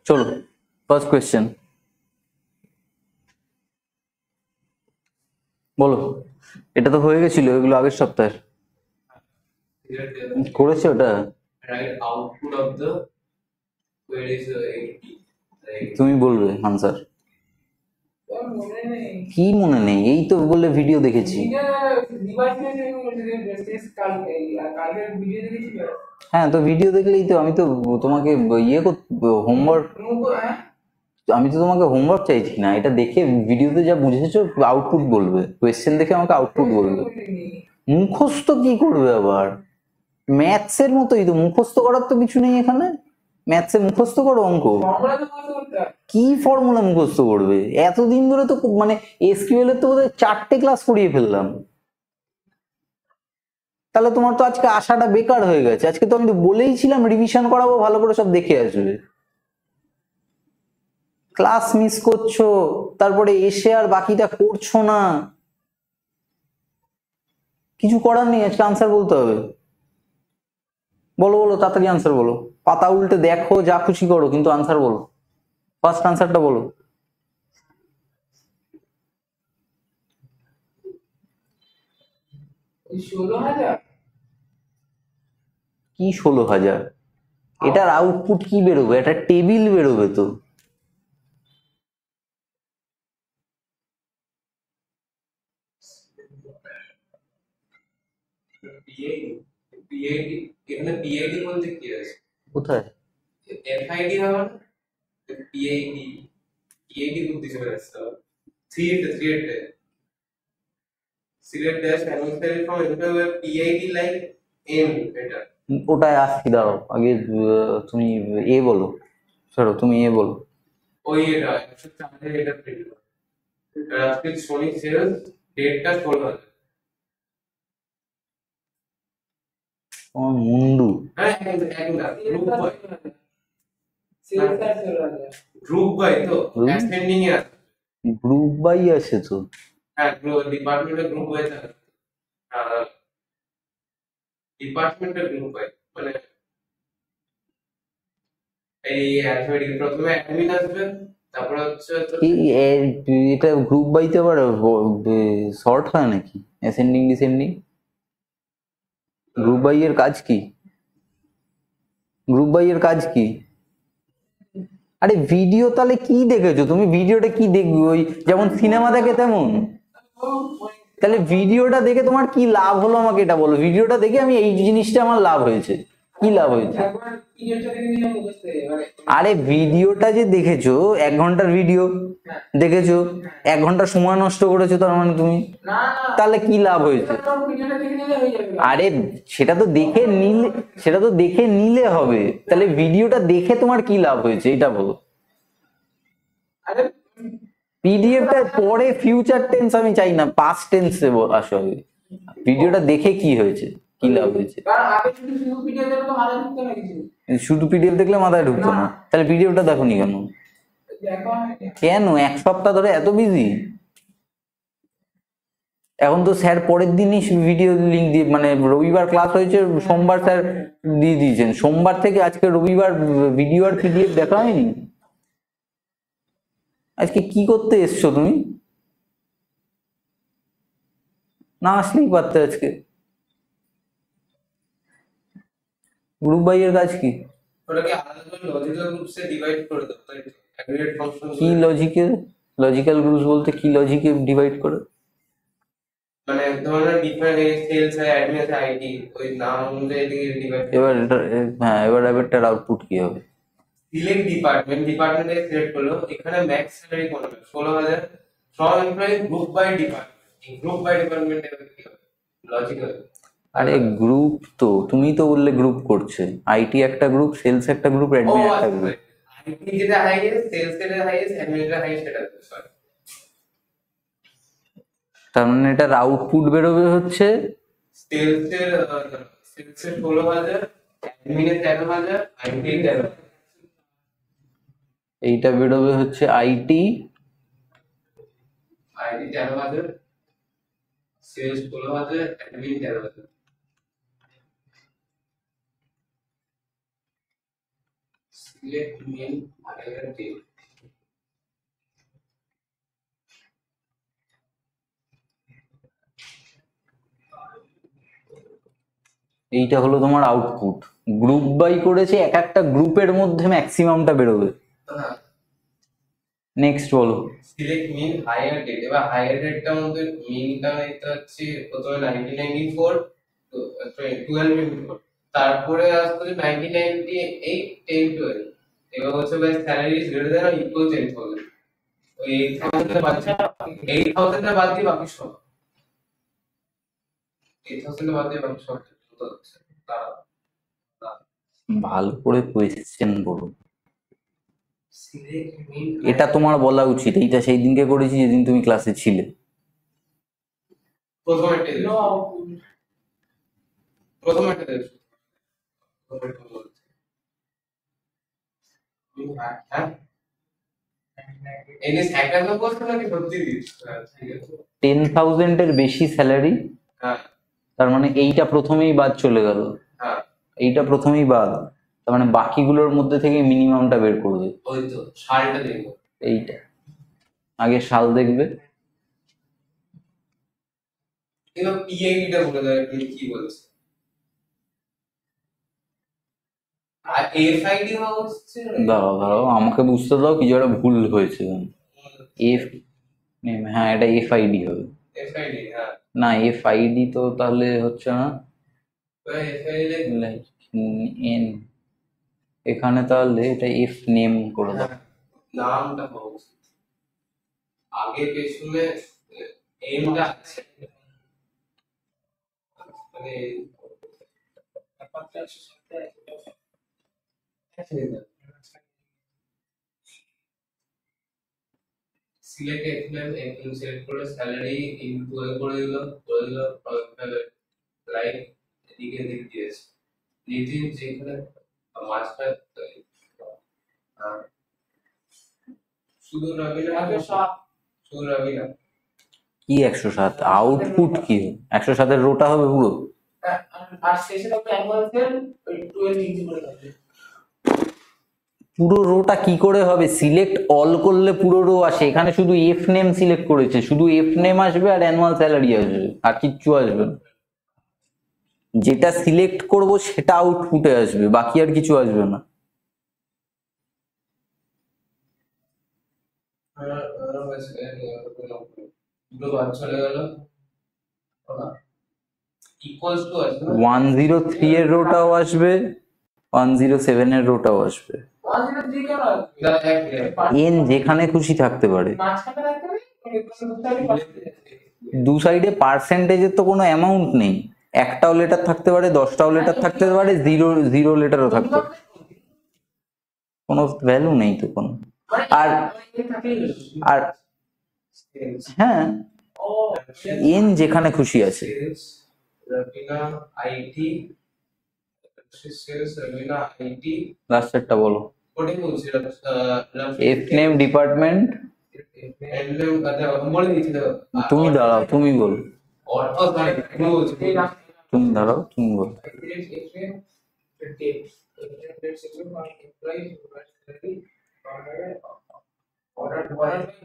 চলো first question বলো। এটা তো হয়ে গেছিল, এগুলো আগের সপ্তাহের করেছে ওটা। Right output of the query is 80. তুমি বলবে আনসার। কি মনে নেই? এই তো বললে ভিডিও দেখেছি। হ্যাঁ, তো ভিডিও দেখলেই তো আমি তো তোমাকে ইয়ে হোমওয়ার্ক, আমি তো তোমাকে হোমওয়ার্ক চাইছি না। এটা দেখে ভিডিওতে যা বুঝেছো আউটপুট বলবে, কোয়েশ্চেন দেখে আমাকে আউটপুট বলবে। মুখস্থ কি করবে আবার? ম্যাথসের মতোই তো, মুখস্থ করার তো কিছু নেই এখানে। ম্যাথসে মুখস্থ করো অঙ্ক? কি ফর্মুলা মুখস্থ করবে? এতদিন ধরে তো মানে এসকিউএল এর তো বোধহয় 4টে ক্লাস করিয়ে ফেললাম। তাহলে তোমার তো আজকে আশাটা বেকার হয়ে গেছে। আজকে তো আমি তো বলেইছিলাম রিভিশন করাবো, ভালো করে সব দেখে আসবে। ক্লাস মিস করছো, তারপরে এসে আর বাকিটা করছো না। কিছু করার নেই, আজকে আনসার বলতে হবে। বলো বলো, তাড়াতাড়ি আনসার বলো। পাতা উল্টে দেখো, যা খুশি করো, কিন্তু আনসার বলো। ফার্স্ট আনসারটা বলো। কি 16,000? এটার আউটপুট কি বেরোবে? এটা টেবিল বেরোবে তো। PID এখানে PID বলতে কি আছে? কোথায়? FID হবে না? PID বুদ্ধি চলে আসছে। 3 select dash announcer from PID like M এটা। ওটায় আসছি, দাঁড়াও আগে। তুমি এ বলো, সরো তুমি এ বলো। ওই এটা আমাদের এটা প্রিন্ট করে। আজকে সোনিক সেলস ডেটটা 16,000। তোমার মুন্ডু। হ্যাঁ গ্রুপ বাই। গ্রুপ বাই তো অ্যাসেন্ডিং এ আছে। গ্রুপ বাই আছে তো। হ্যাঁ ডিপার্টমেন্টের গ্রুপ বাই থাকে। ডিপার্টমেন্টের গ্রুপ বাই মানে এই অ্যালফাবেটিক প্রথমে অ্যাডমিন আসবে, তারপর হচ্ছে এটা গ্রুপ বাইতে আবার শর্ট হয় নাকি? Ascending descending. গ্রুপ বাই এর কাজ কি? গ্রুপ বাই এর কাজ কি? আরে ভিডিও তাহলে কি দেখেছো তুমি? ভিডিওটা কি দেখবে? ওই যেমন সিনেমা দেখে তেমন? তাহলে ভিডিওটা দেখে তোমার কি লাভ হলো আমাকে এটা বলো। ভিডিওটা দেখে আমি এই জিনিসটা আমার লাভ হয়েছে, কি লাভ হয়েছে? আরে ভিডিওটা যে দেখেছো, 1 ঘন্টার ভিডিও দেখেছো, 1 ঘন্টা সময় নষ্ট করেছো, তার মানে তুমি, তাহলে কি লাভ হয়েছে? আরে সেটা তো দেখে নিলে, সেটা তো দেখে নিলে হবে। তাহলে ভিডিওটা দেখে তোমার কি লাভ হয়েছে এটা বলো। পিডিএফটা পরে ফিউচার টেন্স আমি চাই না, পাস্ট টেন্সে আসলে ভিডিওটা দেখে কি হয়েছে, কি লাভ হয়েছে। শুধু পিডিএফ দেখলে মাথায় ঢুকতো না, তাহলে ভিডিওটা দেখোনি কেন? কেন 1 সপ্তাহ ধরে এত বিজি? এখন তো স্যার পরের দিনই ভিডিও লিঙ্ক দিয়ে, মানে রবিবার ক্লাস হয়েছে, সোমবার স্যার দিয়ে দিয়েছেন। সোমবার থেকে আজকে রবিবার ভিডিও আর পিডিএফ দেখা হয়নি। আজকে কি করতে এসছো তুমি? না আসলেই পারতে আজকে। গ্রুপ বাই এর কাজ কি? ওটাকে আলাদা করে লজিক্যাল গ্রুপসে ডিভাইড করে দাও, তাই তো? অ্যাগ্রিগেট ফাংশন কি লজিকে? লজিক্যাল গ্রুপস বলতে কি লজিকে ডিভাইড করে? মানে এক ধরনের ডিফারেন্ট সেলস আছে, অ্যাডমিন আছে, আইটি, ওই নাম অনুযায়ী ডিভাইড। এবার এটা, হ্যাঁ এবার এবারটার আউটপুট কি হবে? সিলেক্ট ডিপার্টমেন্টে সিলেক্ট করলো, এখানে ম্যাক্স স্যালারি কত হবে? 16,000 from employee group by department. Group by ডিপার্টমেন্টে কি হবে? লজিক্যাল। আরে গ্রুপ তো তুমি তো বললে গ্রুপ করছে, আইটি একটা গ্রুপ, সেলস একটা গ্রুপ, অ্যাডমিন একটা গ্রুপ। আইটি যেটা হাইয়েস্ট, সেলস যেটা হাইয়েস্ট, অ্যাডমিন যেটা হাইয়েস্ট, সেটা সরি। তার মানে এটার আউটপুট বেরোবে হচ্ছে সেলসের 16,000, অ্যাডমিনের 13,000, আইটি 13,000। এইটা বেরোবে হচ্ছে IT 13,000, sales 16,000, admin 13,000। Select min hire date. এইটা হলো তোমার আউটপুট। গ্রুপ বাই করেছে, এক একটা গ্রুপের মধ্যে ম্যাক্সিমামটা বেরোবে। হ্যাঁ, নেক্সট বলো। সিলেক্ট মিন হায়ার ডেট। এবার হায়ার ডেটটার মধ্যে মিনটা এটা হচ্ছে প্রথমে 1994 তো 12 তারপরে আসছে 1998 1012। এবার হচ্ছে ভাই salary is greater than or equal to 8000। ওই 8000 এর বাদ দিয়ে 8000 এর বাদ দিয়ে বাকি সব 8000 এর বাদ দিয়ে বাকি সব কত হচ্ছে তারা ভালো করে কোয়েশ্চেন বলো, সিলেক্ট মিন এটা তোমার বলা উচিত। এইটা সেই দিনকে করেছি যেদিন তুমি ক্লাসে ছিলে। প্রথম একটা দিন প্রথম একটা দিন হ্যাঁ এনে একটা কোর্স নাকি সত্যি দিস ঠিক আছে 10,000 এর বেশি স্যালারি, হ্যাঁ তার মানে এইটা প্রথমেই বাদ চলে গেল, হ্যাঁ এইটা প্রথমেই বাদ, তার মানে বাকিগুলোর মধ্যে থেকে মিনিমামটা বের করবে। ওই তো সালটা দেখবো এইটা আগে সাল দেখবে। এবার পিএইটা বলে দেয় তুমি কি বলছো আর এফআইডি হচ্ছে দাঁড়াও দাঁড়াও, আমাকে বুঝতে দাও, কিছু একটা ভুল হয়েছে। এফ, হ্যাঁ এটা এফআইডি হবে। এফআইডি হ্যাঁ না এফআইডি তো তাহলে হচ্ছে না, এফআইডি এন, এখানে তাহলে এটা এফ নেম করে দাও। নামটা হওয়া উচিত আগে পেছনে এমটা আছে মানে সিলেক্ট এফএম এফএম সিলেক্ট করে স্যালারি ইনটু করে দিল লাইক এদিকে দিক দিয়েছে নিতিন যেখানে মাঝখানে শুধু রবিনা শুধু রবিনা কি 107 আউটপুট কি 107 রোটা হবে পুরো। আর শেষে একটা অ্যানুয়াল ওই 12 ইঞ্চি করে থাকবে পুরো রোটা কি করে হবে? সিলেক্ট অল করলে পুরো রো আসে, এখানে শুধু এফ নেম সিলেক্ট করেছে, শুধু এফ নেম আসবে আর অ্যানুয়াল স্যালারি আসবে, আর কিচ্ছু আসবে না। যেটা সিলেক্ট করব সেটা আউটপুটে আসবে, বাকি আর কিছু আসবে না। দুটো বাদ চলে গেল ইকুয়ালস টু আসবে 103 এর রোটাও আসবে, 107 এর রোটাও আসবে। 103 কেন আসবে এন যেখানে খুশি থাকতে পারে, মাঝখানে রাখতে দু সাইডে পার্সেন্টেজের তো কোনো অ্যামাউন্ট নেই, একটাও লেটার থাকতে পারে, 10টাও লেটার থাকতে পারে, জিরো লেটারও থাকতে পারে, কোনো ভ্যালু নেই তো কোনো। আর আর হ্যাঁ এন যেখানে খুশি আছে। রবিনা আইটি রবিনা আইটি লাস্টেরটা বলো। কোডিং বলছি এফ নেম ডিপার্টমেন্ট, বলে দিচ্ছি তুমি দাঁড়াও তুমি বলো, অর্থ বলছি তুমি দাঁড়াও তুমি বলো।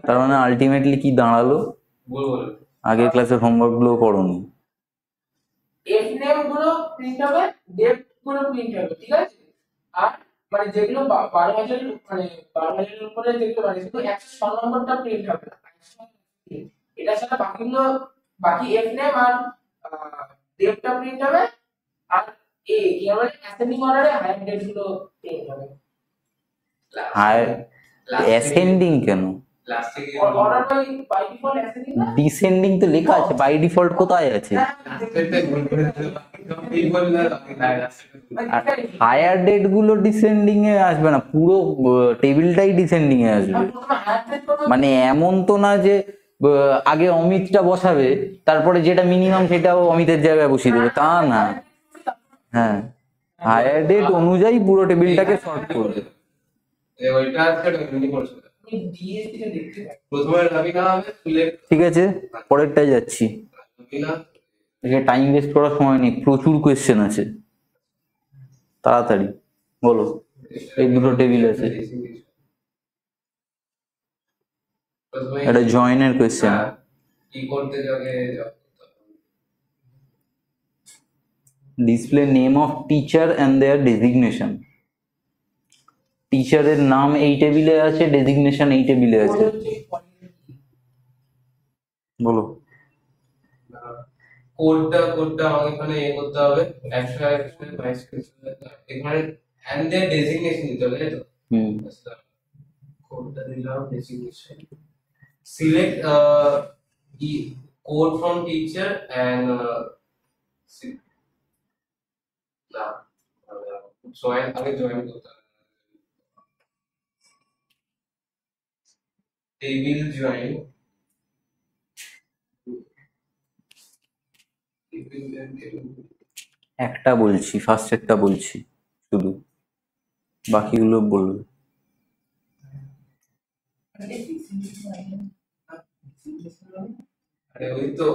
তার মানে আলটিমেটলি কি দাঁড়ালো? আগের ক্লাসের হোমওয়ার্ক গুলো করোনি। এফ নেম গুলো প্রিন্ট হবে, ডেট গুলো প্রিন্ট হবে, ঠিক আছে? আর মানে যেগুলো 12,000 মানে 12,000 এর উপরে যেগুলো মানে শুধু 106 নম্বরটা প্রিন্ট হবে না। এটা ছাড়া বাকিগুলো বাকি এফ নেম আর ডেটটা প্রিন্ট হবে আর এ কি বলে অ্যাসেন্ডিং অর্ডারে হায়ার ডেট গুলো প্রিন্ট হবে। হায়ার অ্যাসেন্ডিং কেন? অর্ডার বাই ডিফল্ট অ্যাসেন্ডিং না, ডিসেন্ডিং তো লেখা আছে, বাই ডিফল্ট কোথায় আছে? হায়ার ডেট গুলো ডিসেন্ডিং এ আসবে না, পুরো টেবিলটাই ডিসেন্ডিং এ আসবে। মানে এমন তো না যে আগে অমিতটা বসাবে, তারপরে যেটা মিনিমাম সেটাও অমিতের জায়গায় বসিয়ে দেবে, তা না। হ্যাঁ হায়ার ডেট অনুযায়ী পুরো টেবিলটাকে সর্ট করবে। ঠিক আছে পরেরটাই যাচ্ছি, টাইম ওয়েস্ট করার সময় নেই, প্রচুর কোয়েশ্চেন আছে, তাড়াতাড়ি বলো। এই দুটো টেবিল আছে। এটা জয়েনের কোয়েশ্চেন। কি করতে যাবে? Display name of teacher and their designation. টিচারের নাম এই টেবিলে আছে, ডেজিগনেশন এই টেবিলে আছে। বলো। কোডটা আমাকে এখানে করতে হবে 100 এখানে and their designation দিতে হবে, তাই তো? কোডটা দিলাম, designation select code from teacher and না join করতে হবে, table join একটা বলছি, ফার্স্ট একটা বলছি শুধু, বাকিগুলো বলবে। ওই তো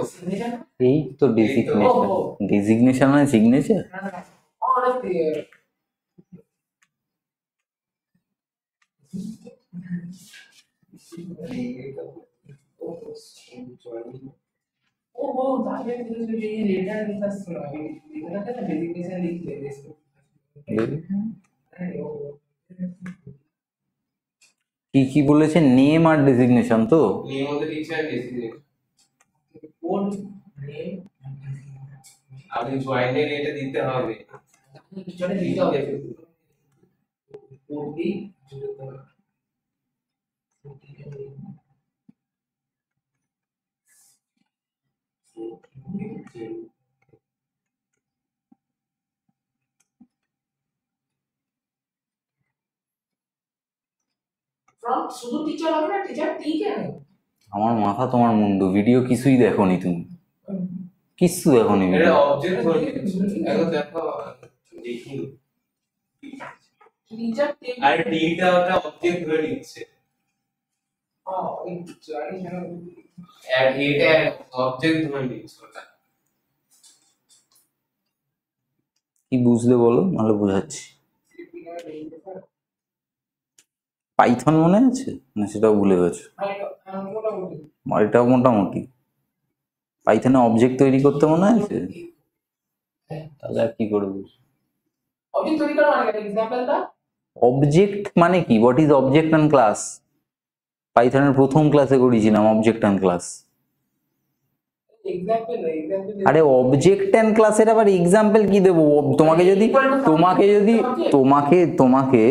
এই তো ডেজিগনেশন। ডেজিগনেশন মানে সিগনেচার। কি কি বলেছে? নেম আর ডেজিগনেশন তো? Name of the teacher designation আপনি জয়েনের এটা দিতে হবে। শুধু টিচার হবে না, টিচার ঠিক আছে। আমার মাথা তোমার মুন্ডু, ভিডিও কিছুই দেখোনি তুমি, কিচ্ছু দেখোনি এটা ভিডিও। অবজেক্ট ধরে এখন দেখো দেখি টিচার ঠিক আর টিটা ওটা অবজেক্ট ধরে নিচ্ছে আর এটা অবজেক্ট ধরে নিচ্ছে ওটা। কি বুঝলে বলো, নাহলে বোঝাচ্ছি। পাইথন মনে আছে না? সেটাও ভুলে গেছো? এটাও মোটামুটি। পাইথনে অবজেক্ট তৈরি করতে মনে আছে? তাহলে আর কি করে বুঝ? অবজেক্ট তৈরি করা মানে এক্সাম্পলটা অবজেক্ট মানে কি? What is object and class? পাইথনের প্রথম ক্লাসে করেছিলাম অবজেক্ট অ্যান্ড ক্লাস। এক্সাম্পল আরে অবজেক্ট অ্যান্ড ক্লাসের আবার এক্সাম্পল কি দেবো? তোমাকে যদি তোমাকে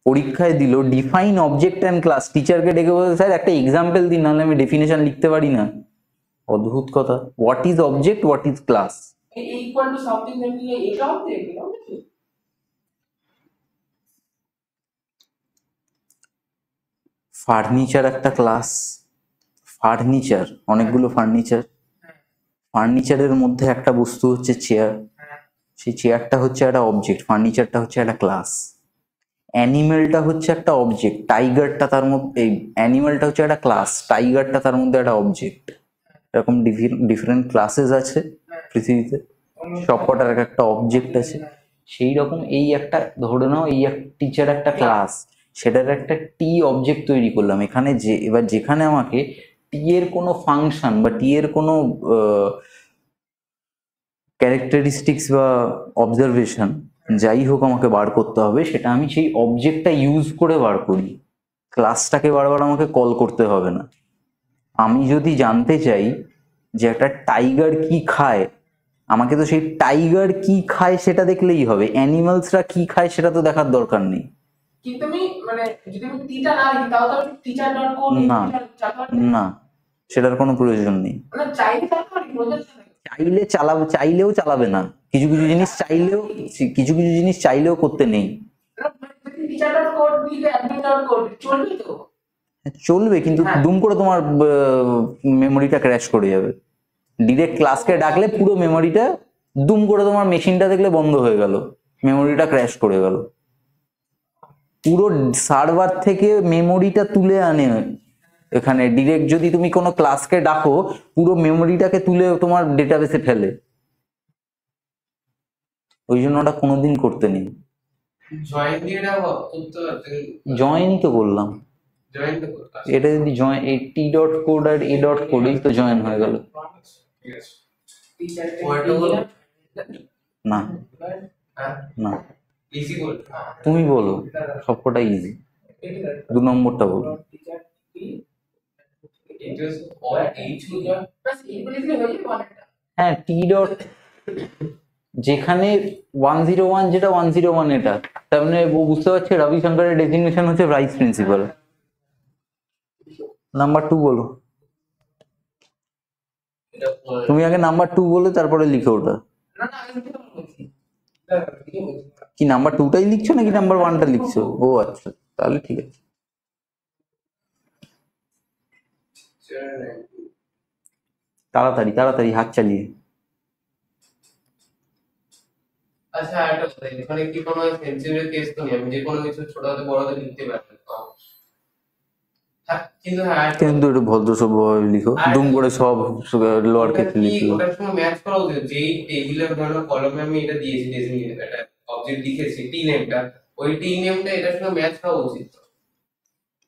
পরীক্ষায় দিল ডিফাইন অবজেক্ট অ্যান্ড ক্লাস, টিচারকে ডেকে বলতে স্যার একটা এক্সাম্পল দিন, নাহলে আমি ডেফিনেশন লিখতে পারি না। অদ্ভুত কথা। What is object, what is class? Equal to something দিলে এটা অবজেক্ট। ফার্নিচার একটা ক্লাস। ফার্নিচার, অনেকগুলো ফার্নিচার। ফার্নিচারের মধ্যে একটা বস্তু হচ্ছে চেয়ার, সেই চেয়ারটা হচ্ছে একটা অবজেক্ট, ফার্নিচারটা হচ্ছে একটা ক্লাস। অ্যানিমেলটা হচ্ছে একটা অবজেক্ট, টাইগারটা তার মধ্যে, এই অ্যানিমেলটা হচ্ছে একটা ক্লাস, টাইগারটা তার মধ্যে একটা অবজেক্ট। এরকম ডিফারেন্ট ক্লাসেস আছে পৃথিবীতে, সবকটার এক একটা অবজেক্ট আছে। সেই রকম এই একটা ধরে নাও, এই এক টিচার একটা ক্লাস, সেটার একটা টি অবজেক্ট তৈরি করলাম এখানে। যে এবার যেখানে আমাকে টি এর কোনো ফাংশন বা টি এর কোনো ক্যারেক্টারিস্টিক্স বা অবজারভেশন যাই হোক আমাকে বার করতে হবে, সেটা আমি সেই অবজেক্টটা ইউজ করে বার করি। ক্লাসটাকে বারবার আমাকে কল করতে হবে না। আমি যদি জানতে চাই যে একটা টাইগার কি খায়, আমাকে তো সেই টাইগার কি খায় সেটা দেখলেই হবে, অ্যানিমালসরা কি খায় সেটা তো দেখার দরকার নেই। কিন্তু আমি মানে যদি আমি টিচার না লিখি তাও তো টিচার ডট কোড না, সেটার কোনো প্রয়োজন নেই। মানে চাইলে চালাতে পারি, চাইলেও চালাবে না। কিছু কিছু জিনিস চাইলেও করতে নেই। টিচার ডট কোড লিখে অ্যাডমিন ডট কোড চলবে তো? চলবে, কিন্তু দুম করে তোমার মেমোরিটা ক্র্যাশ করে যাবে। ডিরেক্ট ক্লাসকে ডাকলে পুরো মেমোরিটা দুম করে তোমার মেশিনটা দেখলে বন্ধ হয়ে গেল, মেমোরিটা ক্র্যাশ করে গেল। পুরো সার্ভার থেকে মেমোরিটা তুলে আনে এখানে ডিরেক্ট। যদি তুমি কোনো ক্লাসকে ডাকো, পুরো মেমোরিটাকে তুলে তোমার ডেটাবেসে ফেলে। ওই জন্য ওটা কোনোদিন করতে নেই। জয়েন দিয়ে এটা করতে পারতেন, জয়েনই তো বললাম। জয়েন তো করতে পারতেন। এটা যদি জয়েন এই টি ডট কোড আর এ ডট কোড এই তো জয়েন হয়ে গেল। ঠিক আছে, টিচার পরেরটা বলো। না হ্যাঁ, না, ইজি বল। তুমি বলো, সবকটা ইজি। 2 নম্বরটা বলো। টিচার টি এটা অল এইচ টিচার বাস এইগুলো দিয়ে হয়ে যাবে অনেকটা। হ্যাঁ, টি ডট যেখানে 101 যেটা 101 এটা, তার মানে ও বুঝতে পারছে রবিশঙ্করের ডেজিগনেশন হচ্ছে ভাইস প্রিন্সিপাল। নাম্বার 2 বলো। এটা তুমি আগে নাম্বার 2 বলে তারপরে লিখো ওটা। না না আমি কি বলছি, দাঁড়া কি বলছি, কি নাম্বার 2টাই লিখছো নাকি নাম্বার 1টা লিখছো? ও আচ্ছা, তাহলে ঠিক আছে। তাড়াতাড়ি তাড়াতাড়ি হাত চালিয়ে। আচ্ছা, একটা কথা, এখানে কি কোনো সেন্সিটিভ কেস তো নেই, আমি যে কোনো কিছু ছোট হাতে বড় হাতে লিখতে পারবো। হ্যাঁ, কিন্তু হ্যাঁ কিন্তু একটু ভদ্র সভ্যভাবে লিখো, দুম করে সব লোয়ার কেসে লিখলো। ওটার সঙ্গে ম্যাচ করা উচিত। যেই টেবিলের ধরো কলমে আমি এটা দিয়েছি, ডেজিগনেট একটা অবজেক্ট লিখেছি টি নেমটা, ওই টি নেমটা এটার সঙ্গে ম্যাচ করা উচিত।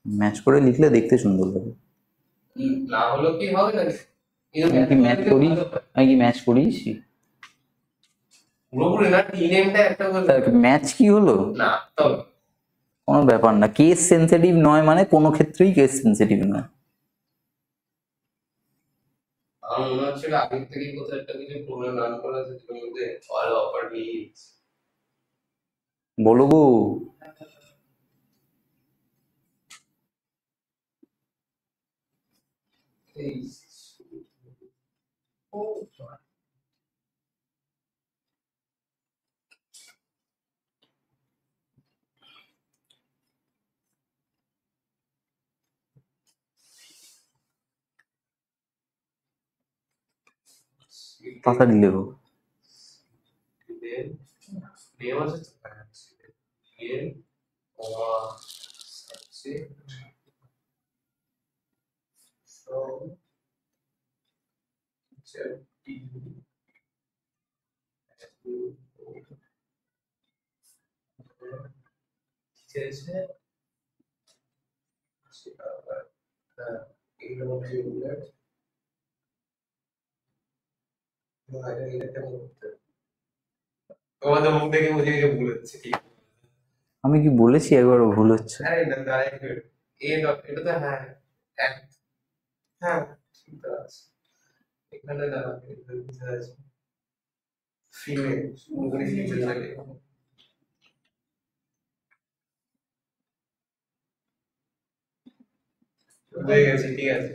ম্যাচ করে লিখলে দেখতে সুন্দর লাগে। না হলেও কি হবে না, আমি কি ম্যাচ করি? আমি কি ম্যাচ করিয়েছি? পুরোপুরি না, টি নেমটা একটা করে ম্যাচ কি হলো? না, তবে কোনো ব্যাপার না, কেস সেন্সিটিভ নয় মানে কোনো ক্ষেত্রেই কেস সেন্সিটিভ নয়। আমার মনে হচ্ছে আগের থেকে কোথাও একটা কিছু প্রবলেম রান করা আছে, যেটার মধ্যে ভালো অফার নিয়ে বলো গো। এই তাড়াতাড়ি লেখো। name was again or subject. So তোমাদের মুখ দেখে বুঝে গেছে ভুল হচ্ছে। আমি কি বলেছি একবারও ভুল হচ্ছে? আরে না, ডাইরেক্ট এ ডট, এটা তো হ্যাঁ হ্যাঁ হ্যাঁ ঠিক আছে। এখানে দাঁড়া, এখানে বুঝা আছে ফিমেল, পুরোপুরি ফিমেল লাগে। হয়ে গেছে, ঠিক আছে।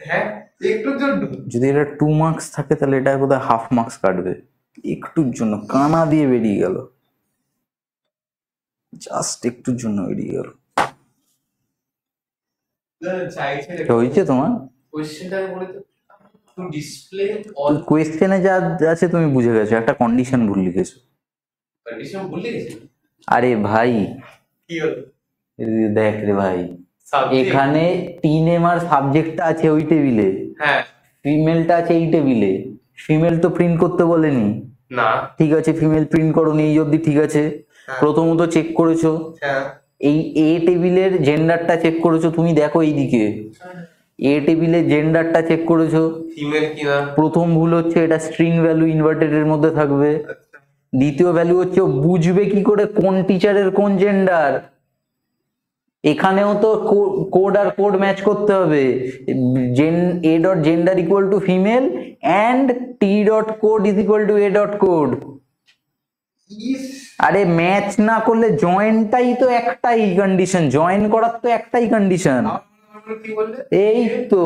হ্যাঁ, একটুর জন্য যদি এটা 2 মার্কস থাকে তাহলে এটা বোধহয় হাফ মার্কস কাটবে। একটুর জন্য কানা দিয়ে বেরিয়ে গেল, জাস্ট একটুর জন্য বেরিয়ে গেল। চাইছে হয়েছে তোমার কোশ্চেনটার উপরে তো ডিসপ্লে অল কোয়েশ্চেনে যা আছে তুমি বুঝে গেছো, একটা কন্ডিশন ভুল লিখেছো। কন্ডিশন ভুলে গেছি। আরে ভাই, কি হলো? দেখ রে ভাই, Subject? এখানে টি নেম আর সাবজেক্টটা আছে ওই টেবিলে, হ্যাঁ ফিমেলটা আছে এই টেবিলে। ফিমেল তো প্রিন্ট করতে বলেনি, না ঠিক আছে, ফিমেল প্রিন্ট করোনি, এই অবধি ঠিক আছে। হ্যাঁ। প্রথমত চেক করেছো, হ্যাঁ এই এ টেবিলের জেন্ডারটা চেক করেছো, তুমি দেখো এইদিকে এ টেবিলের জেন্ডারটা চেক করেছো। ফিমেল কিনা। প্রথম ভুল হচ্ছে এটা স্ট্রিং ভ্যালু ইনভার্টেড এর মধ্যে থাকবে। আচ্ছা দ্বিতীয় ভ্যালু হচ্ছে ও বুঝবে কি করে কোন টিচারের কোন জেন্ডার। এখানেও তো কোড আর কোড ম্যাচ করতে হবে। A dot gender equal to female and t dot code is equal to A dot code. ইস আরে ম্যাচ না করলে জয়েনটাই তো একটাই কন্ডিশন, জয়েন করার তো একটাই কন্ডিশন। কি বললে? এই তো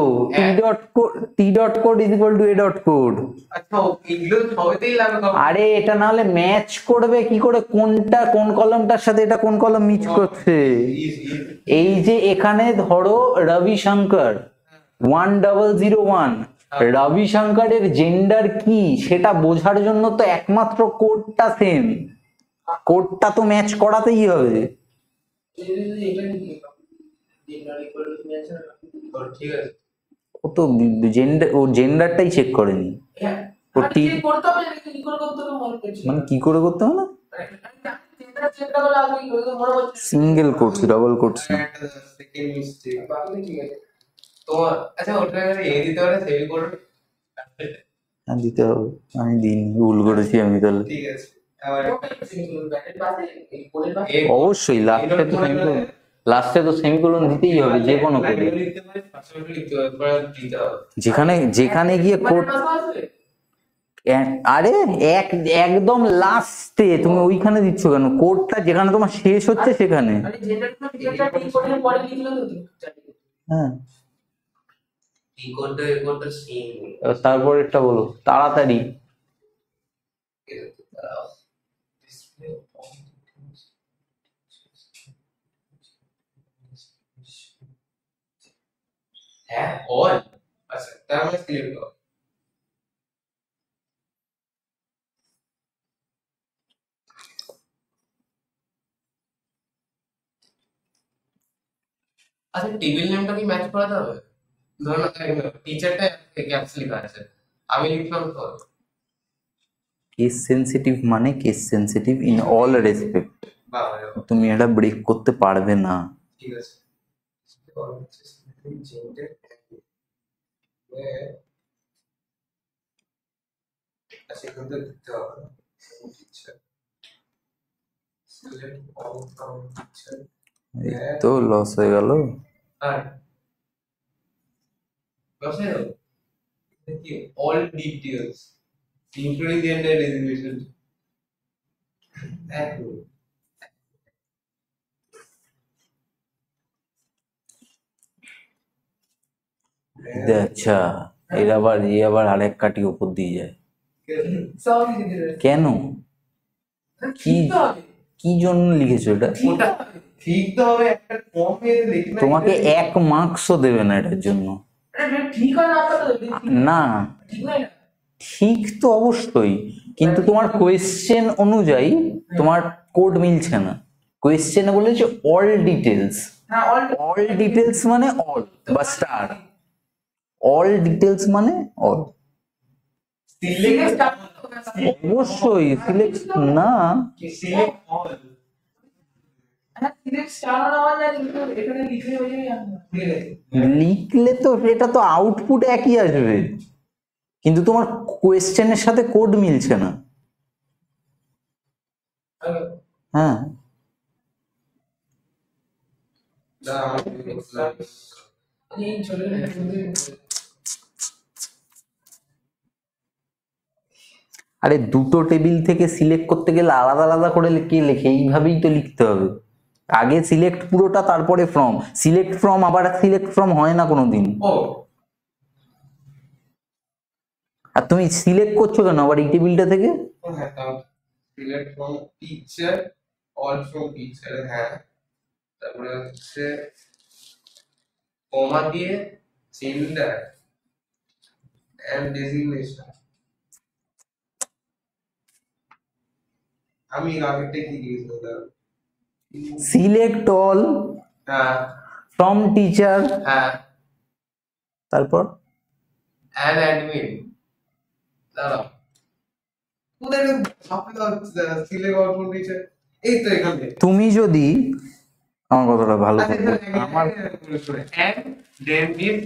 টি dot code is equal to A dot code. আচ্ছা, এগুলো সবেতেই লাগবে। আরে এটা না হলে ম্যাচ করবে কি করে, কোনটা কোন কলমটার সাথে এটা কোন কলম মিচ করছে। এই যে এখানে ধরো রবিশঙ্কর 1001, রবিশঙ্করের জেন্ডার কি সেটা বোঝার জন্য তো একমাত্র কোডটা সেম, কোডটা তো ম্যাচ করাতেই হবে। এটা নিয়ে জেন্ডার ইকুয়াল টু আছে না, ঠিক আছে। ও তো জেন্ডার, ও জেন্ডারটাই চেক করেনি। হ্যাঁ ও টি ঠিক করতে হবে, কি করে করতে হবে মনে করছি মানে কি করে করতে হবে না, চেকটা করে আসবে কি করে মনে হচ্ছে সিঙ্গেল কোটস, ডাবল কোটস না। একটা সেকেন্ড মিস্টেক বাকি ঠিক আছে তোমার। আচ্ছা ওটা এ দিতে পারে সেমিকোলন। হ্যাঁ দিতে হবে, আমি দিইনি, ভুল করেছি আমি তাহলে। ঠিক আছে আবার ব্যাটারি পাশে এই কোডের পাশে এ অবশ্যই লাস্টে তো সেমিকোলন, লাস্টে তো সেমিকোলন দিতেই হবে যে কোনো কোডে। লিখতে পারে পাসওয়ার্ড লিখতে পারে পরে দিতে হবে। যেখানে যেখানে গিয়ে কোড, পাশে আসবে আরে একদম লাস্টে তুমি ওইখানে দিচ্ছ কেন? কোডটা যেখানে তোমার শেষ হচ্ছে সেখানে। মানে জেনারেটর টিকেটটা টি কোডের পরে লিখলে তো হ্যাঁ কি করতে এ করতে সেম এবার তারপরেরটা বলো তাড়াতাড়ি। হ্যাঁ অল। আচ্ছা তার মানে সিলেক্ট করো। আচ্ছা টেবিল নেমটা কি ম্যাচ করাতে হবে? ধরুন টিচারটা ক্যাপস লেখা আছে, আমি লিখলাম তো কেস সেনসিটিভ মানে case sensitive in all respect, বাবা তুমি এটা ব্রেক করতে পারবে না। ঠিক আছে। আচ্ছা এখান থেকে দিতে হবে teacher select all from teacher এই তো লস হয়ে গেল। আর বসে দাও কি all details including the entire resolution. আচ্ছা এ আবার আরেক কাটি উপর দিয়ে যায় সব লিখে দিলে কেন? কি ঠিক তো হবে কি জন্য লিখেছো এটা? ওটা ঠিক তো হবে, একটা কম পেজে লিখনা তোমাকে 1 মার্কসও দেবে না এটার জন্য। এটা ঠিক হয় না আপনাদের না ঠিক নয় না ঠিক তো অবশ্যই, কিন্তু তোমার কোয়েশ্চেন অনুযায়ী তোমার কোড মিলছে না। কোয়েশ্চেনে বলেছে অল ডিটেলস, হ্যাঁ অল অল ডিটেলস মানে অল বা স্টার, অল ডিটেলস মানে অল। সিলেক্ট অবশ্যই সিলেক্ট না, সিলেক্ট অল হ্যাঁ সিলেক্ট স্টার না মানে কিন্তু এখানে লিখলে হয়ে যাবে লিখলে তো এটা তো আউটপুট একই আসবে, কিন্তু তোমার কোয়েশ্চেনের সাথে কোড মিলছে না। হ্যাঁ এই চলে আরে দুটো টেবিল থেকে সিলেক্ট করতে গেলে আলাদা আলাদা করে কে লেখে? এইভাবেই তো লিখতে হবে, আগে সিলেক্ট পুরোটা তারপরে ফ্রম, সিলেক্ট ফ্রম আবার সিলেক্ট ফ্রম হয় না কোনোদিন। ও আর তুমি সিলেক্ট করছো কেন আবার এই টেবিলটা থেকে? হ্যাঁ তাও select from teacher all from teacher হ্যাঁ, তারপরে হচ্ছে কমা দিয়ে জেন্ডার এন্ড ডেজিগনেশন। আমি আগেরটা কি দিয়েছিলাম? সিলেক্ট অল হ্যাঁ ফ্রম টিচার, হ্যাঁ তারপর অ্যান্ড অ্যাডমিন। দাঁড়াও কোথায় ছাপটা সিলেক্ট অল ফ্রম টিচার, এই তো এখানে। তুমি যদি আমার কথাটা ভালো আচ্ছা করে আমার অ্যান্ড ডেভিড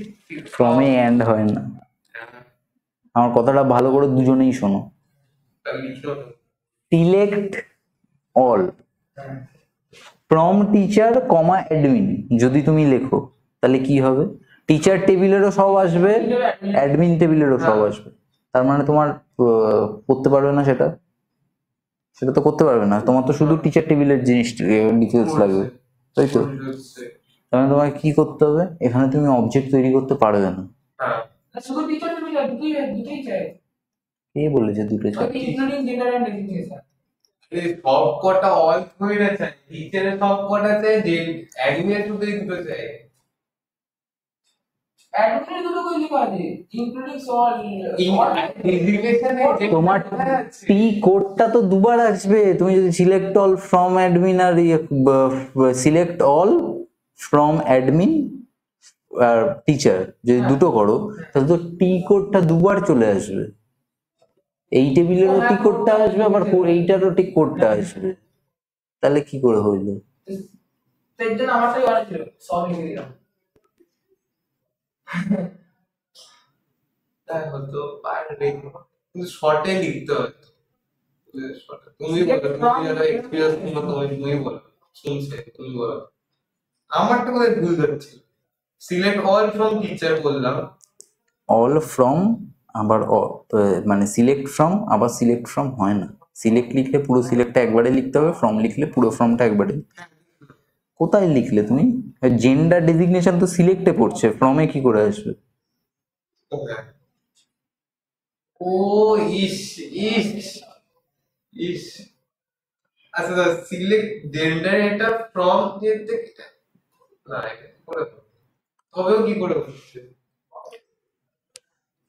ফ্রমে এন্ড হয় না, আমার কথাটা ভালো করে দুজনেই শোনো। লিখো select all from teacher comma admin যদি তুমি লেখো তাহলে কি হবে? টিচার টেবিলেরও সব আসবে, অ্যাডমিন টেবিলেরও সব আসবে। তার মানে তোমার করতে পারবে না সেটা, সেটা তো করতে পারবে না। তোমার তো শুধু টিচার টেবিলের জিনিস ডিটেলস লাগবে, তাই তো? তার মানে তোমাকে কি করতে হবে? এখানে তুমি অবজেক্ট তৈরি করতে পারবে না। হ্যাঁ শুধু টিচার তুমি দুটোই দুটোই চাই কে বলেছে দুটো চাই? ইনক্লুডিং জেন্ডার এন্ড ডেজিগনেশন সব কটা অল হয়ে না চাই, টিচারের সব কটা চাই, যে অ্যাডমিনের শুধুই দুটো চাই। অ্যাডমিনের দুটো কই লেখা আছে ইনক্লুডিং অল ডেজিগনেশনে তোমার টি কোডটা তো দুবার আসবে। তুমি যদি সিলেক্ট অল ফ্রম অ্যাডমিন আর সিলেক্ট অল ফ্রম অ্যাডমিন আর টিচার যদি দুটো করো তাহলে তো টি কোডটা দুবার চলে আসবে। এই টেবিলেরও টি কোডটা আসবে, আবার এইটারও টি কোডটা আসবে। তাহলে কি করে হইলো? তাই জন্য আমারটাই অনেক ছিল, সব লিখে দিলাম। তাই হয়তো পারে, কিন্তু শর্টে লিখতে হয়। তুমি বলো, তুমি যারা এক্সপিরিয়েন্স, তুমি বলো, শুনছে তুমি বলো। আমারটা কোথায় ভুল হচ্ছে? সিলেক্ট অল ফ্রম টিচার বললাম, অল ফ্রম আবার মানে সিলেক্ট ফ্রম আবার সিলেক্ট ফ্রম হয় না। সিলেক্ট লিখলে পুরো সিলেক্টটা একবারে লিখতে হবে, ফ্রম লিখলে পুরো ফ্রমটা একবারে। কোথায় লিখলে তুমি? জেন্ডার ডেজিগনেশন তো সিলেক্টে পড়ছে, ফ্রমে কি করে আসবে? ও ইস, ইস, ইস। আচ্ছা, সিলেক্ট জেন্ডার, এটা ফ্রম যেতে না, এটা করে দাও। তবেও কি করে হচ্ছে?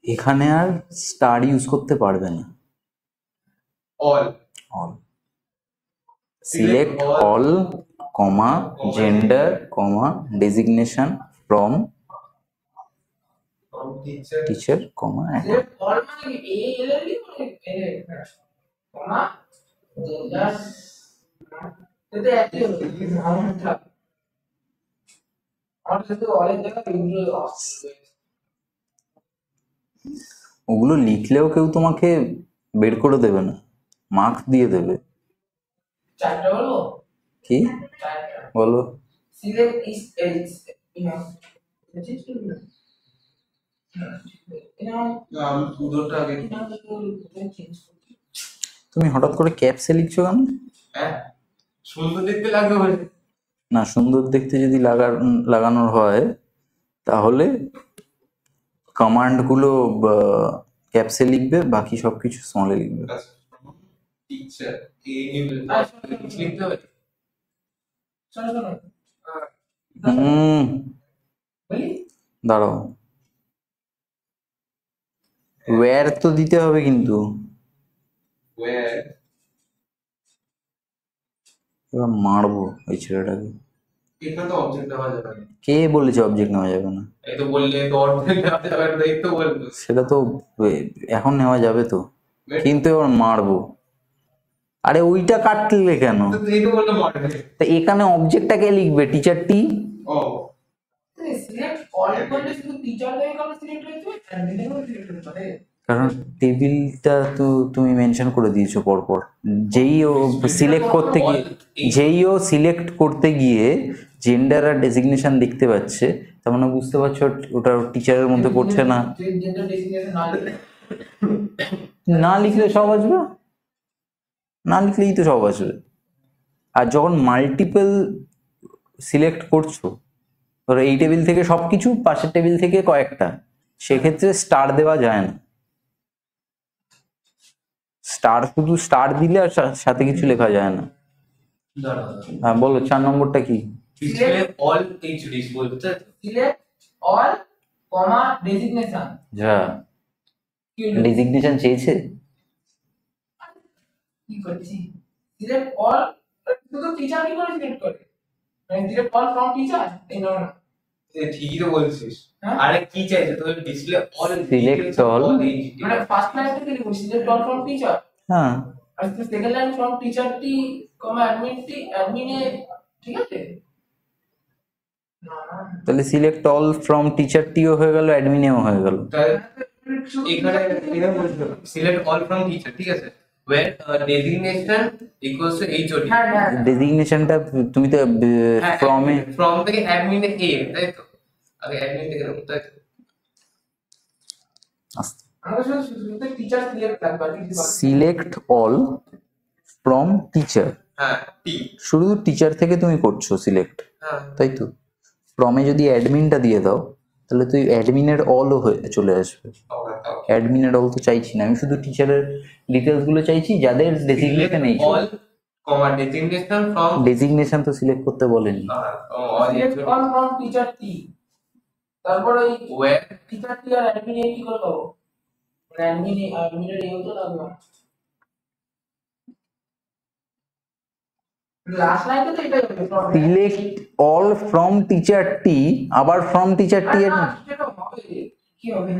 এখানে আর স্টার ইউজ করতে পারবে না। All, all, select all comma gender comma designation from from teacher, teacher comma select all মানে কি এ এল এল মানে এ কমা জেন্ডার, এটা একই হলো আমারটা। আমার শুধু অলের জায়গায় এগুলো আসবে। ওগুলো লিখলেও কেউ তোমাকে বের করে দেবে না, মার্কস দিয়ে দেবে। চারটা বলবো, কি চারটা। বলো? সিলেক্ট ইস এলস ইনাফ, এটা ঠিক না? আমি দুটোটা আগে, তুমি হঠাৎ করে ক্যাপসে লিখছো কেন? হ্যাঁ সুন্দর দেখতে লাগবে বলে। না, সুন্দর দেখতে যদি লাগানোর হয় তাহলে কমান্ডগুলো ক্যাপসে লিখবে, বাকি সবকিছু স্মলে লিখবে। টিচার এ লিখতে হবে। শোনো শোনো, বলি দাঁড়াও, ওয়্যার তো দিতে হবে কিন্তু। ওয়্যার, এবার মারবো ওই ছেলেটাকে। এখানে তো অবজেক্ট দেওয়া যাবে না। কে বলেছে অবজেক্ট নেওয়া যাবে না? এই তো বললে তো অবজেক্ট দেওয়া যাবে না, এই তো বললো। সেটা তো এখন নেওয়া যাবে তো, কিন্তু এবার মারবো। আরে ওইটা কাটলে কেন? তো এই তো বললো মডেল। তা এখানে অবজেক্টটাকে লিখবে টিচার টি। ও সিলেক্ট অল করলে শুধু টিচার থেকে কেন সিলেক্ট হয়েছে, অ্যাডমিনেও সিলেক্ট হতে পারে। কারণ টেবিলটা তো তুমি মেনশন করে দিয়েছো পরপর। যেই ও সিলেক্ট করতে গিয়ে জেন্ডার আর ডেজিগনেশন দেখতে পাচ্ছে, তার মানে বুঝতে পারছো ওটা টিচারের মধ্যে পড়ছে না। জেন্ডার ডেজিগনেশন না লিখে না লিখলে সব আসবে, না লিখলেই তো সব আসবে। আর যখন মাল্টিপল সিলেক্ট করছো, ধরো এই টেবিল থেকে সবকিছু, পাশের টেবিল থেকে কয়েকটা, সেক্ষেত্রে স্টার দেওয়া যায় না। স্টার শুধু স্টার দিলে আর সাথে কিছু লেখা যায় না। হ্যাঁ বলো, 4 নম্বরটা কি? ডিসপ্লে অল এইচডিস বলতে। সিলেক্ট অল কমা ডেজিগনেশন। যা ডেজিগনেশন চেয়েছে, কি করছি? সিলেক্ট অল, শুধু টিচার কি করে সিলেক্ট করে? মানে সিলেক্ট অল ফ্রম টিচার, এই না না ঠিকই তো বলছিস। হ্যাঁ? আরে কি চাইছে তোর? Display all, Select all. মানে ফার্স্ট লাইন থেকে লিখবো সিলেক্ট অল ফ্রম টিচার, হ্যাঁ আর second line from teacher t comma admin t, অ্যাডমিনে, ঠিক আছে? না না তাহলে সিলেক্ট অল ফ্রম টিচার টিও হয়ে গেল, অ্যাডমিনেও হয়ে গেল। এখানে এটা বলছো সিলেক্ট অল ফ্রম টিচার, ঠিক আছে, where designation equals to HOD। হ্যাঁ হ্যাঁ ডেজিগনেশনটা তুমি তো ফ্রমে ফ্রম থেকে অ্যাডমিন এ, তাই তো? আগে অ্যাডমিন থেকে নেবো, তাই তো? আমরা শুধু টিচার সিলেক্ট লাগবে, আর কিছু বাকি সিলেক্ট অল ফ্রম টিচার, হ্যাঁ টি, শুধু টিচার থেকে তুমি করছো সিলেক্ট, হ্যাঁ তাই তো? ফ্রমে যদি অ্যাডমিনটা দিয়ে দাও, তাহলে তুই অ্যাডমিনের অলও হয়ে চলে আসবে। অ্যাডমিনের অল তো চাইছি না, আমি শুধু টিচারের ডিটেলস গুলো চাইছি, যাদের ডেজিগনেশন এই all comma designation from, designation তো সিলেক্ট করতে বলেনি। All select all from teacher টি, তারপর ওই where টিচার টি আর অ্যাডমিনে কি করে পাবো? মানে অ্যাডমিনের এই হতো লাগবে, লাস্ট লাইনে তো এটাই হবে from select all from teacher টি, আবার ফ্রম টিচার টি এর সেটা হবে, কি হবে?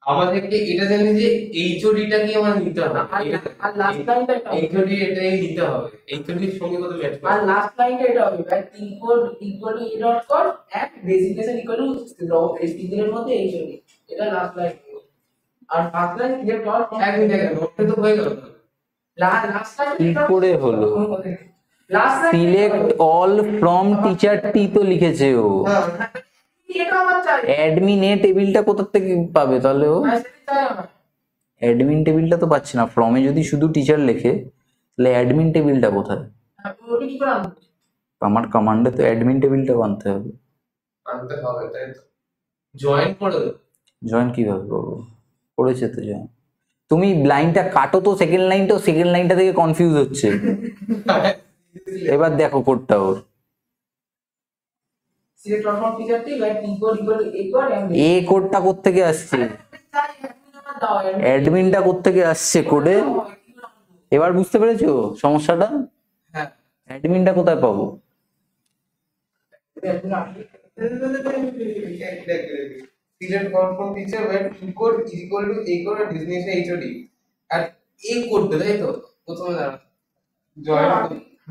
আমাদেরকে এটা জানি যে এইচওডিটা কি আমার নিতে হবে, আর লাস্ট লাইনটা এটা হবে। এইচওডি এটাই নিতে হবে, এইচওডির সঙ্গে কত ম্যাচ আর করে। লাস্ট লাইনটা এটা হবে ভাই, ইকুয়াল টু এ ডট কর এন্ড ডেজিগনেশন ইকুয়াল টু সিঙ্গেলের মধ্যে এইচওডি, এটা লাস্ট লাইন। আর first line select all from এক মিনিট নোটটা তো হয়ে গেল। লাস্ট লাইন কি করে হলো? Last line select all from teacher T তো লিখেছে ও। হ্যাঁ এটা আমার চাই, অ্যাডমিন এ টেবিলটা কোথা থেকে পাবে তাহলে ও? আমি সেটা চাই আমার। অ্যাডমিন টেবিলটা তো পাচ্ছি না, ফ্রমে যদি শুধু টিচার লেখে তাহলে অ্যাডমিন টেবিলটা কোথায়? ওটা কি করে আনবো? আমার কমান্ডে তো অ্যাডমিন টেবিলটা আনতে হবে। আনতে হবে, তাই তো জয়েন করে দেবো। জয়েন কিভাবে করবো? করেছে তো জয়েন। তুমি লাইনটা কাটো তো, সেকেন্ড লাইনটা থেকে কনফিউজ হচ্ছে। এবার দেখো কোডটা ওর। Select all from teacher t like equal to a কর এন্ড এ কোডটা কোত্থেকে আসছে? অ্যাডমিনটা কোত্থেকে আসছে কোডে? এবার বুঝতে পেরেছো সমস্যাটা? হ্যাঁ অ্যাডমিনটা কোথায় পাবো? Select all from teacher where e code is equal to a code designation HOD, আর এই কোডটা তাই তো প্রথমে দাঁড়া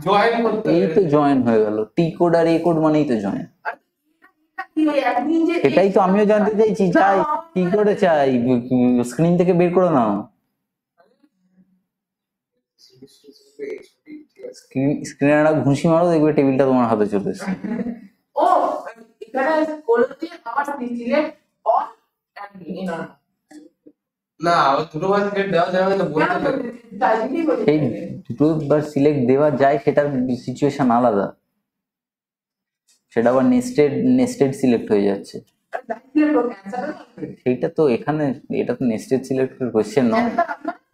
জয়েন করতে এই তো জয়েন হয়ে গেল, টি কোড আর এ কোড মানেই তো জয়েন। সেটাই তো আমিও জানতে চাইছি, চাই কি করে চাই, স্ক্রিন থেকে বের করে নাও। স্ক্রিনে একটা ঘুষি মারো, দেখবে টেবিলটা তোমার হাতে চলে এসেছে। ও এখানে কলম দিয়ে আবার সিলেক্ট অল অ্যাডমিন না না আবার দুটো বার সিলেক্ট দেওয়া যাবে না বলতে হবে। সেই দুটো বার সিলেক্ট দেওয়া যায়, সেটার সিচুয়েশন আলাদা, সেটা আবার নেস্টেড সিলেক্ট হয়ে যাচ্ছে। সেইটা তো এখানে, এটা তো নেস্টেড সিলেক্টের কোশ্চেন নয়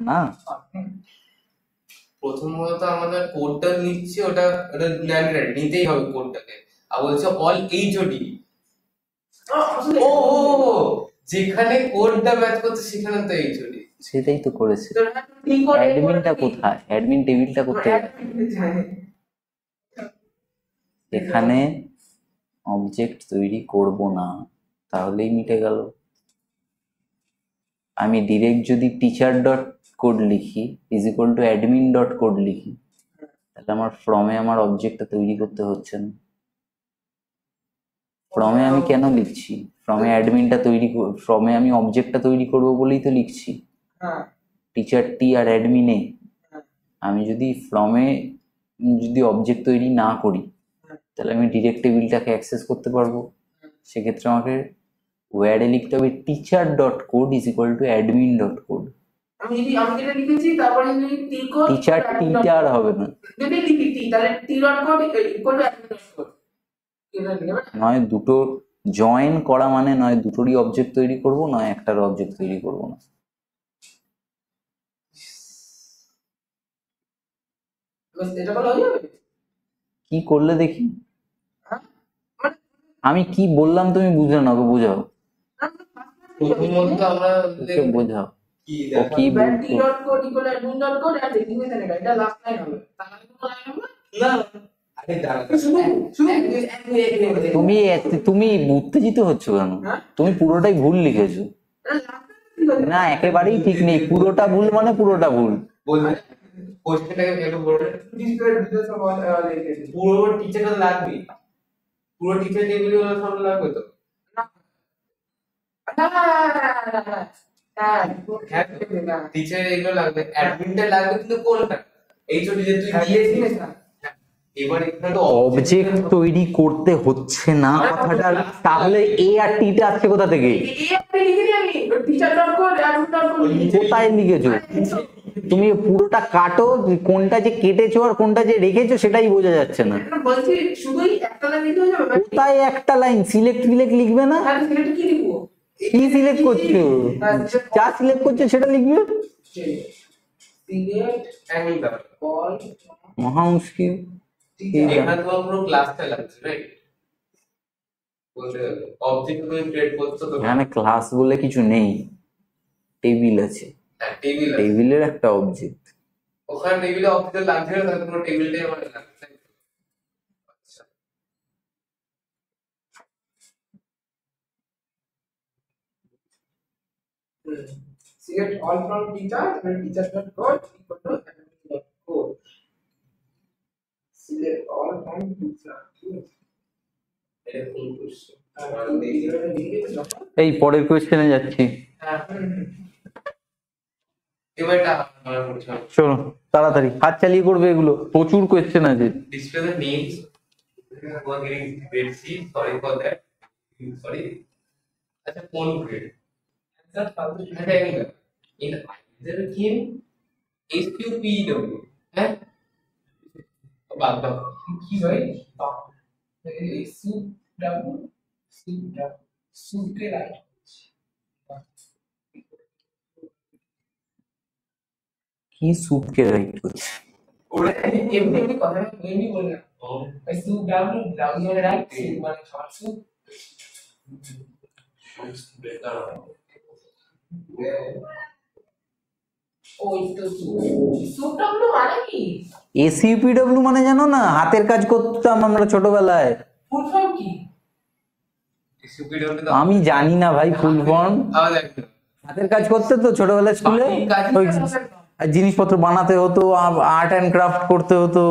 না। প্রথমত আমাদের কোডটা নিচ্ছে, ওটা ওটা ম্যান্ডেটরি নিতেই হবে কোডটাকে, আর বলছে অল এইচওডি। ও যেখানে কোডটা ম্যাচ করছে সেখানে তো এইচওডি। সেটাই তো করেছে। অ্যাডমিনটা কোথায়? অ্যাডমিন টেবিলটা কোথায়? এখানে অবজেক্ট তৈরি করব না, তাহলেই মিটে গেল। আমি ডিরেক্ট যদি টিচার ডট কোড লিখি is equal two admin dot code লিখি, তাহলে আমার ফ্রমে আমার অবজেক্টটা তৈরি করতে হচ্ছে না। ফ্রমে আমি কেন লিখছি? ফ্রমে অ্যাডমিনটা ফ্রমে আমি অবজেক্টটা তৈরি করব বলেই তো লিখছি। টিচার টি আর অ্যাডমিনে আমি যদি ফ্রমে যদি অবজেক্ট তৈরি না করি, তাহলে আমি ডিরেক্ট টেবিলটাকে অ্যাক্সেস করতে পারবো। সেক্ষেত্রে আমাকে ওয়্যারে লিখতে হবে teacher dot code is equal two admin dot code. আমি যেটা লিখেছি তারপরে যদি টি কোড টিচার টিটা আর হবে না, যদি লিখি টি তাহলে টি dot code equal to admin dot code. নয় দুটো জয়েন করা মানে নয় দুটোরই অবজেক্ট তৈরি করব, নয় একটার অবজেক্ট তৈরি করব না। এটা বলা হয়ে যাবে? কি করলে দেখি? হ্যাঁ? মানে আমি কি বললাম তুমি বুঝলে না, ওকে বোঝাও। প্রথমত আমরা ওকে বোঝাও কি ও কি টি dot code equal to admin dot code end designation এটা লাস্ট লাইন হবে, তাহলে কোনো লাইন হবে না আরে দাঁড়া শুধু তুমি তুমি উত্তেজিত হচ্ছ কেন? হ্যাঁ? তুমি পুরোটাই ভুল লিখেছো। না একেবারেই ঠিক নেই, পুরোটা ভুল মানে পুরোটা ভুল। বলবে কোশ্চেনটাকে একটু বলে পুরো টিচারটা লাগবে, পুরো টিচার টেবিলে ওরা সব লাগবে তো। টিচার এগুলো লাগবে, অ্যাডমিনটা লাগবে, কিন্তু কোনটা এইচওডি যে তুই দিয়েছিস না। এবার এখানে তো অবজেক্ট তৈরি করতে হচ্ছে না কথাটা, তাহলে এ আর টিটা আসছে কোথা থেকে? কোথায় লিখেছো? তুমি পুরোটা কাটো, কোনটা যে কেটেছো আর কোনটা যে রেখেছো সেটাই বোঝা যাচ্ছে না। বলছি শুধুই একটা লাইন দিতে হবে? কোথায় একটা লাইন? সিলেক্ট লিখবে না? তাহলে সিলেক্ট কি লিখবো? কি সিলেক্ট করছো? যা সিলেক্ট করছো সেটা লিখবে। সিলেক্ট অ্যাঙ্গেল দাও, অল মহা মুশকিল। এখানে তোমার পুরো ক্লাসটা লাগছে, রাইট? বলতে গেলে অবজেক্ট তুমি ক্রিয়েট করছো তো, এখানে ক্লাস বলে কিছু নেই, টেবিল আছে, টেবিল আছে, টেবিলের একটা অবজেক্ট। ওখানে টেবিলে অবজেক্ট লাগছে না, তাহলে পুরো টেবিলটাই আমার লাগছে। আচ্ছা Select all from teachers and teachers.code equal to academic.code. Select all from teacher. এটা কোন কোশ্চেন এই পরের কোয়েশ্চেনে যাচ্ছি, এবারটা আমার করতে হবে চলো তাড়াতাড়ি হাত চালিয়ে করবে, এগুলো প্রচুর কোয়েশ্চেন আছে। display the names who are getting grade C. Sorry for that. Sorry. अच्छा कौन grade? Answer फालतू अच्छा in either game SQPW है बात बात की भाई सूप डाबू सूप के राइट কি সুপকে রাইট করছে? ওরে এমনি কথা এমনি বল না ভাই सूप डाबू डाबू में राइट सूप মানে খাবার सूप बेकार ওই তো सूप डाबू মানে কি এসইউপিডব্লিউ মানে জানো না? হাতের কাজ করতাম আমরা ছোটবেলায়। ফুল ফর্ম কি SQPW আমি জানি না ভাই ফুল ফর্ম। আওয়াজ আসছে হাতের কাজ করতে তো ছোটবেলায় স্কুলে, ওই জিনিসপত্র বানাতে হতো, আর্ট অ্যান্ড ক্রাফট করতে হতো,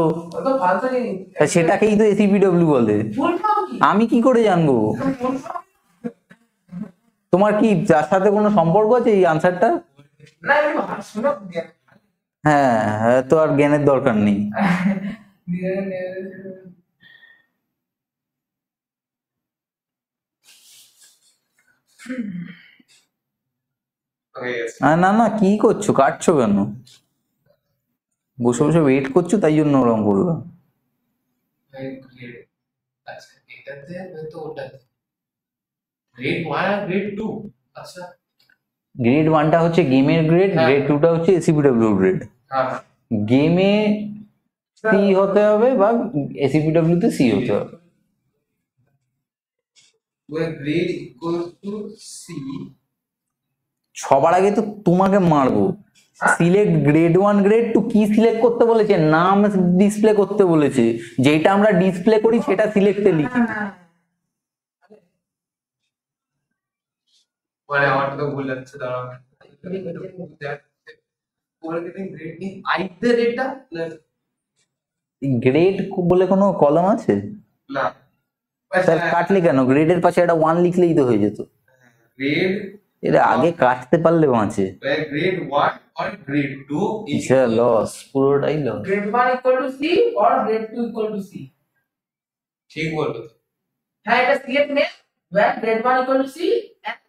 তো ফালতু নেই তা সেটাকেই তো এসইউপিডব্লিউ বলে। ফুল ফর্ম কি আমি কি করে জানবো? ফুল ফর্ম তোমার কি যার সাথে কোনো সম্পর্ক আছে এই আনসারটা? না একটু শুনো হ্যাঁ হ্যাঁ, তো আর জ্ঞানের দরকার নেই। হয়ে গেছে না না, কি করছো? কাটছো কেন? বসে বসে ওয়েট করছো তাই জন্য ওরকম করলাম। গ্রেড আচ্ছা এটাতে হয়তো ওটাতে গ্রেড 1 আর গ্রেড 2 আচ্ছা গ্রেড 1টা হচ্ছে গেমের গ্রেড, হ্যাঁ। গ্রেড 2টা হচ্ছে এসইপিডব্লিউ গ্রেড। হ্যাঁ গেমে সি হতে হবে বা এসইপিডব্লিউ তে সি হতে হবে। where grade equals to C সবার আগে তো তোমাকে মারবো। সিলেক্ট গ্রেড 1 গ্রেড 2 কি সিলেক্ট করতে বলেছে? নাম ডিসপ্লে করতে বলেছে, যেটা আমরা ডিসপ্লে করি সেটা সিলেক্টে লিখি। মানে আমারটা তো ভুল যাচ্ছে দাঁড়াও ওর গেটিং গ্রেড ইন আইদার এটা গ্রেড বলে কোনো কলম আছে? না স্যার কাটলে কেন? গ্রেডের পাশে একটা 1 লিখলেই তো হয়ে যেত। গ্রেড এটা আগে কাটতে পারলে বাঁচে। where grade 1 or grade 2 is loss, পুরোটাই loss. grade 1 equal to C or grade 2 equal to C ঠিক বলতো হ্যাঁ এটা C এর name where grade 1 equal to C and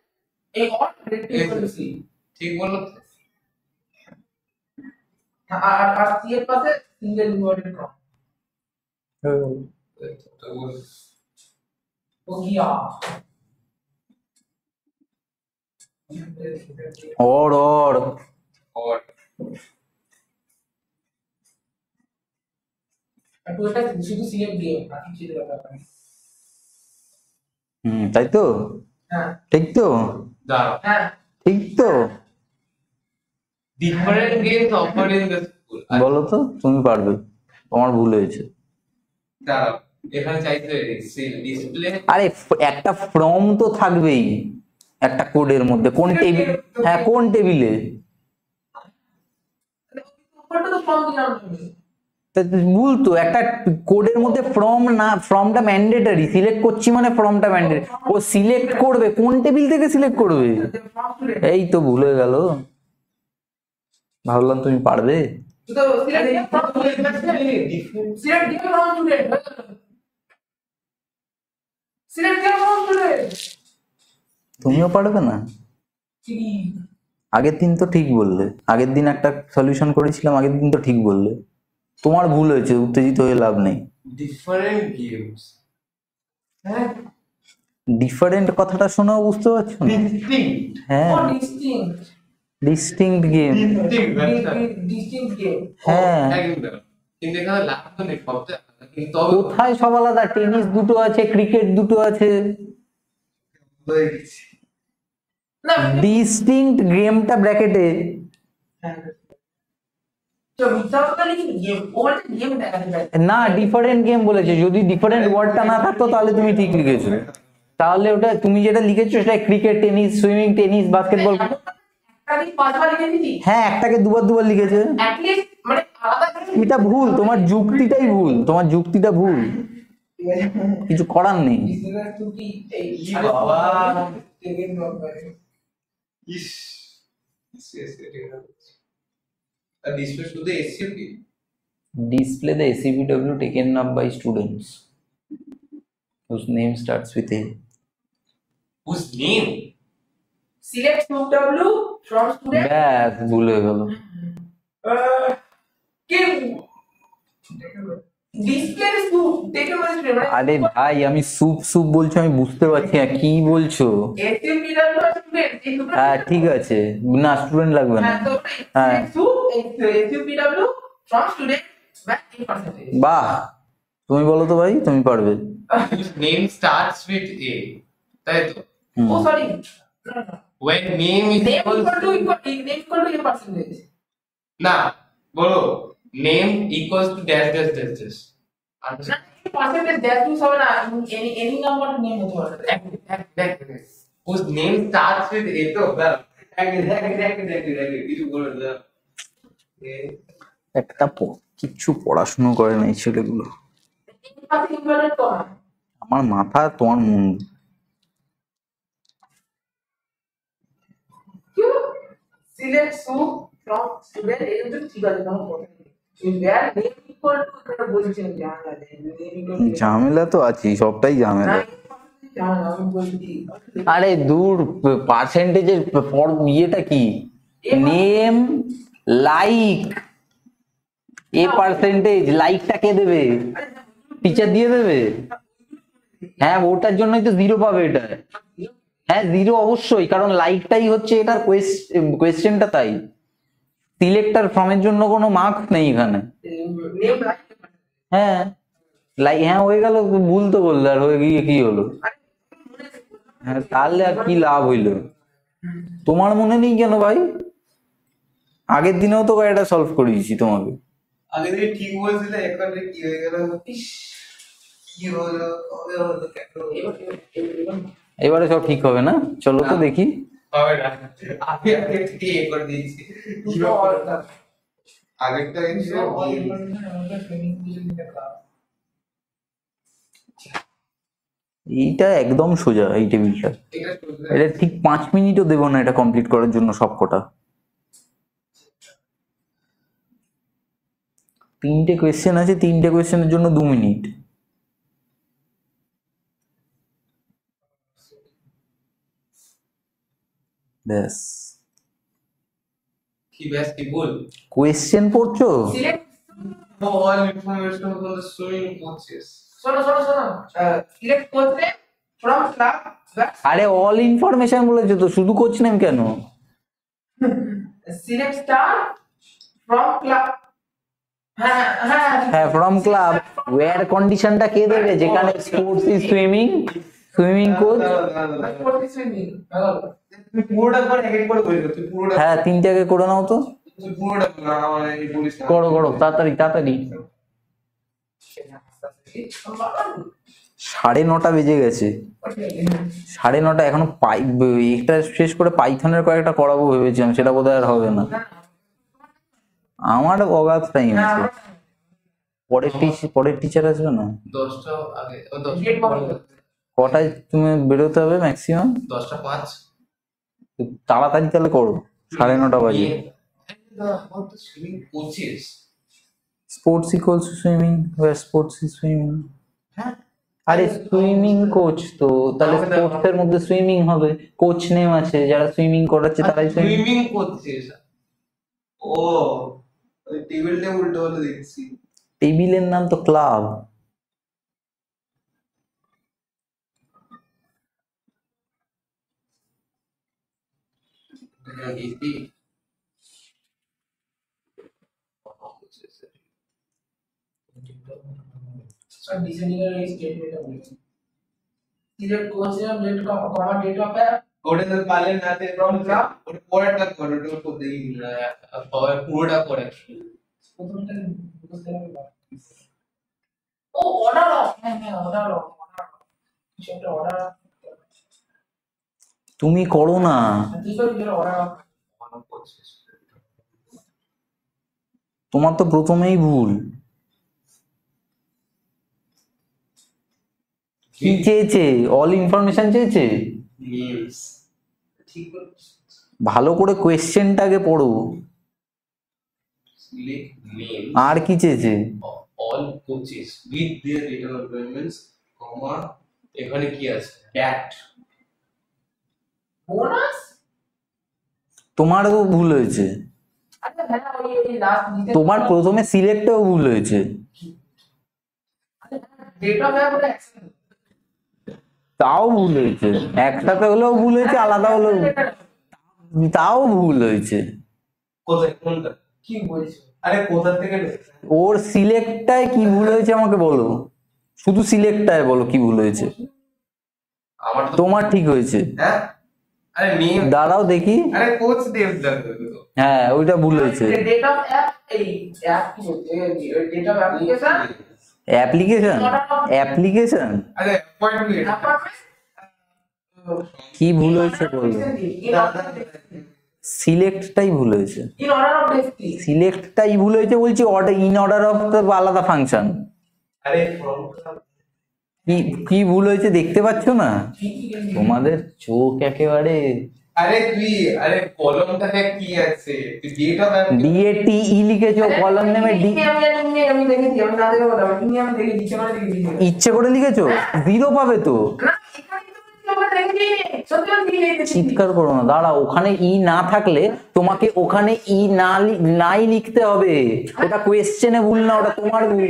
A or grade 2 equal to C ঠিক বললো তো? আর C এর পাশে সিঙ্গেল ইনভার্টেড কম তো বল ও গিয়া और और আর তো এটা শুধু C এর গেম বাকি কিছু ব্যাপার না তাই তো? হ্যাঁ ঠিক তো? দাঁড়াও হ্যাঁ ঠিক তো? different games offered in the school বলো তো, তুমি পারবে, তোমার ভুল হয়েছে। দাঁড়াও এখানে চাইতে ডিসপ্লে আরে একটা ফর্ম তো থাকবেই একটা কোডের মধ্যে। কোন টেবিল? হ্যাঁ কোন টেবিলে? উপরটা তো ফর্ম দিলাম ভুল তো। একটা কোডের মধ্যে ফর্ম না, ফর্মটা ম্যান্ডেটরি। সিলেক্ট করছি মানে ফর্মটা ম্যান্ডেটরি। ও সিলেক্ট করবে, কোন টেবিল থেকে সিলেক্ট করবে? এই তো ভুল হয়ে গেল। ভাবলাম তুমি পারবে। তো select form select game form student select game form student তুমিও পারবে না? আগের দিন তো ঠিক বললে, আগের দিন একটা সলিউশন করেছিলাম, আগের দিন তো ঠিক বললে। তোমার ভুল হয়েছে, উত্তেজিত হয়ে লাভ নেই। different games হ্যাঁ ডিফারেন্ট কথাটা শোনাও, বুঝতে পারছো না? distinct হ্যাঁ ও distinct distinct game. Distinct game হ্যাঁ একদম দাঁড়াও কিন্তু এখানে লাভ তো নেই সবটা কিন্তু তবে কোথায় সব আলাদা? টেনিস দুটো আছে, ক্রিকেট দুটো আছে। হয়ে গেছে না ডিস্টিংক্ট গেমটা ব্র্যাকেটে। তো মিথ্যাটা লিখি গেম ওর গেম দেখাতে পারে না, ডিফারেন্ট গেম বলেছে। যদি ডিফারেন্ট ওয়ার্ডটা না থাকতো তাহলে তুমি ঠিক লিখেছো। তাহলে ওটা তুমি যেটা লিখেছো সেটা cricket, tennis, swimming, tennis, basketball. আমি 5বার লিখে দিছি হ্যাঁ, একটাকে দুবার দুবার লিখেছে। at least মানে আলাদা করে এটা ভুল, তোমার যুক্তিটাই ভুল, তোমার যুক্তিটা ভুল, কিছু করার নেই। বিজনেস টুকি এই কি বাবা। টেকেন নম্বরে ইস এসএসসি ঠিক আছে আর ডিসপ্লে শুধু SCP Display the ACPW taken up by students whose name starts with A. whose name select W from student ব্যাস, ভুল হয়ে গেল। কে display to taken by student আরে ভাই, আমি সুপ সুপ বলছো, আমি বুঝতে পারছি না কি বলছো। এসইপিডব্লিউ স্টুডেন্ট এই দুটো হ্যাঁ ঠিক আছে, না স্টুডেন্ট লাগবে না। হ্যাঁ তো হ্যাঁ। এসইপিডব্লিউ from student back in percentage বাহ, তুমি বলো তো ভাই, তুমি পারবে। whose name starts with A তাই তো হুম। oh sorry when name is name equal equal to a percentage না বলো name equals to dash dash dash dash আচ্ছা না percentage that to হবে না any number name হতে পারে দেখ whose name starts with A তো দেখ কিছু বলো না একটা কিচ্ছু পড়াশুনো করে না এই ছেলেগুলো। পাশে ইনভার্টেড কমা আমার মাথা তোমার মন। কিউ সিলেক্ট সুপ from student এই যে ঠিক আছে কোনো কথা নেই in that name equal to এটা বলছেন জানা আছে নেম ইকুয়াল টু ঝামেলা তো আছেই, সবটাই ঝামেলা। জানা আমি বলছি আরে দূর, পার্সেন্টেজের ইয়েটা কি, নেম লাইক, এ পার্সেন্টেজ, লাইকটা কে দেবে? টিচার দিয়ে দেবে। হ্যাঁ, ওটার জন্যই তো 0 পাবে এটা। হ্যাঁ 0 অবশ্যই, কারণ লাইকটাই হচ্ছে এটার কোয়েশ্চেনটা, তাই সিলেক্টার ফর্মের জন্য কোনো মার্কস নেই এখানে। নেম লাইক হ্যাঁ লাইক, হ্যাঁ হয়ে গেল, ভুল তো বললে, আর হয়ে গিয়ে কি হলো? হ্যাঁ তাহলে আর কি লাভ হইলো? তোমার মনে নেই কেন ভাই? আগের দিনেও তো এটা সলভ করিয়েছি তোমাকে। আগে থেকে ঠিক বলছিলে একবার কি হয়ে গেল ইস কি হলো কবে হলো কেন এবারে সব ঠিক হবে না? চলো তো দেখি। হবে না আমি আগে থেকে এ করে দিয়েছি আগেরটা কিন্তু এইটা একদম সোজা, এই টেবিলটা। এটা শুনতে এটা ঠিক 5 মিনিটও দেবো না এটা কমপ্লিট করার জন্য সব কটা। 3টে কোয়েশ্চেন আছে, 3টে কোয়েশ্চেনের জন্য 2 মিনিট। ব্যাস। কি ব্যাস কি বল কোয়েশ্চেন পড়ছো? Select all information on the swimming coaches শোনো সিলেক্ট করতে from club back আরে অল ইনফরমেশন বলেছো তো, শুধু কোচ নেম কেন? সিলেক্ট স্টার from club হ্যাঁ ফ্রম ক্লাব, ওয়্যার কন্ডিশনটা কে দেবে? যেখানে স্পোর্টস ইজ সুইমিং কোচ। তুই পুরোটা করে এক এক করে বলিস তুই পুরোটা হ্যাঁ 3টাকে করে নাও তো। তুই পুরোটা না মানে এই বলিস না করো তাড়াতাড়ি। 9:30 বেজে গেছে, 9:30 এখনো এটা শেষ করে পাইথনের কয়েকটা করাবো ভেবেছিলাম, সেটা বোধহয় আর হবে না। আমার অগাধ টাইম আছে। পরের টিচার আসবে না? 10টা আগে ও 10 কটায় তুমি বেরোতে হবে ম্যাক্সিমাম? 10টা 5 তাড়াতাড়ি তাহলে করো, 9:30 বাজে। Swimming coaches sports equals to swimming, where sports is swimming. হ্যাঁ আরে সুইমিং কোচ তো, তাহলে স্পোর্টস এর মধ্যে সুইমিং হবে, কোচ নেম আছে, যারা সুইমিং করাচ্ছে তারাই সুইমিং। সুইমিং কোচেস ও ওই টেবিলটা উল্টো হলো দেখছি টেবিলের নাম তো ক্লাব। ইতি सर डिजाइनिंग का ये स्टेटमेंट है बोलिए सिलेक्ट कोर्स है डेट कॉमा डेट ऑफ है ওটা তো পারলে না তে প্রবলেম না ওটা পরেরটা করো ওটা তো দেই না পুরোটা করে প্রথমটা বুঝতে হবে ও অর্ডার অর্ডার সেটা অর্ডার তুমি করো না। ঠিক আছে অর্ডার তোমার তো প্রথমেই ভুল। কি চেয়েছে? অল ইনফরমেশন চেয়েছে। Names. ঠিক বলেছিস। ভালো করে কোয়েশ্চেনটাকে পড়ো। Select names আর কি চেয়েছে? of all coaches with their date of appointments, comma, এখানে কি আছে? Cat. বোনাস তোমারও ভুল হয়েছে। আচ্ছা হ্যাঁ ওই লাস্ট দিতে তোমার প্রথমে সিলেক্টও ভুল হয়েছে। ডেট অফ বার্থ বলে অ্যাকসেপ্ট তাও ভুল হয়েছে, একসাথে হলেও ভুল হয়েছে, আলাদা হলেও তাও ভুল হয়েছে। কোথায় কোনটা? কি বলছো? আরে কোথা থেকে নেবে? ওর সিলেক্টটায় কি ভুল হয়েছে আমাকে বলো, শুধু সিলেক্টটায় বলো কি ভুল হয়েছে। আমার তো তোমার ঠিক হয়েছে। হ্যাঁ আরে নেম দাঁড়াও দেখি। আরে কোচ দেব দেখো তো হ্যাঁ ওইটা ভুল হয়েছে। ডেট অফ অ্যাপ এই অ্যাপ কি বলছে date of application application application আরে অ্যাপয়েন্টমেন্ট কি ভুল হয়েছে বলো। সিলেক্টটাই ভুল হয়েছে, ইন অর্ডার অফ ডেস্টি সিলেক্টটাই ভুল হয়েছে বলছি। অর্ডার ইন অর্ডার অফ আলাদা ফাংশন। আরে from কি কি ভুল হয়েছে দেখতে পাচ্ছ না? তোমাদের চোখ একেবারে। আরে তুই আরে কলমটাতে কি আছে তুই ডেট অফ ডিএটি ই লিখেছো, কলম নেমে ডি আমি দেখেছি আমি না দেখে বললাম তুমি আমি দেখেছি ইচ্ছে করে দেখেছি ইচ্ছে করে লিখেছো, জিরো পাবে তো। না এখানে তো আমরা দেখেছি সত্যি আমি দেখেছি চিৎকার করো না, দাঁড়া। ওখানে ই না থাকলে তোমাকে ওখানে ই নাই লিখতে হবে। ওটা কোয়েশ্চেনে ভুল না, ওটা তোমার ভুল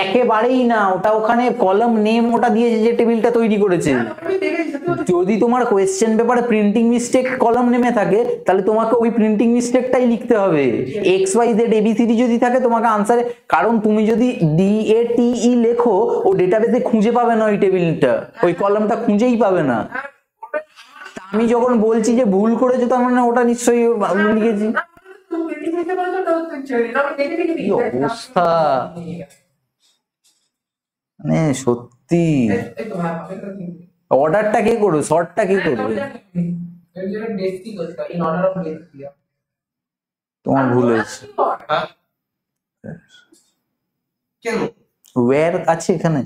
একেবারেই না। ওটা ওখানে কলম নেম ওটা দিয়েছে যে টেবিলটা তৈরি করেছে। আমি দেখেছি সত্যি যদি তোমার কোয়েশ্চেন পেপারে প্রিন্টিং মিস্টেক কলম নেমে থাকে তাহলে তোমাকে ওই প্রিন্টিং মিস্টেকটাই লিখতে হবে। এক্স ওয়াই জেড এবিসিডি যদি থাকে তোমাকে আনসারে, কারণ তুমি যদি ডিএটিই লেখো ও ডেটাবেসে খুঁজে পাবে না, ওই টেবিলটা ওই কলমটা খুঁজেই পাবে না। তা আমি যখন বলছি যে ভুল করেছো তার মানে ওটা নিশ্চয়ই লিখেছি। তুমি দেখেছি বলছো তো ছেড়ে আমি দেখেছি কি অবস্থা, মানে সত্যি। এই তো ভাই অর্ডারটা কে করবে, শর্টটা কে করবে? ডেস্টি করতে ইন অর্ডার অফ ডেস্টি তোমার ভুল হয়েছে। কেন ওয়্যার আছে এখানে,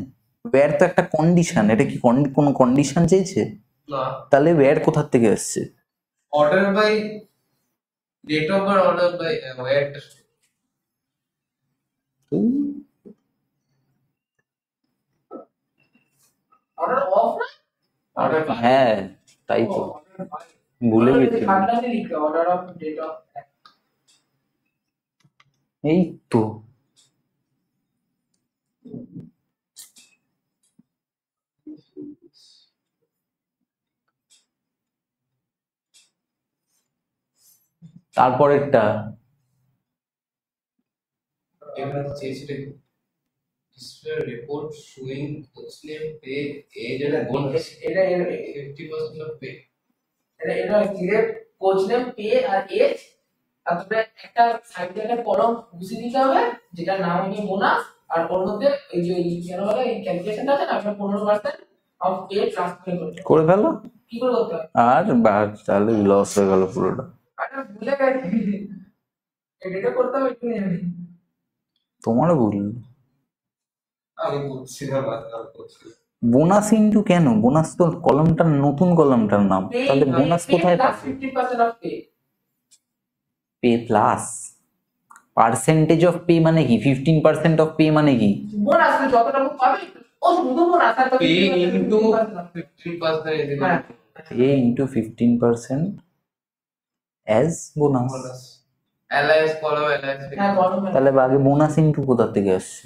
ওয়্যার তো একটা কন্ডিশন। এটা কি কোনো কন্ডিশন চেয়েছে? না তাহলে ওয়্যার কোথা থেকে আসছে? Order by date of birth order by weight order of না অর্ডার হ্যাঁ তাই তো, ভুলে গেছি। খাটলাতে লিখতে অর্ডার অফ ডেট অফ এই তো তারপরেরটা এখানে চেয়েছি display report showing coach name pay age and bonus এটা 50% অফ পে এটা সিলেক্ট কোচ নেম পে আর এজ আর তারপরে একটা সাইডে একটা কলম বুঝে দিতে হবে যেটা নাম হচ্ছে বোনাস আর ওর মধ্যে এই যে কেন বলে এই ক্যালকুলেশনটা আছে না আপনার 15% অফ পে ট্রান্সফার করতে করে ফেলো। কি করে করতে হবে আর তাহলে লস হয়ে গেল পুরোটা। আরে ভুলে গেছি এটা করতে হবে একটু নেই তোমারও ভুল। আমি বুঝছি না বাদ করছি বোনাস ইন্টু কেন? বোনাস তো কলমটার নতুন কলমটার নাম, তাহলে বোনাস কোথায় পাবে? 50% of pay pay plus percentage of pay মানে কি? 15% অফ পে মানে কি? বোনাস যতটা পাবে ও শুধু বোনাস আর pay into 15% is equal pay into 15% as bonus. Bonus alias column alias হ্যাঁ বলো তাহলে আগে বোনাস ইন্টু কোথা থেকে আসছে?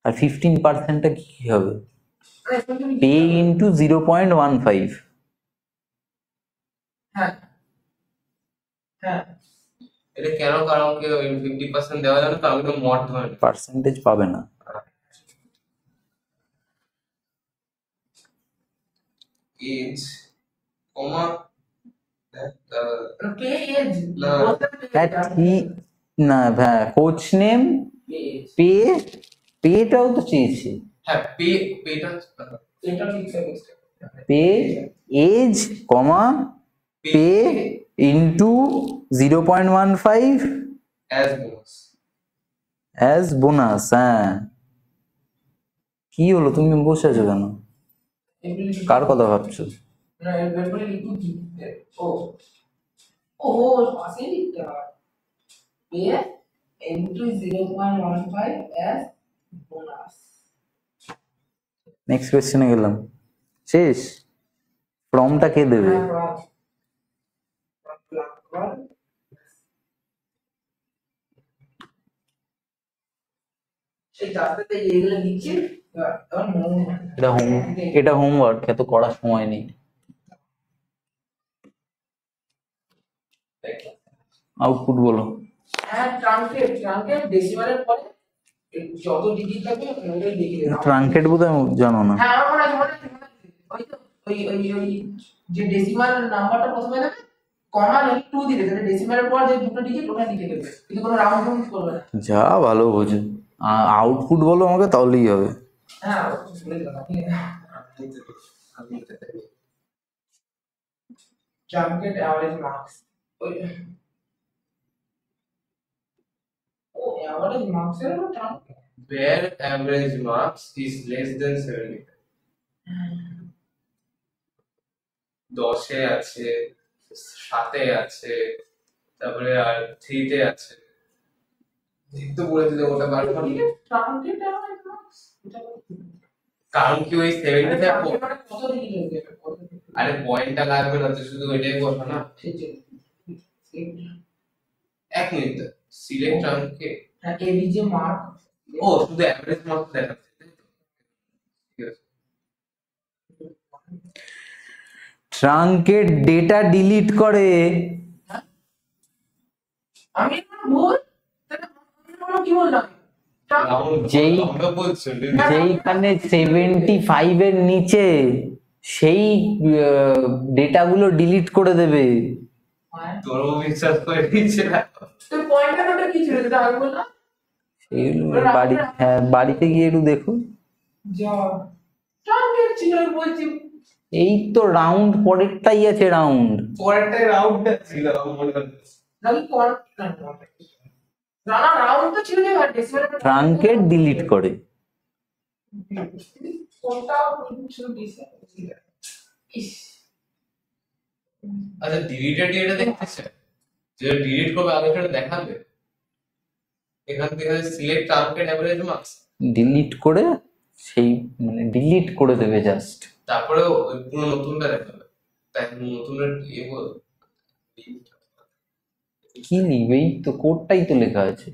আর 15%টা কি হবে? Pay into 0.15। হ্যাঁ হ্যাঁ এটা কেন কারণ কি 50% দেওয়া যাবে তো আমি তো মড ধরে নিই। পার্সেন্টেজ পাবে না। এজ কমা পে এজ না। হ্যাঁ ঠিক না, হ্যাঁ কোচ নেম পে, পেটাও তো চেয়েছে। হ্যাঁ পেটা এটা ঠিক আছে pay as comma pay into 0.15 as bonus. As bonus. হ্যাঁ, কি হলো তুমি বসে আছো কেন? কার কথা ভাবছো? না এরপরে লিখবো কি ও ও পাশেই লিখতে হয় pay into 0.15 as bonus. Next কোয়েশ্চেনে গেলাম, শেষ। ফর্মটা কে দেবে? সেই রাস্তাতে এইগুলো লিখছি তখন মনে হয় এটা হোমওয়ার্ক, এত করার সময় নেই। আউটপুট বলো। হ্যাঁ ট্রাঙ্কেট ডেসিমালের পরে যত ডিজিট থাকবে ওটাই লিখে দেবে। ট্রাঙ্কেট বোধহয় জানো না। হ্যাঁ আমার মনে আছে ওই তো ওই যে ডেসিমাল নাম্বারটা প্রথমে দেবে কমা নাকি 2 দিলে তাহলে ডেসিমালের পর যে দুটো ডিজিট ওটা লিখে দেবে, কিন্তু কোনো রাউন্ড রাউন্ড করবে না। যা ভালো বোঝো। আউটপুট বলো আমাকে, তাহলেই হবে। হ্যাঁ বলে দিলাম ট্রাঙ্কেট অ্যাভারেজ মার্কস ও অ্যাভারেজ মার্কসের উপর truncate Where average marks is less than 70. 10-এ আছে, 7-এ আছে, তারপরে আর 3-তে আছে। ঠিক তো বলে দিলে ওটা বার করো। ট্রাঙ্কেট অ্যাভারেজ মার্কস কারণ কি ওই 75 মানে কত ডিজিট হয়ে যাবে কত আরে পয়েন্টটা লাগবে না তো, শুধু ওইটাই বসা না। ঠিক আছে 1 মিনিট, সিলেক্ট ট্রাঙ্কে হ্যাঁ এবিজে মার্ক ও শুধু অ্যাভারেজ মার্কস দেখাচ্ছে, তাই তো? ঠিক আছে। ট্রাঙ্কেট ডেটা ডিলিট করে। আমি ভুল তাহলে আমি কি বললাম আমরা বলছো যেইখানে 75 এর নিচে সেই ডেটাগুলো ডিলিট করে দেবে। তোর বিশ্বাস করে দিচ্ছে না। তো পয়েন্টটা কি ছিল যেটা আমি বললাম এইগুলো হ্যাঁ, বাড়িতে গিয়ে একটু দেখো। যা টার্গেট ছিল আমি বলছি এই তো রাউন্ড পরেরটাই আছে, রাউন্ড পরেরটাই রাউন্ডটা ছিল মনে হচ্ছে নাকি না রাউন্ড তো ছিল যে ডেসিমাল ট্রাঙ্কেট ডিলিট করে। কোনটা ছিল ডেসিমাল ইস আচ্ছা ডিলিটেড এটা দেখতেছে, যে ডিলিট করবে আগে সেটা দেখাবে। এখান থেকে select target average marks delete করে সেই মানে ডিলিট করে দেবে জাস্ট, তারপরে ওই পুরো নতুনটা দেখাবে। তাই নতুনটা বল কি লিখবে? এই তো কোডটাই তো লেখা আছে।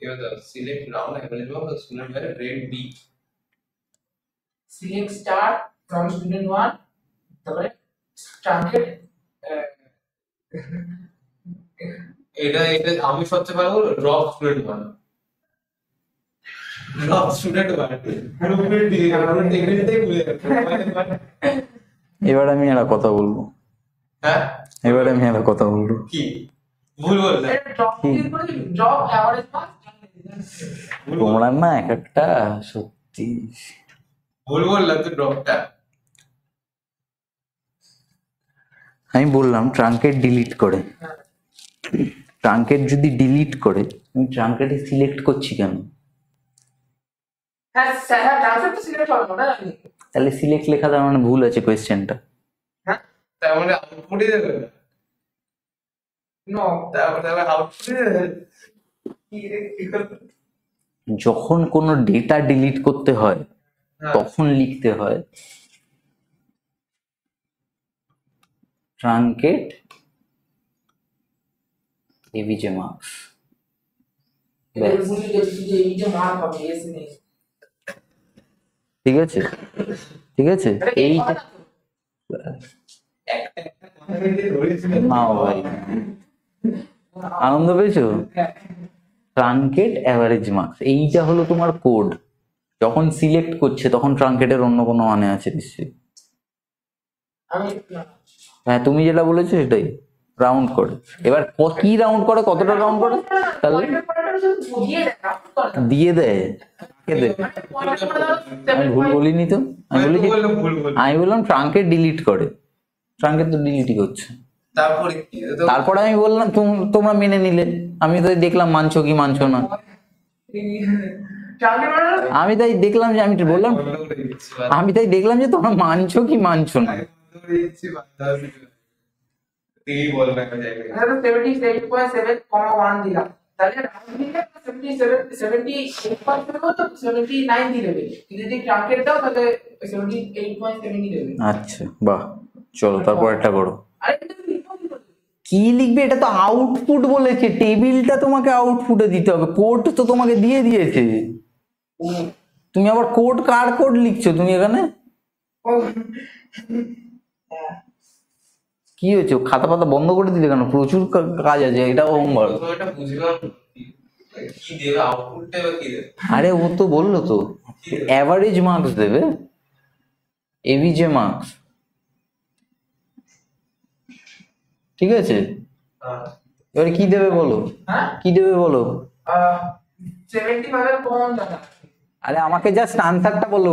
এবার দাও select round average marks student by rate B, select star from student 1 তারপরে টার্গেট এটা আমি সবচেয়ে ভালো ড্রপ স্টুডেন্ট বানাবো। ড্রপ স্টুডেন্ট বানাবো পুরোপুরি দিয়ে আমরা টেকনিকটাই ভুলে যাচ্ছি। এবার আমি একটা কথা বলবো। হ্যাঁ এবার আমি একটা কথা বলবো। কি ভুল বললাম? ড্রপ ক্লিক করে ড্রপ এভারেজ মার্কস তোমরা না এক একটা সত্যি ভুল বললাম তো ড্রপটা। আমি বললাম ট্রাঙ্কেট ডিলিট করে। ট্রাঙ্কেট যদি ডিলিট করে আমি ট্রাঙ্কেটে সিলেক্ট করছি কেন? হ্যাঁ স্যার ট্রান্সফার তো সিলেক্ট হবে না জানি তাহলে সিলেক্ট লেখা তার মানে ভুল আছে কোয়েশ্চেনটা। হ্যাঁ তার মানে আউটপুটই দেবে না। নো তারপরে আউটপুটই দেবে কি রে কি করবে? যখন কোনো ডেটা ডিলিট করতে হয় তখন লিখতে হয় ট্রাঙ্কেট এভিজে মার্কস। এর বুঝি যে এই যে মার্ক হবে এস নেই ঠিক আছে, ঠিক আছে। এইটা নাও ভাই, আনন্দ পেয়েছো? ট্রাঙ্কেট অ্যাভারেজ মার্কস এইটা হলো তোমার কোড। যখন সিলেক্ট করছে তখন ট্রাঙ্কেটের অন্য কোনো মানে আছে নিশ্চয়ই। আমি হ্যাঁ তুমি যেটা বলেছো সেটাই। রাউন্ড করে। এবার কি রাউন্ড করে, কতটা রাউন্ড করে তাহলে দিয়ে দেয়, কে দেয়? আমি ভুল বলিনি তো, আমি বলেছি, ভুল বল। আমি বললাম ট্রাঙ্কেট ডিলিট করে, ট্রাঙ্কেট তো ডিলিটই করছে। তারপরে কি তারপরে আমি বললাম তোমরা মেনে নিলে, আমি তো দেখলাম মানছো কি মানছো না। আমি তাই দেখলাম যে, আমি বললাম, আমি তাই দেখলাম যে তোমরা মানছো কি মানছো না। এই বল না জায়গায় 78.7,1 দিলাম, তাহলে রাউন্ড দিলে 78 হতো 79 দিয়ে দেবে, যদি ট্রাঙ্কেট দাও তাহলে 78.7 দেবে। আচ্ছা বাহ, চলো তারপর একটা করো। আরে কিন্তু লিখো কি করে? কি লিখবে, এটা তো আউটপুট বলেছে, টেবিলটা তোমাকে আউটপুটে দিতে হবে, কোড তো তোমাকে দিয়ে দিয়েছে। তুমি আবার কোড, কার কোড লিখছো তুমি এখানে? কি হয়েছে, খাতা পাতা বন্ধ করে দিলে কেন? প্রচুর কাজ আছে, এটা হোমওয়ার্ক। এটা বুঝলাম কি দেবে আউটপুটটা, এবার কি দেবে? আরে ও তো বললো তো অ্যাভারেজ মার্কস দেবে, এভিজে মার্কস, ঠিক আছে। হ্যাঁ এবারে কি দেবে বলো, হ্যাঁ কি দেবে বলো। 75 কমন টাকা। আরে আমাকে জাস্ট আনসারটা বলো,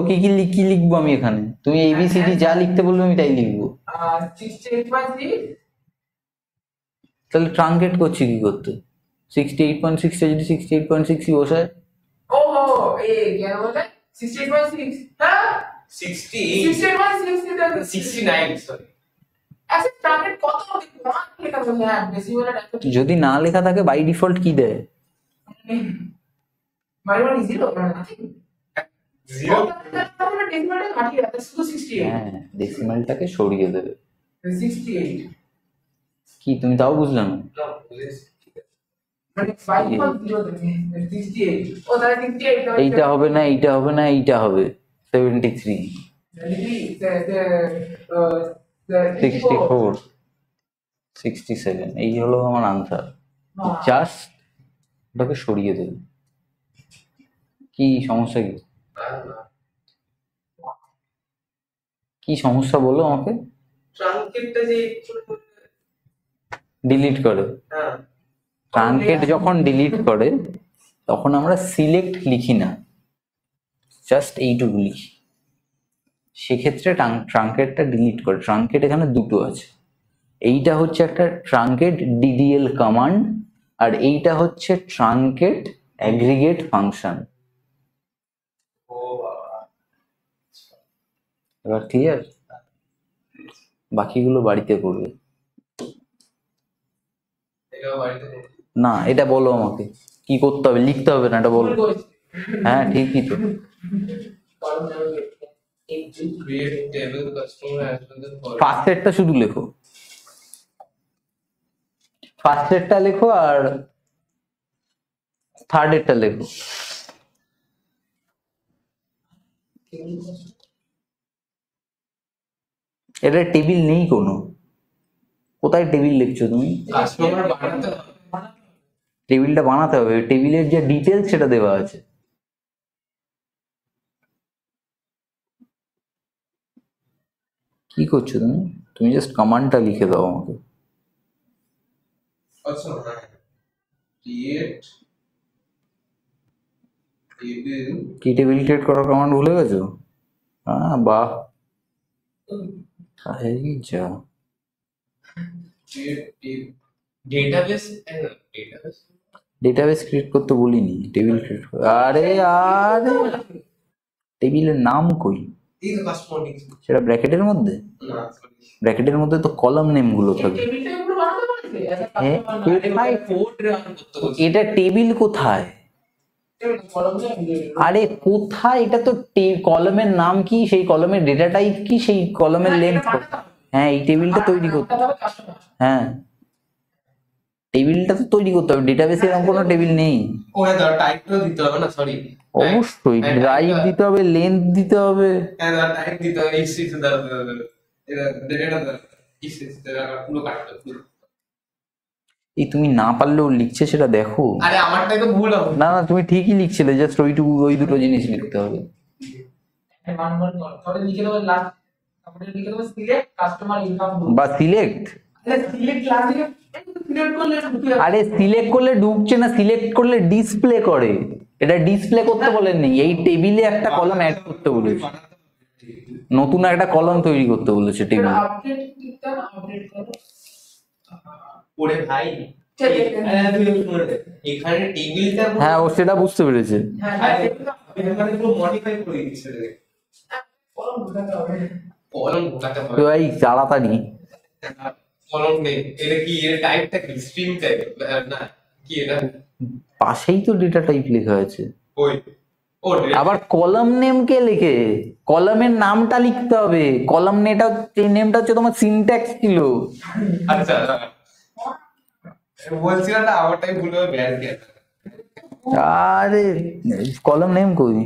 কি লিখবো আমি এখানে, তুমি এবিসিডি যা লিখতে বলবে আমি তাই লিখবো। 68.6। তাহলে ট্রাঙ্কেট করছি কি করতে, 68.6 যদি 68.6 বসায়, ओहो ये क्या बोलते हैं 68.6 हाँ 60 68.6 इधर 69 সরি ऐसे टारगेट कौन सा कौन लिखा बोलते हैं डेसिमल टाइप যদি না লেখা থাকে বাই ডিফল্ট কি দেয়? माइनस 1 जीरो नथिंग 0 डेसिमल हट गया तो 68 হ্যাঁ, ডেসিমালটাকে সরিয়ে দেবে। 68 কি তুমি তাও বুঝলে না? মানে 5.0 দেবে 68 ও তাহলে 68 এইটা হবে না, এইটা হবে না, এইটা হবে 73, 64, 67, এই হলো আমার আনসার। জাস্ট ওটাকে সরিয়ে দেবে। কি সমস্যা, কি সমস্যা বলো আমাকে। ট্রাঙ্কেটটা যে ডিলিট করে, হ্যাঁ ট্রাঙ্কেট যখন ডিলিট করে তখন আমরা সিলেক্ট লিখি না, জাস্ট এইটুকু লিখি, সেক্ষেত্রে ট্রাঙ্কেটটা ডিলিট করে। ট্রাঙ্কেট এখানে দুটো আছে, এইটা হচ্ছে একটা ট্রাঙ্কেট ডিডিএল কমান্ড, আর এইটা হচ্ছে ট্রাঙ্কেট অ্যাগ্রিগেট ফাংশন। ও বাবা এবার ক্লিয়ার? বাকিগুলো বাড়িতে করবে। এটা বাড়িতে না, এটা বলো আমাকে কি করতে হবে, লিখতে হবে না, এটা বলো। হ্যাঁ ঠিকই তো। create table customer as well as for first এডটা শুধু লেখো, ফার্স্ট এডটা লেখো আর থার্ড এডটা লেখো। এটা টেবিল নেই কোনো, কোথায় টেবিল লিখছো তুমি? কাস্টমার বানাতে হবে। টেবিলটা বানাতে হবে, টেবিলের যে ডিটেলস সেটা দেওয়া আছে। কি করছো তুমি? তুমি জাস্ট কমান্ডটা লিখে দাও আমাকে। আচ্ছা হ্যাঁ create table কি টেবিল ক্রিয়েট করার কমান্ড ভুলে গেছো? হ্যাঁ বাহ, এই যা। create database and database database create করতে বলিনি, টেবিল ক্রিয়েট করে। আরে আরে টেবিলের নাম কই? এই তো কাস্টমার ডিটেইলস সেটা ব্র্যাকেটের মধ্যে, না সরি ব্র্যাকেটের মধ্যে তো কলাম নেম গুলো থাকে। টেবিলটা একটু বানাতে পারবে ऐसा হ্যাঁ, ভাই কোড রান করতে বলছি এটা টেবিল কোথায়? আরে কোথায়, এটা তো কলমের নাম কি, সেই কলমের ডেটা টাইপ কি, সেই কলমের লেন্থ। হ্যাঁ এই টেবিলটা তৈরি করতে, হ্যাঁ টেবিলটা তো তৈরি করতে হবে, ডেটাবেসে এরকম কোনো টেবিল নেই। ও হ্যাঁ দাঁড়া টাইপটা দিতে হবে না সরি অবশ্যই ড্রাইভ দিতে হবে, লেন্থ দিতে হবে। হ্যাঁ দাঁড়া টাইপ দিতে হবে ইসিস দাঁড়া এটা দাঁড়া ইসিস দাঁড়া পুরো কাটতে পুরো এই তুমি না পারলেও লিখছে সেটা দেখো। আরে আমারটাই তো ভুল হবে না না তুমি ঠিকই লিখছিলে, জাস্ট ওইটুকু, ওই দুটো জিনিস লিখতে হবে। মান মান করে লিখে দেবো লাস্ট তারপরে লিখে দেবো সিলেক্ট কাস্টমার ইনকাম বা সিলেক্ট, সিলেক্ট ক্লাসে সিলেক্ট করলে ঢুকে যাবে। আরে সিলেক্ট করলে ঢুকছে না, সিলেক্ট করলে ডিসপ্লে করে। এটা ডিসপ্লে করতে বলেননি, এই টেবিলে একটা কলাম অ্যাড করতে বলেছে, নতুন একটা কলাম তৈরি করতে বলেছে টেবিলে। আপডেট দিতে হবে, আপডেট করো। ওরে ভাই ঠিক আছে। এখানে টেবিলটা হ্যাঁ, ও সেটা বুঝতে পেরেছে। হ্যাঁ এখানে পুরো মডিফাই করে দিচ্ছে রে। কলম ঢোকাতে হবে। কলম ঢোকাতে হবে। তো এই তাড়াতাড়ি। কলম নেই, এটা কি এর টাইপটা কি স্ট্রিং টাইপ না কি এটা? পাশেই তো ডেটা টাইপ লেখা আছে। ওই ও আবার কলাম নেম কে লেখে? কলামের নামটা লিখতে হবে। কলাম নেমটা হচ্ছে তোমার সিনট্যাক্স ছিল। আচ্ছা বলছিলাম না আমারটাই ভুল হবে ব্যাস গেছে। আরে কলাম নেম কই?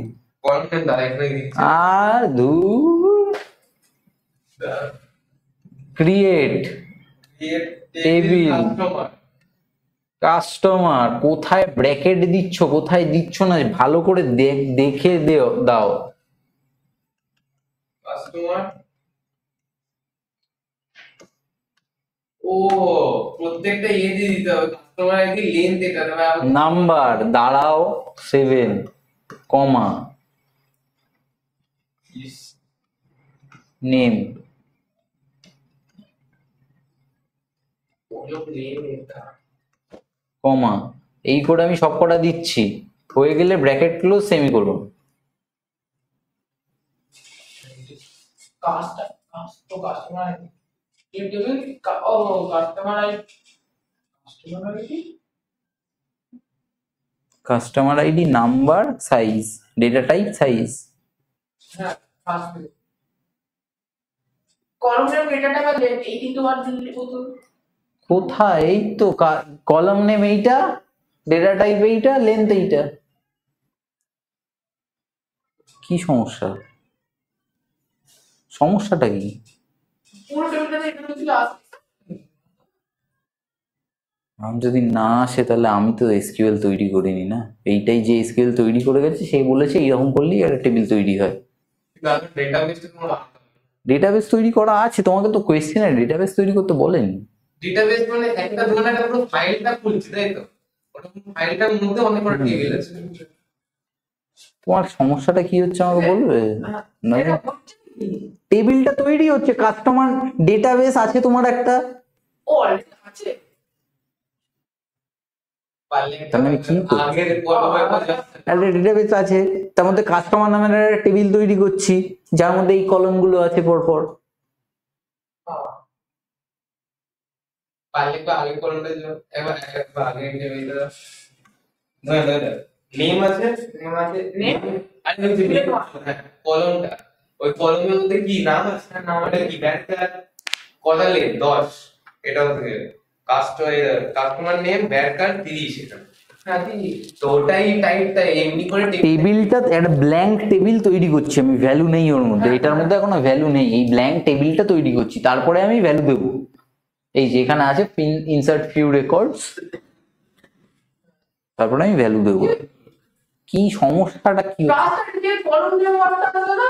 কলম নেম দাঁড়া এখানে দিচ্ছি। আর ধুর, ক্রিয়েট টেবিল কাস্টমার কাস্টমার। কোথায় ব্র্যাকেট দিচ্ছ, কোথায় দিচ্ছ না ভালো করে দেখে দাও। কাস্টমার ও প্রত্যেকটা ইয়ে দিয়ে দিতে হবে। কাস্টমার আইডি লেন্থ এটা তবে নাম্বার দাঁড়াও 7, কমা নেম, কমা। এই করে আমি সব কটা দিচ্ছি, হয়ে গেলে bracket close, semicolon. Customer ID এই টেবিল ও customer ID customer ID, number, size, data type, size. হ্যাঁ ফার্স্ট কলমের ডেটাটা বা লেন্থ এই তিনটে বার দিলে কত? কোথায়? এই তো কলাম নেম এইটা, ডেটা টাইপ এইটা, লেন্থ এইটা। কি সমস্যা? সমস্যাটা কি? পুরো টেবিলটাতে এখানে ছিল আসে। আমি যদি না আসে তাহলে আমি তো এসকিউএল তৈরি করিনি না। এইটাই যে এসকিউএল তৈরি করে গেছে সেই বলেছে এইরকম করলেই একটা টেবিল তৈরি হয়। ডেটাবেসে কোনো ডেটাবেস তৈরি করা আছে, তোমাকে তো কোয়েশ্চেনে ডেটাবেস তৈরি করতে বলেনি। ডেটাবেস মানে একটা ধরনের একটা পুরো ফাইলটা খুলছি তাই তো? ওটা ফাইলটার মধ্যে অনেক বড় টেবিল আছে। তোমার সমস্যাটা কি হচ্ছে আমাকে বলবে? না, এটা হচ্ছে কি? টেবিলটা তৈরি হচ্ছে, কাস্টমার ডেটাবেস আছে তোমার একটা। ও অলরেডি আছে। পারলে তাহলে আমি কি করব? আগের পর্বে একটা ডেটাবেস আছে, তার মধ্যে কাস্টমার নামের একটা টেবিল তৈরি করছি, যার মধ্যে এই কলমগুলো আছে পরপর। পারলে তো আগে কলমটা এবার একবার আগে টেবিলটা না না না নেম আছে নেম আর ওই যে কলমটা ওই কলমের মধ্যে কি নাম আছে না নামটা কি ব্যাটার কটা লেন 10 এটা হচ্ছে কাস্টমার নেম ব্যাটার 30 এটা হ্যাঁ দিদি তো ওটাই টাইপটা এমনি করে টেবিলটা একটা ব্ল্যাঙ্ক টেবিল তৈরি করছি আমি, ভ্যালু নেই ওর মধ্যে, এটার মধ্যে এখনো ভ্যালু নেই। এই ব্ল্যাঙ্ক টেবিলটা তৈরি করছি, তারপরে আমি ভ্যালু দেবো। এই যে এখানে আছে ইনসার্ট ফিউ রেকর্ডস, তারপরে আমি ভ্যালু দেবো। কি সমস্যাটা কি হচ্ছে? ক্লাসটা যে কলম দিয়ে ওয়ার্ডটা আছে না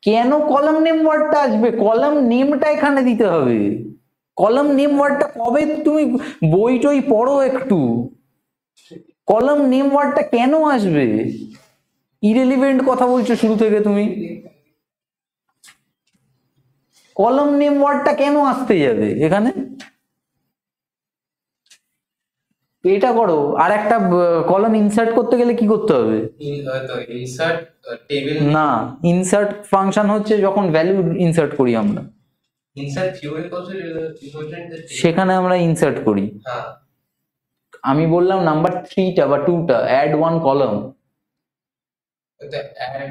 কেন কলাম নেম ওয়ার্ডটা আসবে? কলাম নেমটা এখানে দিতে হবে। কলাম নেম ওয়ার্ডটা কবে তুমি বই টই পড়ো একটু? কলাম নেম ওয়ার্ডটা কেন আসবে? ইরেলিভেন্ট কথা বলছো শুরু থেকে তুমি। কলাম নেম ওয়ার্ডটা কেন আসতে যাবে এখানে? এটা করো। আর একটা কলাম ইনসার্ট করতে গেলে কি করতে হবে? ইনসার্ট টেবিল না, ইনসার্ট ফাংশন হচ্ছে যখন ভ্যালু ইনসার্ট করি আমরা, ইনসার্ট ফিউল কত সেখানে আমরা ইনসার্ট করি। হ্যাঁ আমি বললাম নাম্বার 3টা বা 2টা অ্যাড 1 কলাম। ওটা অ্যাড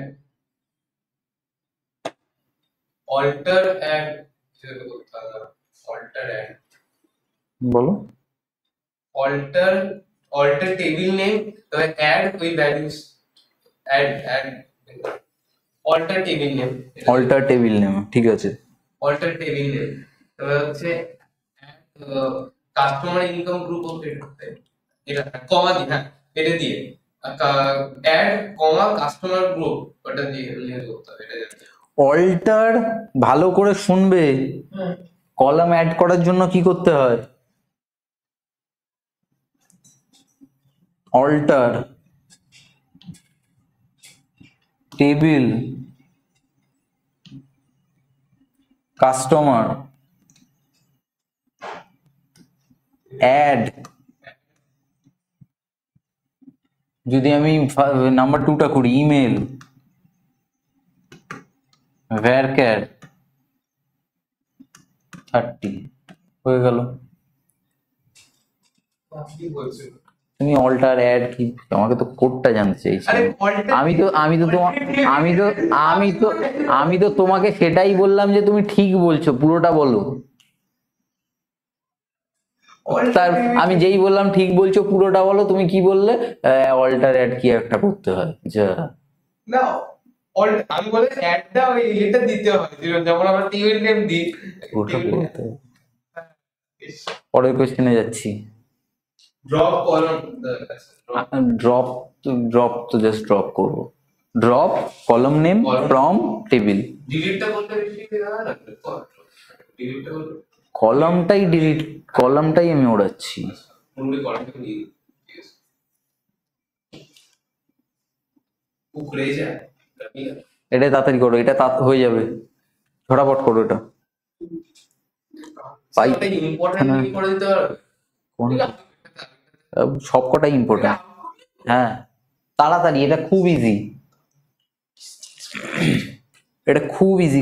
অল্টার অ্যাড যেটা করতে হবে অল্টার অ্যাড বলো। অল্টার টেবিল নেম তবে add with values add alter table name alter table name, ঠিক আছে। অল্টার টেবিল নেম তবে হচ্ছে কাস্টমার ইনকাম গ্রুপ অফ এটা কমা দি হ্যাঁ এটা দিয়ে অ্যাড কমা কাস্টমার গ্রুপ ওটা দিয়ে লিখে করতে হবে এটা অল্টার, ভালো করে শুনবে, কলাম অ্যাড করার জন্য কি করতে হয়? অল্টার টেবিল কাস্টমার অ্যাড, যদি আমি নাম্বার 2টা করি ইমেল ভ্যারক্যার 30 হয়ে গেল। কি বলছো? তুমি অল্টার অ্যাড কি, আমাকে তো কোডটা জানতে চাইছি। আরে alter- আমি তো তোমাকে সেটাই বললাম যে তুমি ঠিক বলছো, পুরোটা বলো। তার আমি যেই বললাম ঠিক বলছো পুরোটা বলো, তুমি কি বললে? অল্টার অ্যাড কি একটা করতে হয় যা। না আমি বলে অ্যাডটা ওই এটা দিতে হয়, যেমন আমরা টেবিল নেম দিই। ওটা বলতে হবে। পরের কোশ্চেনে যাচ্ছি। ড্রপ কলাম ড্রপ তো জাস্ট ড্রপ করবো। Drop column name from table. ডিলিটটা বলতে বেশি হয় না, ডিলিটটা বলতে কলামটাই আমি ওড়াচ্ছি। পুরোপুরি কলামটা নিয়ে দিই। ঠিক আছে, উপরে যায় ঠিক আছে। এটা তাড়াতাড়ি করো, এটা হয়ে যাবে, ঝটাপট করো এটা। পাই ইম্পর্টেন্ট কি করে দিতে পারবে? সবকটাই ইম্পর্টেন্ট। হ্যাঁ তাড়াতাড়ি, এটা খুব ইজি,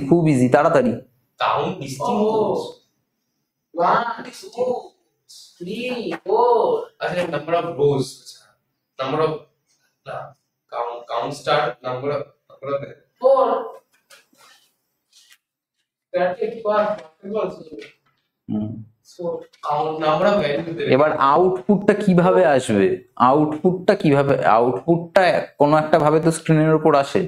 খুব ইজি তাড়াতাড়ি। কাউন্ট ডিস্টিংগুইশ 1 2 3 4 আচ্ছা number of rose, number of count star number of 4 that's it for hmm. Count number of value দেবে। এবার আউটপুটটা কিভাবে আসবে? আউটপুটটা কোনো একটা ভাবে তো স্ক্রিনের উপর আসে।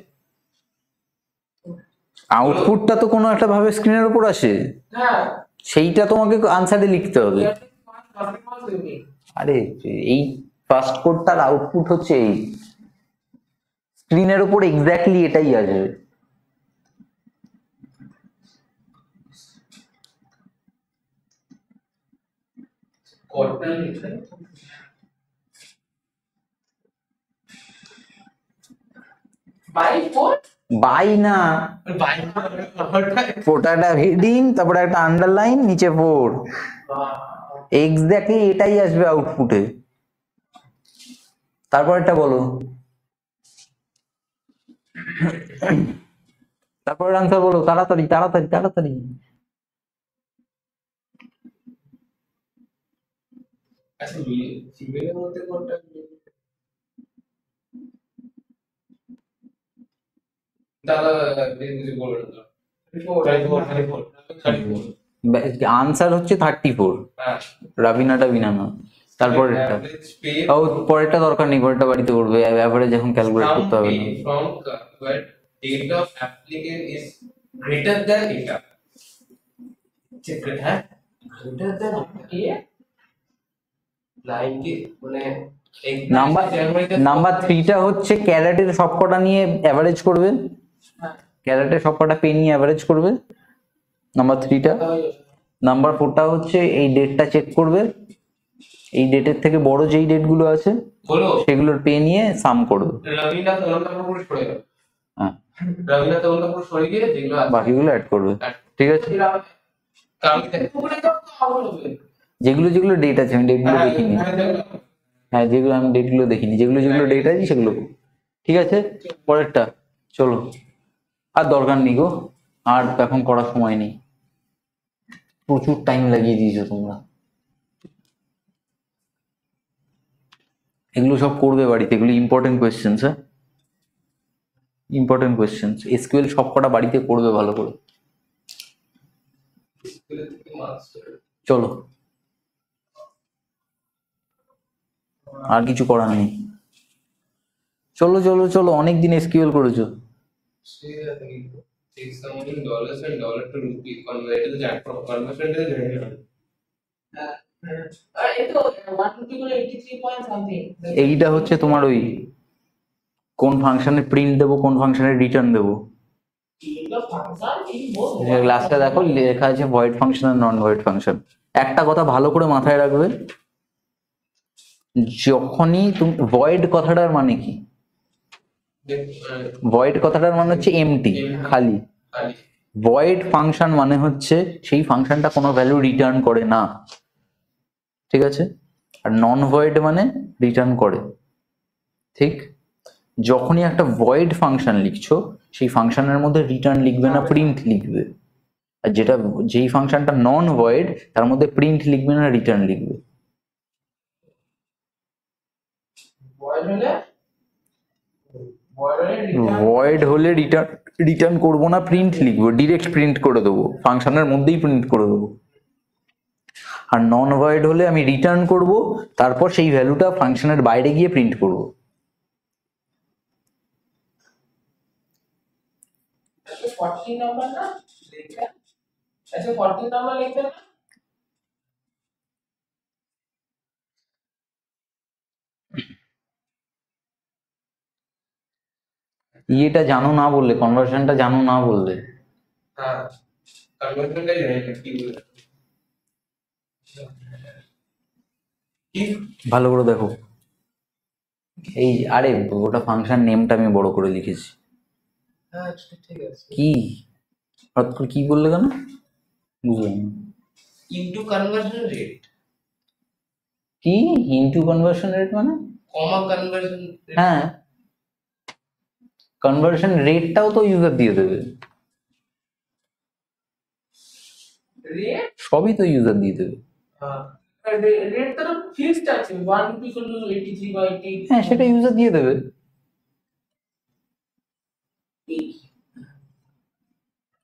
আউটপুটটা তো কোনো একটা ভাবে স্ক্রিনের উপর আসে, হ্যাঁ সেইটা তোমাকে আনসারে লিখতে হবে। আরে এই ফার্স্ট কোডটার আউটপুট হচ্ছে এই, স্ক্রিনের উপর এক্স্যাক্টলি এটাই আসবে। কোডটা লিখে বাই না, ওটা একটা হেডিং, তারপরে একটা আন্ডারলাইন, নিচে 4, এক্স্যাক্টলি এটাই আসবে আউটপুটে। তারপর একটা বলো, তারপরে আনসার বলো, তাড়াতাড়ি তাড়াতাড়ি তাড়াতাড়ি। আচ্ছা ফিমেলের মধ্যে কোনটা দাদা কিছু বলবেন না? 34 আনসার হচ্ছে 34, হ্যাঁ রাবিনাটা বিনানা। তারপর এটা ও পরেরটা দরকার নেই, পরেরটা বাড়িতে করবে, অ্যাভারেজ এখন ক্যালকুলেট করতে হবে না। from where date of applicant is greater than এটা চেক করে, হ্যাঁ greater than কি লাইন কি মানে নাম্বার 3টা হচ্ছে ক্যারেটের সবকটা নিয়ে অ্যাভারেজ করবে, ক্যারেটের সবকটা পে নিয়ে অ্যাভারেজ করবে নাম্বার 3টা। নাম্বার 4টা হচ্ছে এই ডেটটা চেক করবে, এই ডেটের থেকে বড় যেই ডেটগুলো আছে বলো সেগুলোর পে নিয়ে সাম করবে। রবীন্দ্রনাথ ওলন্দাপুর পুরো সরে গেল, হ্যাঁ রবীন্দ্রনাথ ওলন্দাপুর সরে গিয়ে যেগুলো আছে বাকিগুলো অ্যাড করবে। ঠিক আছে, কারণ যেগুলো যেগুলো ডেট আছে আমি ডেটগুলো দেখিনি। হ্যাঁ যেগুলো আমি ডেটগুলো দেখিনি, যেগুলো যেগুলো ডেট আছে সেগুলো। ঠিক আছে, পরেরটা চলো। আর দরকার নেই গো, আর এখন করার সময় নেই, প্রচুর টাইম লাগিয়ে দিয়েছো তোমরা। এগুলো সব করবে বাড়িতে, এগুলো ইম্পর্টেন্ট কোয়েশ্চেন্স। হ্যাঁ ইম্পর্টেন্ট কোয়েশ্চেন্স, এসকিউএল সব কটা বাড়িতে করবে ভালো করে। চলো আর কিছু করার নেই, চলো চলো চলো, অনেকদিন এসকিউএল করেছো। $dollars and dollar to rupee converted that from conversion to এইটা হচ্ছে তোমার ওই কোন ফাংশনে প্রিন্ট দেবো, কোন ফাংশনে রিটার্ন দেবো, এগুলো ফাংশন এই বোধ লাস্টে দেখো লেখা আছে ভয়েড ফাংশন আর নন ভয়েড ফাংশন। একটা কথা ভালো করে মাথায় রাখবে, যখনই তুমি ভয়েড কথাটার মানে কি, ভয়েড কথাটার মানে হচ্ছে এমটি, খালি। খালি। ভয়েড ফাংশন মানে হচ্ছে সেই ফাংশনটা কোনো ভ্যালু রিটার্ন করে না, ঠিক আছে? আর নন ভয়েড মানে রিটার্ন করে, ঠিক? যখনই একটা ভয়েড ফাংশন লিখছো সেই ফাংশনের মধ্যে রিটার্ন লিখবে না, প্রিন্ট লিখবে। আর যেই ফাংশনটা নন ভয়েড তার মধ্যে প্রিন্ট লিখবে না, রিটার্ন লিখবে। ভয়েড হলে ভয়েড হলে রিটার্ন করবো না, প্রিন্ট লিখবো, ডিরেক্ট প্রিন্ট করে দেবো, ফাংশনের মধ্যেই প্রিন্ট করে দেবো। আর নন ভয়েড হলে আমি রিটার্ন করব, তারপর সেই ভ্যালুটা ফাংশনের বাইরে গিয়ে প্রিন্ট করব। আচ্ছা 14 নাম্বার না লিখে, আচ্ছা 14 নাম্বার লিখতে না ইয়েটা জানো না বললে, কনভার্সনটা জানো না বললে। হ্যাঁ, কনভার্সনটাই জানি না কি বলে। কি ভালো করে দেখো, এই আরে ওটা ফাংশন নেমটা আমি বড় করে লিখেছি। হ্যাঁ ঠিক আছে। কি হঠাৎ করে কি বললে কেন বুঝলাম না। ইনটু কনভার্সন রেট, কি ইনটু কনভার্সন রেট মানে? কমা কনভার্সন। হ্যাঁ, কনভার্সন রেটটাও তো ইউজার দিয়ে দেবে, রেট সবই তো ইউজার দিয়ে দেবে। হ্যাঁ রেট তো ফিক্সড আছে 1 রুপি ইকুয়াল টু 83/8। হ্যাঁ, সেটা ইউজার দিয়ে দেবে।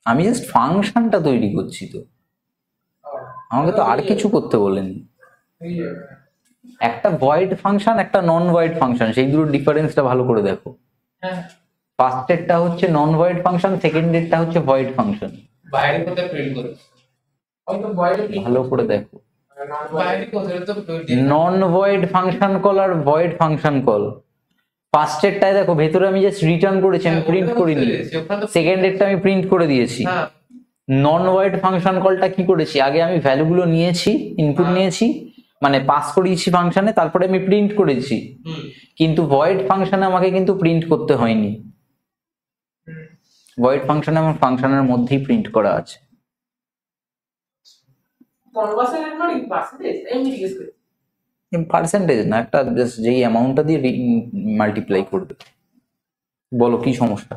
আমি জাস্ট ফাংশনটা তৈরি করছি, তো আমাকে তো আর কিছু করতে বলেনি। একটা ভয়েড ফাংশন, একটা নন ভয়েড ফাংশন, সেই দুটোর ডিফারেন্সটা ভালো করে দেখো। হ্যাঁ, ফার্স্টেরটা হচ্ছে নন ভয়েড ফাংশন, সেকেন্ডেরটা হচ্ছে ভয়েড ফাংশন। বাইরে কোথায় প্রিন্ট করে? হয়তো ভয়েড ভালো করে দেখো, বাইরে কোথায় তো নন ভয়েড ফাংশন কল আর ভয়েড ফাংশন কল। ফার্স্টেরটায় দেখো ভেতরে আমি জাস্ট রিটার্ন করেছি, আমি প্রিন্ট করিনি। সেকেন্ডেরটা আমি প্রিন্ট করে দিয়েছি। হ্যাঁ নন ভয়েড ফাংশন কলটা কি করেছি, আগে আমি ভ্যালুগুলো নিয়েছি, ইনপুট নিয়েছি, মানে পাস করিয়েছি ফাংশনে, তারপরে আমি প্রিন্ট করেছি। হুম কিন্তু ভয়েড ফাংশনে আমাকে কিন্তু প্রিন্ট করতে হয়নি। ভয়েড ফাংশনে আমার ফাংশনের মধ্যেই প্রিন্ট করা আছে। কনভার্সন রেট মানে পার্সেন্টেজ এমনি জিজ্ঞেস করি। পার্সেন্টেজ না, একটা জাস্ট যেই অ্যামাউন্টটা দিয়ে মাল্টিপ্লাই করবে। বলো কি সমস্যা?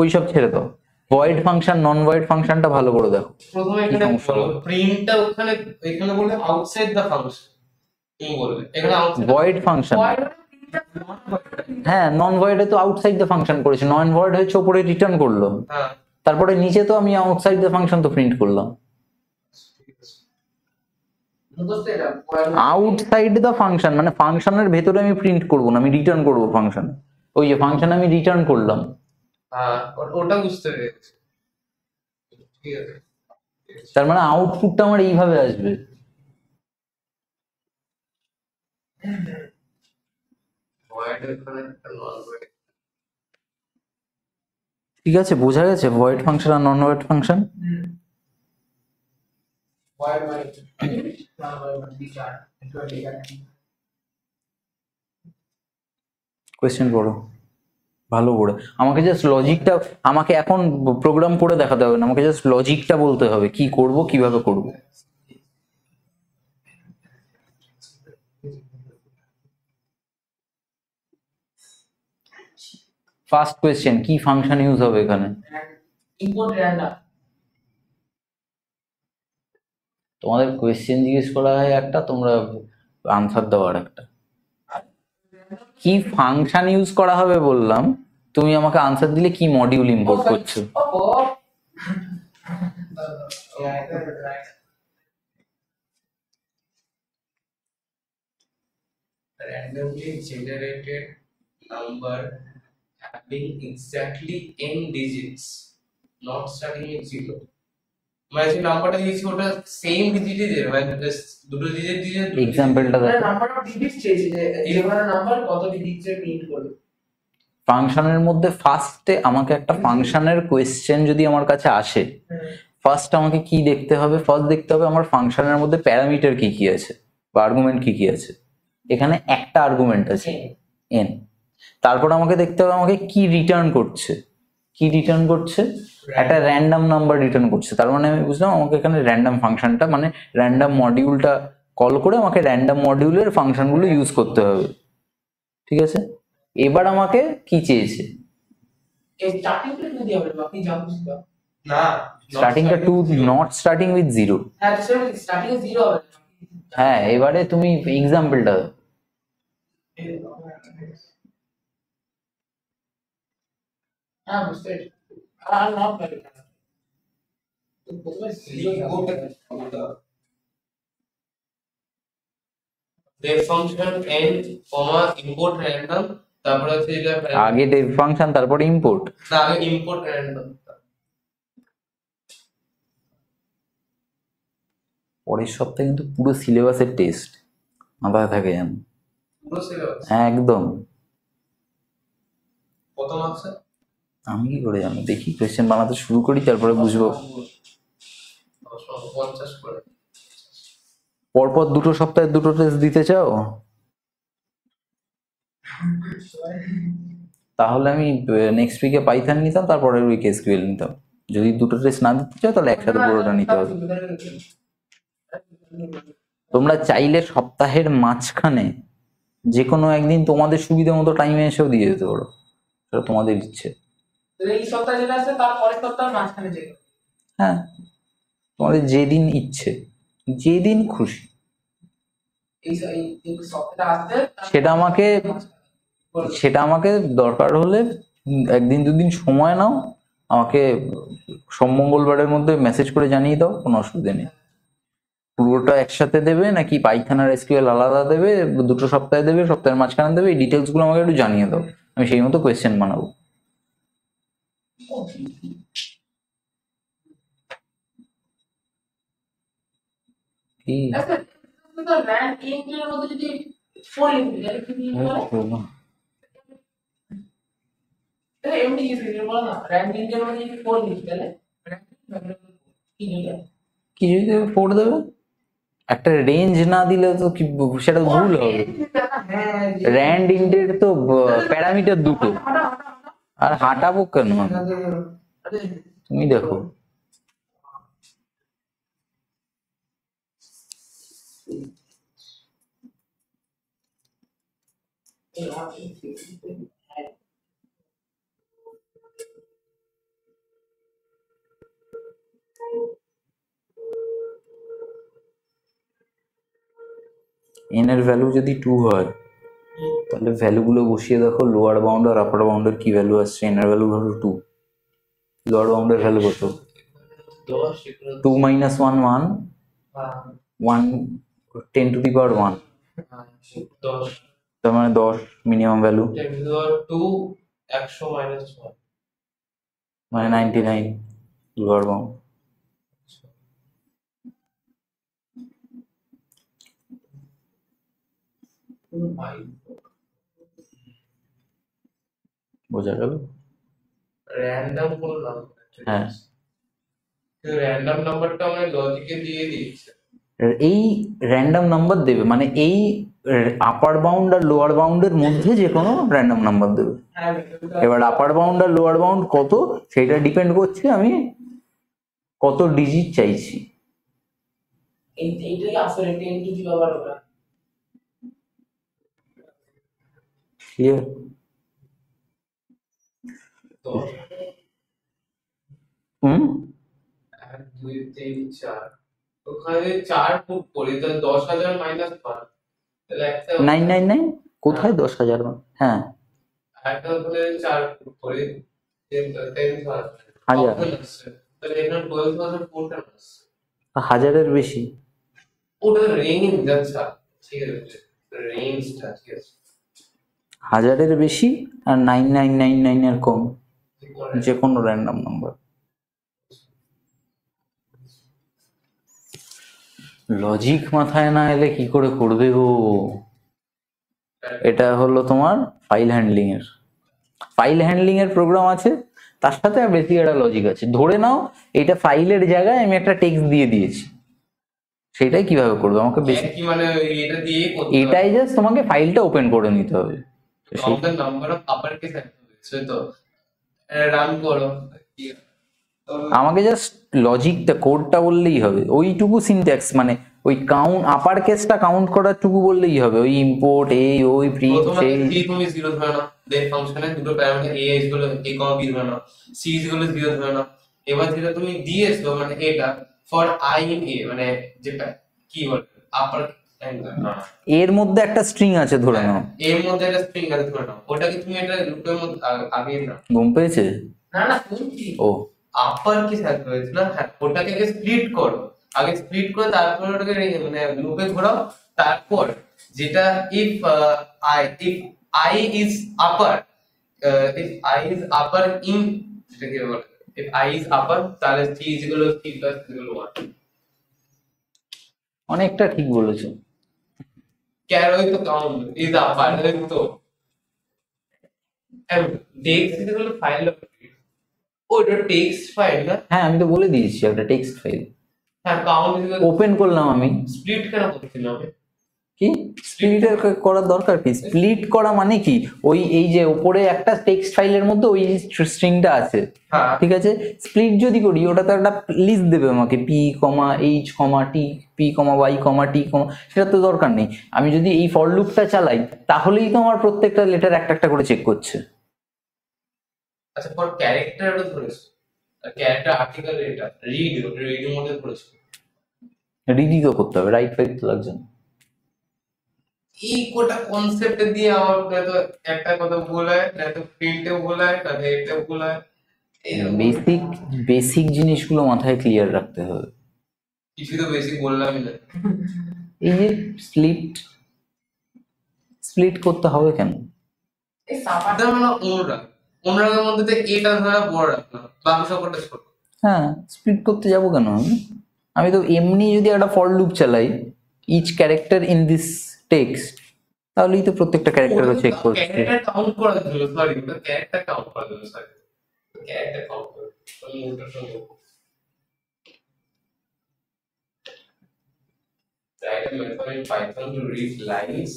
ওই সব ছেড়ে দাও, ভয়েড ফাংশন নন ভয়েড ফাংশনটা ভালো করে দেখো। প্রথমে কি এখানে সমস্যা? বলো প্রিন্টটা ওখানে এখানে বললে আউটসাইড দ্য ফাংশন, তুমি বলবে এখানে আউটসাইড ভয়েড ফাংশন, ভয়েড হ্যাঁ নন ভয়েডে তো আউটসাইড দ্য ফাংশন করেছে, নন ভয়েড হচ্ছে ওপরে রিটার্ন করলো, হ্যাঁ তারপরে নিচে তো আমি আউটসাইড দ্য ফাংশন তো প্রিন্ট করলাম। মুখস্থ এটা আউটসাইড দ্য ফাংশন মানে ফাংশনের ভেতরে আমি প্রিন্ট করবো না, আমি রিটার্ন করবো ফাংশন। ওই যে ফাংশন আমি রিটার্ন করলাম, হ্যাঁ ওটা বুঝতে পেরেছি। ঠিক আছে, তার মানে আউটপুটটা আমার এইভাবে আসবে। ভয়েড এখানে একটা নন ভয়েড। ঠিক আছে, বোঝা গেছে ভয়েড ফাংশন আর নন ভয়েড ফাংশন। ভয়েড মানে না ভয়েড মানে বিচার একটু লেখা নেই। কোয়েশ্চেন পড়ো ভালো করে, আমাকে জাস্ট লজিকটা, আমাকে এখন প্রোগ্রাম করে দেখাতে হবে না, আমাকে জাস্ট লজিকটা বলতে হবে কি করব কিভাবে করব। ফার্স্ট কোয়েশ্চেন, কি ফাংশন ইউজ হবে এখানে? ইম্পোর্ট র্যান্ডম তোমাদের কোয়েশ্চেন জিজ্ঞেস করা হয় একটা, তোমরা আনসার দাও আর একটা। কি ফাংশন ইউজ করা হবে বললাম, তুমি আমাকে আনসার দিলে কি মডিউল ইম্পোর্ট করছো। Randomly generated number having exactly n digits, not starting with 0. মানে যে নাম্বারটা দিয়েছি ওটা সেম ডিজিটে দেবে, মানে দুটো ডিজিট দিয়ে এক্সাম্পলটা মানে দেখো, নাম্বার অফ ডিজিটস চেয়েছে যে যেখানে নাম্বার কত ডিজিটে প্রিন্ট করবে। ফাংশনের মধ্যে ফার্স্টে আমাকে একটা ফাংশনের কোয়েশ্চেন যদি আমার কাছে আসে, ফার্স্ট আমাকে কি দেখতে হবে? ফার্স্ট দেখতে হবে আমার ফাংশনের মধ্যে প্যারামিটার কি কি আছে বা আর্গুমেন্ট কি কি আছে। এখানে একটা আর্গুমেন্ট আছে এন। তারপর আমাকে দেখতে হবে আমাকে কি রিটার্ন করছে। কি রিটার্ন করছে? একটা র্যান্ডম নাম্বার রিটার্ন করছে। তার মানে আমি বুঝলাম আমাকে এখানে র্যান্ডম ফাংশনটা মানে র্যান্ডম মডিউলটা কল করে আমাকে র্যান্ডম মডিউলের ফাংশনগুলো ইউজ করতে হবে। ঠিক আছে, এবার আমাকে কি চেয়েছে? এই স্টার্টিংটা যদি হবে বাকি যা কিছু দাও না, স্টার্টিংটা two, not starting with zero. হ্যাঁ তো সেটা স্টার্টিং এ 0 হবে হ্যাঁ, এবারে তুমি এক্সাম্পলটা দাও। হ্যাঁ বুঝতে পেরেছি। আর নাও পারি না তো প্রথমে 0 def function n comma import random, তারপরে হচ্ছে এটা আগে ডেভ ফাংশন তারপরে ইম্পোর্ট। না, আগে import random। পরের সপ্তাহে কিন্তু পুরো সিলেবাসের টেস্ট মাথায় থাকে জানো। পুরো সিলেবাস হ্যাঁ একদম। কত মার্কস? আমি কি করে জানো? দেখি কোয়েশ্চেন বানাতে শুরু করি তারপরে বুঝবো। 50 করে। পরপর দুটো সপ্তাহে দুটো টেস্ট দিতে চাও? তাহলে আমি নেক্সট উইকে পাইথন নিতাম, তারপরের উইকে এসকিউএল নিতাম। যদি দুটো টেস্ট না দিতে চাও তাহলে একসাথে পুরোটা নিতে হবে। তোমরা চাইলে সপ্তাহের মাঝখানে যে কোনো একদিন তোমাদের সুবিধা মতো টাইমে এসেও দিয়ে যেতে পারো, সেটা তোমাদের ইচ্ছে। এই সপ্তাহে যেটা আছে তার পরের সপ্তাহে মাঝখানে যেটা হ্যাঁ, তোমাদের যেদিন ইচ্ছে, যেদিন খুশি এই সপ্তাহটা আসবে সেটা আমাকে দরকার হলে একদিন দুদিন সময় নাও, আমাকে সোম মঙ্গলবারের মধ্যে মেসেজ করে জানিয়ে দাও, কোনো অসুবিধা নেই। পুরোটা একসাথে দেবে নাকি পাইথন আর এসকিউএল আলাদা দেবে, দুটো সপ্তাহে দেবে, সপ্তাহের মাঝখানে দেবে, এই ডিটেলস গুলো আমাকে একটু জানিয়ে দাও, আমি সেই মতো কোয়েশ্চেন বানাবো। কি র্যাঙ্ক ইনক্রিজের মধ্যে যদি 4 লিখবি তাহলে কি লিখবি? তাহলে এমনি লিখবি বল না, র্যাঙ্ক ইনক্রিজের মধ্যে যদি 4 লিখবি তাহলে কি লিখবি? কি যদি ফোর দেবে? একটা রেঞ্জ না দিলে তো কি সেটা ভুল হবে। র্যান্ড ইন্ডের তো প্যারামিটার দুটো, আর হাঁটাবো কেন? তুমি দেখো এন এর ভ্যালু যদি 2 হয় তাহলে ভ্যালুগুলো বসিয়ে দেখো, লোয়ার বাউন্ড আর আপার বাউন্ডের কি ভ্যালু আসছে। এন এর ভ্যালু ধরো 2, লোয়ার বাউন্ডের ভ্যালু কত? 2 - 1 1, 1 10 to the power 1, তার মানে 10 মিনিমাম ভ্যালু, 2 100 minus 1 মানে 99 লোয়ার বাউন্ড। বোঝা গেল? র্যান্ডম করলাম। হ্যাঁ, র্যান্ডম নাম্বারটা আমরা লজিকে দিয়ে দিয়েছি। এই র্যান্ডম নাম্বার দেবে মানে এই আপার বাউন্ড আর লোয়ার বাউন্ডের মধ্যে যে কোনো র্যান্ডম নাম্বার দেবে। এবার আপার বাউন্ড আর লোয়ার বাউন্ড কত সেটা ডিপেন্ড করছে আমি কত ডিজিট চাইছি। এইটাই আসলে 10 টু দি পাওয়ার ওটা ক্লিয়ার? তো হুম, 1 2 3 4 ওখানে 4 পুট করি তাহলে 10,000 মাইনাস 5, তাহলে একটা 999 কোথায় 10,000? হ্যাঁ, একটা ধরে 4 পুট করি 10,000 হাজার, তাহলে এখানে 12,000 পুট আছে। হাজারের বেশি। ওটা রেঞ্জ আচ্ছা ঠিক আছে, রেঞ্জটা ঠিক আছে। হাজারের বেশি আর 9999 এর কম, যে কোনো র্যান্ডম নাম্বার। লজিক মাথায় না এলে কি করে করবে গো? এটা হলো তোমার ফাইল হ্যান্ডলিং এর। ফাইল হ্যান্ডলিং এর প্রোগ্রাম আছে, তার সাথে আর বেশি একটা লজিক আছে। ধরে নাও এটা ফাইলের জায়গায় আমি একটা টেক্সট দিয়ে দিয়েছি, সেটাই কিভাবে করবো আমাকে বেশি, কি মানে এটা দিয়ে করতে এটাই জাস্ট তোমাকে ফাইলটা ওপেন করে নিতে হবে। তো সেই আমাদের নাম্বার অফ আপার কেস আছে তো রান করো আমাকে জাস্ট লজিকটা কোডটা বললেই হবে, ওইটুকু সিনট্যাক্স মানে ওই কাউন্ট আপার কেসটা কাউন্ট করার টুকু বললেই হবে, ওই ইম্পোর্ট এই ওই প্রিন্ট প্রথমে সেই সি তুমি জিরো ধরে নাও, দেন ফাংশনে দুটো প্যারামিটার এ এস গুলো এ কমা বি ধরে নাও, সি গুলো জিরো ধরে নাও। এবার যেটা তুমি দিয়েছো মানে এটা ফর আই ইন এ মানে যেটা কি বলে আপার এর মধ্যে একটা স্ট্রিং আছে ধরে নাও, এর মধ্যে একটা স্ট্রিং আছে ধরে নাও, ওটাকে তুমি এটা লুপের মধ্যে আগে নাও। ঘুম পেয়েছে? না না শুনছি। ও আপার কি থাকবে হয়েছে না, হ্যাঁ ওটাকে আগে স্প্লিট করো, আগে স্প্লিট করে তারপর ওটাকে মানে লুপে ঘোরাও। তারপর যেটা if I is upper, if I is upper in, যেটা কি বলে ইফ আই ইজ আপার তাহলে C is equal to C plus equal 1। অনেকটা ঠিক বলেছো। ক্যারোই তো কাউন্ট ইজ আপার তো text is equal two file, ওটা টেক্সট ফাইল না, হ্যাঁ আমি তো বলে দিয়েছি একটা টেক্সট ফাইল হ্যাঁ কাউন্ট ইজ ইকুয়াল ওপেন করলাম আমি। স্প্লিট কেন করছিলাম আমি? কি স্প্লিট করার দরকার কি? স্প্লিট করা মানে কি, ওই এই যে উপরে একটা টেক্সট ফাইলের মধ্যে ওই স্ট্রিংটা আছে, হ্যাঁ ঠিক আছে, স্প্লিট যদি করি ওটা তো একটা লিস্ট দেবে আমাকে, পি কমা এইচ কমা টি, পি কমা ওয়াই কমা টি কমা, সেটা তো দরকার নেই। আমি যদি এই ফর লুপটা চালাই তাহলেই তো আমার প্রত্যেকটা লেটার একটা একটা করে চেক করছে। আচ্ছা ফর ক্যারেক্টার ওটা ধরেছো, ক্যারেক্টার আর্টিকেল এটা রিড এর মধ্যে ধরেছো। রিডি তো করতে হবে, রাইট ফাইট তো লাগছে না। এই কোটা কনসেপ্ট দিয়ে আমার তো একটা কথা বলায় না, তো প্রিন্টে বলায় না, এটা বলায়, বেসিক বেসিক জিনিসগুলো মাথায় ক্লিয়ার রাখতে হবে। কিছু তো বেশি বললামই না। এই যে স্প্লিট স্প্লিট করতে হবে কেন? এই সাপাটা ধরো না অনুরাগের মধ্যে তো এটা ধরা বড় রাখলাম, বাকি সবটা ছোট। হ্যাঁ স্প্লিট করতে যাব কেন আমি? আমি তো এমনি যদি একটা ফর লুপ চালাই each character in this text, তাহলেই তো প্রত্যেকটা ক্যারেক্টারও চেক করছে। ক্যারেক্টার কাউন্ট করা জন্য সরি, ওটা ক্যারেক্টার কাউন্ট করা জন্য সরি, ক্যারেক্টার কাউন্ট করা আমি ওটা শুনবো। Write a method in Python to read lines.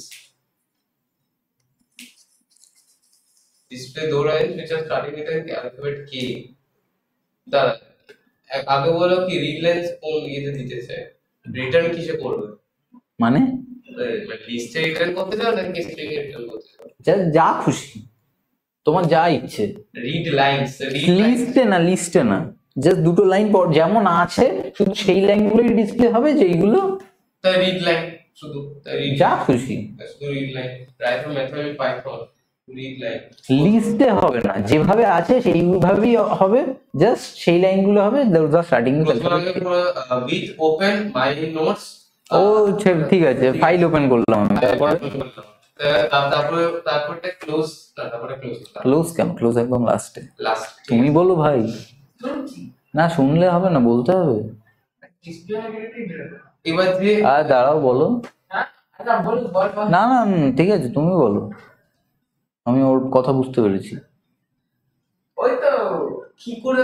Display दो lines which are starting with an alphabet K. দাঁড়া আগে বলো কি রিড লাইন্স কোন ইয়েতে দিতে চাই, রিটার্ন কিসে করবে? মানে লিস্টে রিটার্ন করতে চাও নাকি স্ট্রিং এ রিটার্ন করতে চাও? যা যা খুশি, তোমার যা ইচ্ছে। রিড লাইন্স লিস্টে না জাস্ট দুটো লাইন যেমন আছে শুধু সেই লাইনগুলোই ডিসপ্লে হবে, যেইগুলো তাই রিড লাইন শুধু, তাই read যা line, খুশি। শুধু read line. Write a method in Python read line, লিস্টে হবে না, যেভাবে আছে সেইভাবেই হবে, জাস্ট সেই লাইনগুলো হবে starting. With open my notes. ও ঠিক আছে, ফাইল ওপেন করলাম আমি, তারপরে তারপরটা ক্লোজ, তারপরে ক্লোজ ক্লোজ কেন? ক্লোজ একদম লাস্টে। লাস্ট। তুমি বলো ভাই। শুনছি। না শুনলে হবে না, বলতে হবে। ডিসপ্লে এবার যে আর দাঁড়াও বলো। হ্যাঁ আচ্ছা বল বল বল। না না ঠিক আছে তুমি বলো, আমি ওর কথা বুঝতে পেরেছি। ওই তো কি করে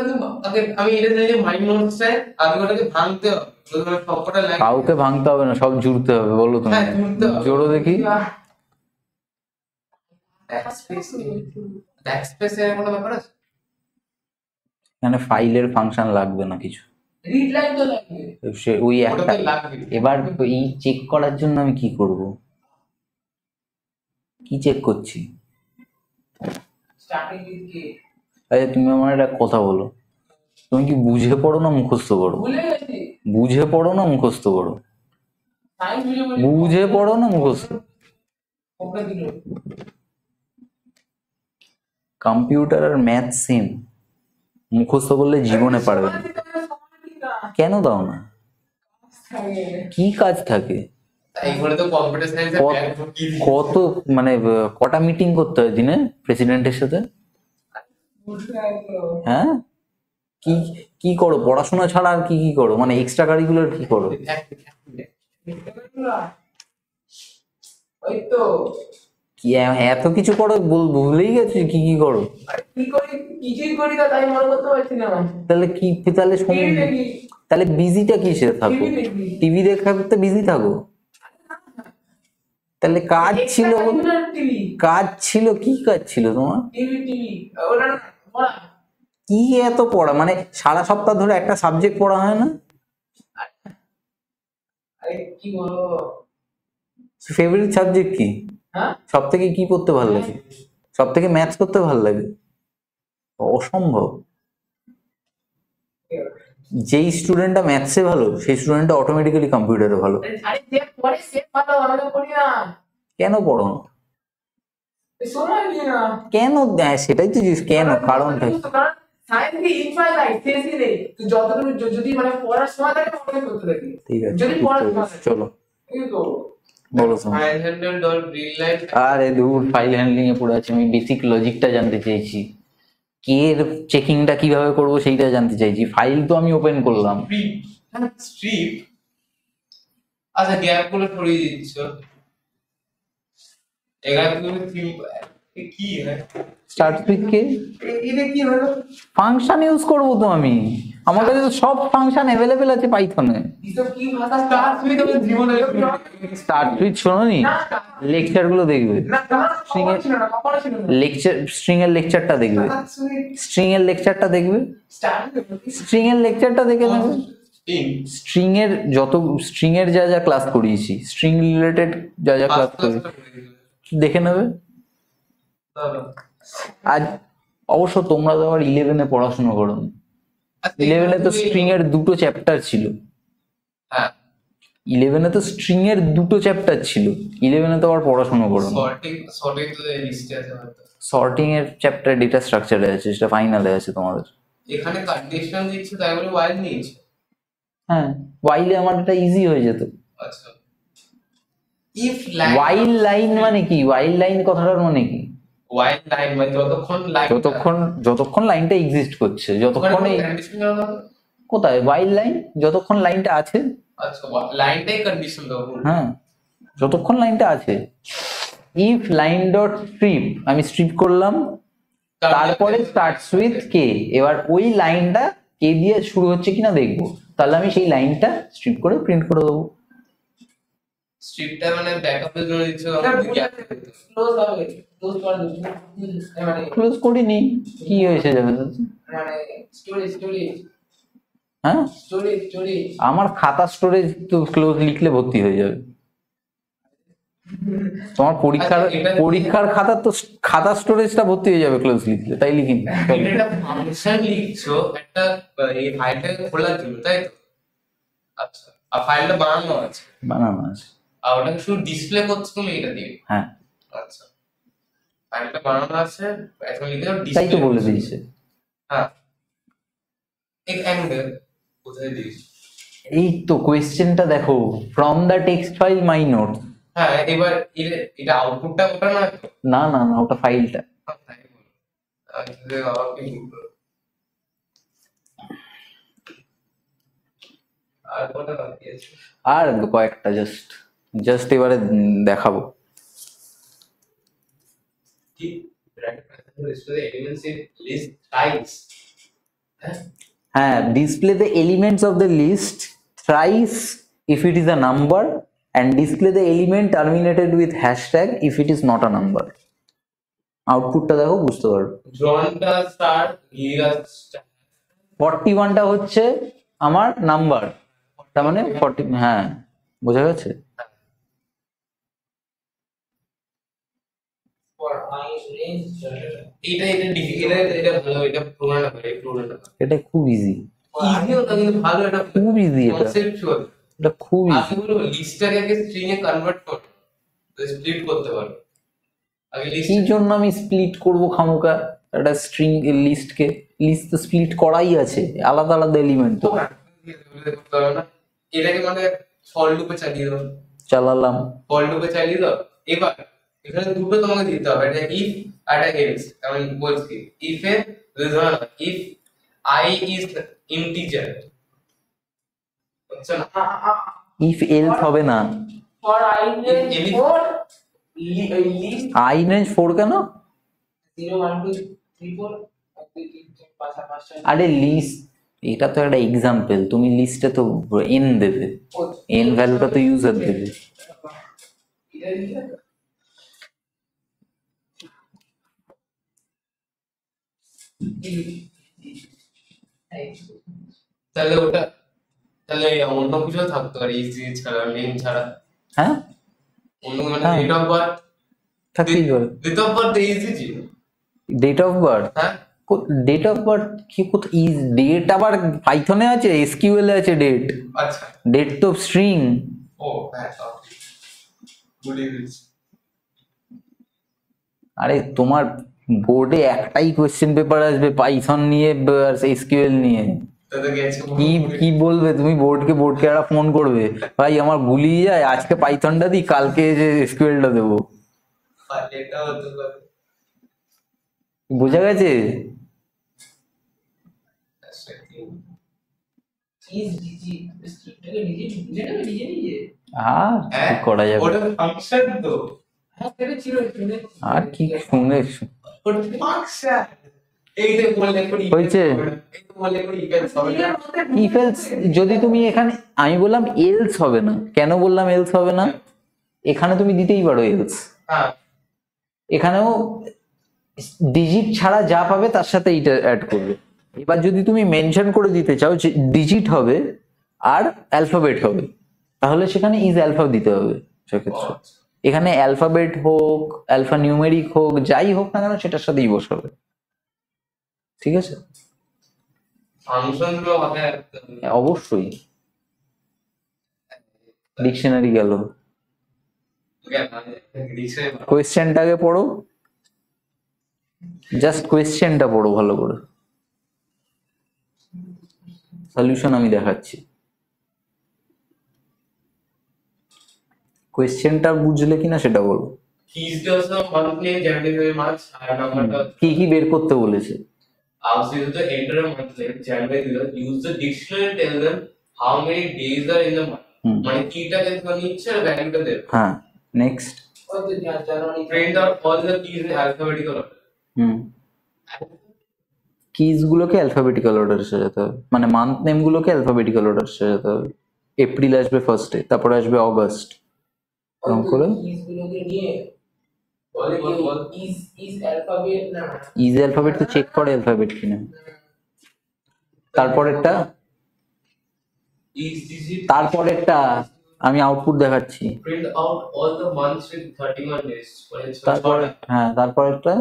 আগে আমি এটা জানি যে মাই নোটস এ আগে ওটাকে ভাঙতে হবে, প্রথমে সবকটা লাইন কাউকে ভাঙতে হবে না, সব জুড়তে হবে। বলো তুমি, হ্যাঁ জুড়তে হবে। জোড়ো দেখি। ব্যাকস্পেস এর কোনো ব্যাপার আছে? এখানে ফাইলের ফাংশন লাগবে না কিছু, রিড লাইন তো লাগবে। সে ওই ওটা একটা। তো লাগবে। এবার এই চেক করার জন্য আমি কি করব? কি চেক করছি? স্টার্টিং উইথ কে। আচ্ছা তুমি আমার একটা কথা বলো, তুমি কি বুঝে পড়ো না মুখস্থ করো? ভুলে গেছি। বুঝে পড়ো না মুখস্থ করো? সাইন্স বুঝে বুঝে পড়ো না মুখস্থ? ওকে দিল। কম্পিউটার আর ম্যাথ সেম, মুখস্থ করলে জীবনে পারবে না। কেন দাও না? কি কাজ থাকে? তাই বলে তো কম্পিউটার সায়েন্সে কত মানে কটা মিটিং করতে হয় দিনে প্রেসিডেন্টের সাথে? হ্যাঁ কি কি করো পড়াশোনা ছাড়া? আর কি কি করো, মানে এক্সট্রা কারিকুলার কি করো? ওই তো কি এত কিছু করো, ভুলেই গেছি কি কি করো। আর কি করি, কিছুই করি না, তাই মনে করতে পারছি না। তাহলে কি, তাহলে টিভি দেখি, তাহলে বিজিটা কিসে থাকো? টিভি দেখি। টিভি দেখাতে বিজি থাকো? তাহলে কাজ ছিল, টিভি, কাজ ছিল, কি কাজ ছিল তোমার? টিভি, টিভি, ওটা না, পড়া। কি এত পড়া, মানে সারা সপ্তাহ ধরে একটা সাবজেক্ট পড়া হয় না? আরে কি বলবো, ফেভারিট সাবজেক্ট কি? হ্যাঁ, সব থেকে কি পড়তে ভালো লাগে? সব থেকে ম্যাথস করতে ভালো লাগে? অসম্ভব। যেই স্টুডেন্টটা ম্যাথসে ভালো সেই স্টুডেন্টটা অটোমেটিক্যালি কম্পিউটারে ভালো। আরে যে পড়ে সে ভালো, আমরা পড়ি না, কেন পড়ো না? সময় দিই না। কেন? সেটাই তো জিজ্ঞেস, কেন, কারণটা কি? কারণ সায়েন্স কি ইনফাইনাইট, শেষই নেই। তুই যতটুকু যদি মানে পড়ার সময় থাকে মনে করতে থাকি, ঠিক আছে, যদি পড়ার সময় থাকে। চলো কি করবো? বলো তুমি। File handle dot reel light. আরে দূর, ফাইল হ্যান্ডলিং এ পড়ে আছি আমি, বেসিক লজিকটা জানতে চেয়েছি, কে এর চেকিংটা কিভাবে করবো সেইটা জানতে চাইছি। ফাইল তো আমি ওপেন করলাম। স্ট্রিপ, আচ্ছা গ্যাপ গুলো সরিয়ে দিচ্ছ, এখানে তুমি কি হ্যাঁ স্টার্ট উইথ কে? এটা কি হলো? ফাংশন ইউজ করবো তো আমি, আমার কাছে তো সব ফাংশন অ্যাভেলেবেল আছে পাইথনে। এসব কি ভাষা? স্টার্ট উইথ আমার জীবনে স্টার্ট উইথ শোনোনি? না, লেকচার গুলো দেখবে, না, কখনো ছিল না, কখনো ছিল না। লেকচার, স্ট্রিং এর লেকচারটা দেখবে, স্ট্রিং এর লেকচারটা দেখবে, স্ট্রিং এর লেকচারটা দেখে নেবে। স্ট্রিং এর যত, স্ট্রিং এর যা যা ক্লাস করিয়েছি, স্ট্রিং রিলেটেড যা যা ক্লাস করিয়েছি দেখে নেবে। আজ অবশ্য তোমরা তো আবার 11-এ পড়াশোনা করো, 11-এ তো স্ট্রিং এর দুটো চ্যাপ্টার ছিল। হ্যাঁ 11-এ তো স্ট্রিং এর দুটো চ্যাপ্টার ছিল, 11-এ তো আবার পড়াশোনা করো। সর্টিং তো লিস্টে আছে হয়তো। সর্টিং এর চ্যাপ্টার ডেটা স্ট্রাকচারে আছে, সেটা ফাইনালে আছে তোমাদের। এখানে কন্ডিশনাল দিচ্ছে তাই বলে ওয়াইল নিয়েছে। হ্যাঁ, ওয়াইলে আমার এটা ইজি হয়ে যেত। আচ্ছা ইফ লাইন, ওয়াইল লাইন মানে কি? ওয়াইল লাইন কথাটার মানে কি? ওয়াইল লাইন মানে যতক্ষণ লাইন, যতক্ষণ লাইনটা এক্সিস্ট করছে, যতক্ষণ কন্ডিশন না। কোথায় ওয়াইল লাইন? যতক্ষণ লাইনটা আছে। আচ্ছা লাইনটাই কন্ডিশন দাও। হ্যাঁ, যতক্ষণ লাইনটা আছে। ইফ লাইন ডট স্ট্রিপ, আমি স্ট্রিপ করলাম, তারপরে স্টার্টস উইথ কে, এবার ওই লাইনটা কে দিয়ে শুরু হচ্ছে কিনা দেখবো, তাহলে আমি সেই লাইনটা স্ট্রিপ করে প্রিন্ট করে দেবো। স্ট্রিপটা মানে ব্যাকআপের জন্য দিচ্ছে। ক্লোজ হবে, ক্লোজ করে দিবি, মানে ক্লোজ করিনি, কি হয়েছে যাবে? মানে স্টোরেজ, হ্যাঁ, স্টোরেজ। আমার খাতা স্টোরেজ তো ক্লোজ লিখলে ভর্তি হয়ে যাবে। তোমার পরীক্ষার খাতা তো, খাতা স্টোরেজটা ভর্তি হয়ে যাবে ক্লোজ লিখলে, তাই লিখিনি। এটা ফাংশন লিখছো একটা এই ফাইলটাকে খোলার জন্য, তাই তো? আচ্ছা, আর ফাইলটা বানানো আছে, বানানো আছে। আর ওটাকে শুধু ডিসপ্লে করছো তুমি এটা দিয়ে? হ্যাঁ, আচ্ছা, ফাইলটা বানানো আছে, এখন লিখে দাও তাই তো ডিসপ্লে। বলে দিয়েছে। হ্যাঁ, এক অ্যাঙ্গেল কোথায় দিয়েছি? এই তো কোয়েশ্চেনটা দেখো, from the text file my note. হ্যাঁ, এবার এটা আউটপুটটা ওটা না তো? না না না, ওটা ফাইলটা। আর কোনটা বাকি আছে? আর কয়েকটা জাস্ট এবারে দেখাবো। কি elements in list thrice. হ্যাঁ, display the elements of the list thrice if it is a number and display the element terminated with hashtag if it is not a number. আউটপুটটা দেখো, বুঝতে পারবে। Dronটা start, Gira start. 41টা হচ্ছে আমার number, তার মানে 40। হ্যাঁ, বোঝা গেছে। For my range, এটা ভালো, এটা প্রমাণটা ভালো, এই প্রমাণটা এটা খুব ইজি, ইজিও না কিন্তু ভালো, এটা খুব ইজি, কনসেপচুয়াল। এটা খুব ইজি। আগে বলো লিস্টটাকে আগে স্ট্রিং এ কনভার্ট করো, স্প্লিট করতে পারো। আগে লিস্ট এই জন্য আমি স্প্লিট করব খামোকা একটা স্ট্রিং লিস্টকে। লিস্ট তো স্প্লিট করাই আছে, আলাদা আলাদা এলিমেন্ট তো। এটাকে মানে ফর লুপে চালিয়ে দাও, চালালাম। ফর লুপে চালিয়ে দাও। এবার এখানে দুটো তোমাকে দিতে হবে, এটা ইফ আর এটা এলস। আমি বলছি ইফ এ ধরো না, ইফ I is integer, বুঝছো না? ইফ এলস হবে না। for I range 4, list I range 4 কেন? 0 1 2 3 4 1 2 3 4 5 6 আরে লিস্ট এটা তো একটা এক্সাম্পল, তুমি লিস্টে তো এন দেবে, এন ভ্যালুটা তো ইউজার দেবে। এটা লিখে তাহলে ওটা তাহলে অন্য কিছু থাকতো আর ইজি ছাড়া নেম ছাড়া হ্যাঁ অন্য মানে হ্যাঁ। ডেট অফ বার্থ থাকতেই পারে। ডেট অফ বার্থ ইজি ছিল ডেট অফ বার্থ, হ্যাঁ ডেট অফ বার্থ কি কোথায়? ইজ ডেট আবার পাইথনে আছে, এসকিউএল আছে ডেট, আচ্ছা ডেট তো স্ট্রিং। ও হ্যাঁ ভুলে গেছি আরে তোমার বোর্ডে একটাই কোয়েশ্চেন পেপার আসবে পাইথন নিয়ে এসকিউএল নিয়ে, তাহলে গেছে কি কি বলবে তুমি? বোর্ডকে একটা ফোন করবে, ভাই আমার গুলিয়ে যায়, আজকে পাইথনটা দিই, কালকে যে এসকিউএলটা দেবো। এটা হতে পারে বোঝা গেছে? চিজ ডিজি স্ট্রিংটাকে নিজে বুঝে নেবে নিজে নিজে। আর কি করা যাবে? ওটা ফাংশন তো হ্যাঁ সেটা ছিল শুনে আর কি শুনে ওটা ফাংশন এই যে বললে করি হয়েছে? এই তো বললে করি ইফেলস হবে না ইফ এলস যদি তুমি এখানে, আমি বললাম এলস হবে না, কেন বললাম এলস হবে না? এখানে তুমি দিতেই পারো এলস, হ্যাঁ এখানেও ডিজিট ছাড়া যা পাবে তার সাথে এইটা অ্যাড করবে। এবার যদি তুমি মেনশন করে দিতে চাও যে ডিজিট হবে আর অ্যালফাবেট হবে, তাহলে সেখানে ইজ অ্যালফা দিতে হবে সেক্ষেত্রে। এখানে অ্যালফাবেট হোক, অ্যালফা নিউমেরিক হোক, যাই হোক না কেন সেটার সাথেই বসাবে, ঠিক আছে? ফাংশন গুলো হবে অবশ্যই। ডিকশনারি গেল, কোয়েশ্চেনটাকে পড়ো, জাস্ট কোয়েশ্চেনটা পড়ো ভালো করে, সলিউশন আমি দেখাচ্ছি। কোয়েশ্চেনটা বুঝলে কিনা সেটা বলো। Keys does the month name, January, March, and number. কি কি বের করতে বলেছে? Ask you to enter a month name, January, use the dictionary and tell them how many days are in the month. মানে কিটা কেন নিচ্ছে আর ভ্যালুটা দেবে। হ্যাঁ নেক্সট ওই তো জানুয়ারি Print out all the keys in alphabetical order. Keys গুলোকে অ্যালফাবেটিক্যাল অর্ডারে সাজাতে হবে, মানে মান্থ নেম গুলোকে অ্যালফাবেটিক্যাল অর্ডারে সাজাতে হবে। এপ্রিল আসবে ফার্স্টে, তারপরে আসবে অগস্ট, এরকম করে। কিজ গুলোকে নিয়ে ইজ অ্যালফাবেট না ইজ অ্যালফাবেট তো চেক করে অ্যালফাবেট কিনা। তারপরেরটা Each digit. তারপরেরটা আমি আউটপুট দেখাচ্ছি। Print out all the months with 31 days. তারপরে হ্যাঁ তারপরেরটা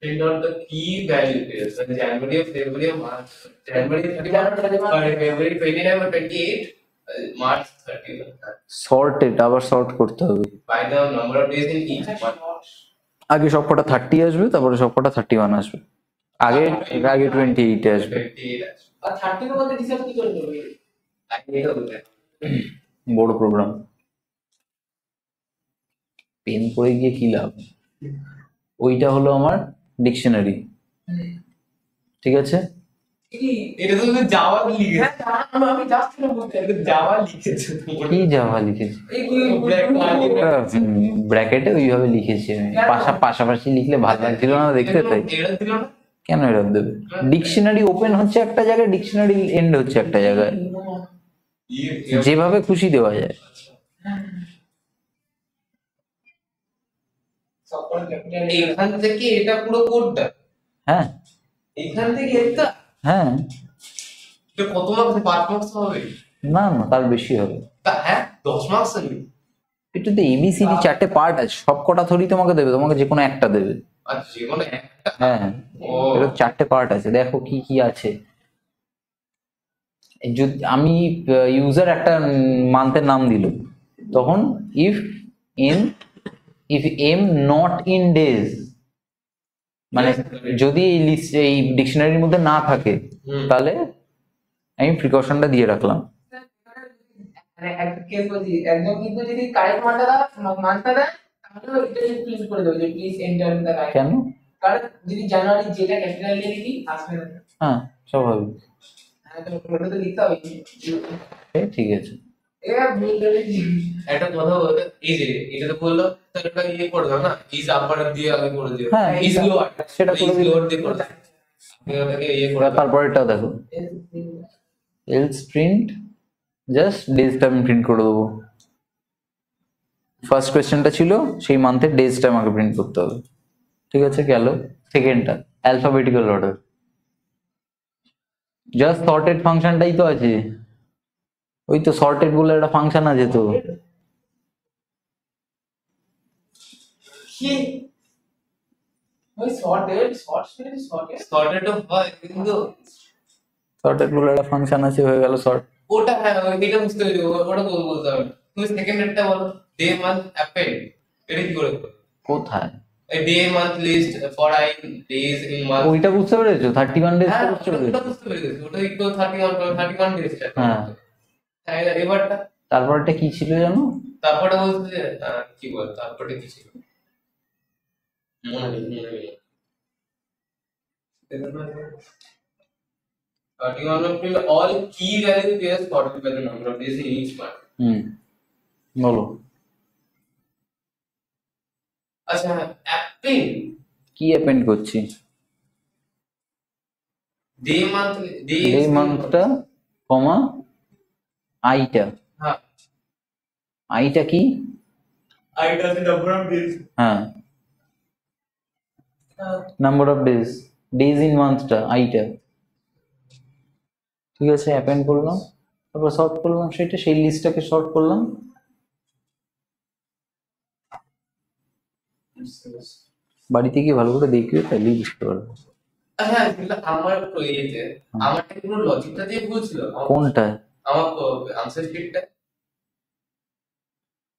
Print out the key value pairs. Like January, February, March. January 31, February 29 or 28, March 31. Sorted, আবার সর্ট করতে হবে। By the number of days in each month. আগে সবকটা 30 আসবে, তারপরে সবকটা 31 আসবে, আগে আগে 28 আসবে। 28 আছে। আর 30 এর মধ্যে ডিসাইড কি করে করবে? এটা বলতে বড় প্রোগ্রাম, পেন পড়ে গিয়ে কি লাভ? ওইটা হলো আমার ডিকশনারি, ঠিক আছে? এটা তো জাভা লিখেছে। আমি জাস্ট বলতে এটা জাভা লিখেছে তোমরা। কি জাভা লিখেছি? এই ব্র্যাকেটে ওইভাবে লিখেছি আমি, পাশাপাশি লিখলে ভালো লাগছিল না দেখতে, তাই। এটা দিল না কেন এরকম দেবে? ডিকশনারি ওপেন হচ্ছে একটা জায়গায়, ডিকশনারি এন্ড হচ্ছে একটা জায়গায়, যেভাবে খুশি দেওয়া যায়। এখান থেকে এটা পুরো কোডটা হ্যাঁ এখান থেকে এটা হ্যাঁ, এটা কত মার্কস 5 মার্কস হবে না না তার বেশি হবে। তা হ্যাঁ 10 মার্কস হবে এটাতে এবিসিডি 4টে পার্ট আছে, সব কটা থরি তোমাকে দেবে, তোমাকে যে কোনো একটা দেবে। আচ্ছা যে কোনো একটা হ্যাঁ ও এটা 4টে পার্ট আছে, দেখো কি কি আছে। যদি আমি ইউজার একটা মান্থের নাম দিল, তখন if am not in days, মানে যদি এই লিস্ট এই ডিকশনারির মধ্যে না থাকে, তাহলে আমি প্রিকশনটা দিয়ে রাখলাম। মানে একটা কেস বলছি, একদম কিন্তু যদি কারেক্ট মানটা দেয় তাহলে এটা প্লিজ করে দেবে যে প্লিজ এন্টার দ্য রাইট। কেন? কারণ যদি জানুয়ারি যেটা ক্যাপিটাল দিয়ে লিখি আসবে না। হ্যাঁ স্বাভাবিক, হ্যাঁ তো ওটা তো লিখতে হবে। ঠিক আছে। এ ভুল করে একটা কথা বলতে, এই যে এটা তো বললো, তাহলে ওটা ইয়ে করে দাও না, ইজ আপার দিয়ে আগে করে দিও, হ্যাঁ, ইজ লোয়ার, সেটা করে ইজ দিও। লোয়ার দিয়ে করে দাও, আপনি ওটাকে ইয়ে করে দাও। তারপরেরটা দেখো, এলস প্রিন্ট, জাস্ট ডেজটা আমি প্রিন্ট করে দেবো। ফার্স্ট কোয়েশ্চেনটা ছিল সেই মান্থের ডেজটা আমাকে প্রিন্ট করতে হবে, ঠিক আছে গেল। সেকেন্ডটা অ্যালফাবেটিক্যাল অর্ডার, জাস্ট সর্টেড ফাংশনটাই তো আছে, ওই তো সর্টেড বলে একটা ফাংশন আছে তো। কি ওই শর্টেড সর্টেড হয় কিন্তু সর্টেড বলে একটা ফাংশন আছে, হয়ে গেল সর্ট। ওটা, হ্যাঁ এটা বুঝতে পেরেছি, ওটা বলতে হবে। তুমি সেকেন্ড একটা বলো, ডে মান্থ অ্যাপেন্ড, এটা কি করে করবে? কোথায় day month list for I days in month, ওইটা বুঝতে পেরেছো? 31 ডেজ হ্যাঁ বুঝতে ওটা পেরেছো? বুঝতে পেরেছি, ওটা একটু 31 ডেজ। হ্যাঁ, হ্যাঁ এবারটা, তারপরটা কি ছিল জানো? তারপরে বলছে যে কি বল, তারপরে কি ছিল মনে নেই। 31 April, all key value pairs sorted by the number of days in each month. বলো আচ্ছা অ্যাপেন্ড, কি অ্যাপেন্ড করছি? ডে মান্থ, ডে মান্থটা কমা আইটা, হ্যাঁ আইটা কি? আইটা আছে নাম্বার অফ ডেজ, হ্যাঁ, number of days, days in মান্থটা আইটা, ঠিক আছে অ্যাপেন্ড করলাম, তারপর সর্ট করলাম, সেটা সেই লিস্টটাকে সর্ট করলাম। বাড়িতে গিয়ে ভালো করে দেখিও, তাহলেই বুঝতে পারবে। হ্যাঁ কিন্তু আমার ইয়েতে, আমারটা পুরো লজিকটা দিয়ে বলছিল, কোনটা? আমার আনসার শিটটা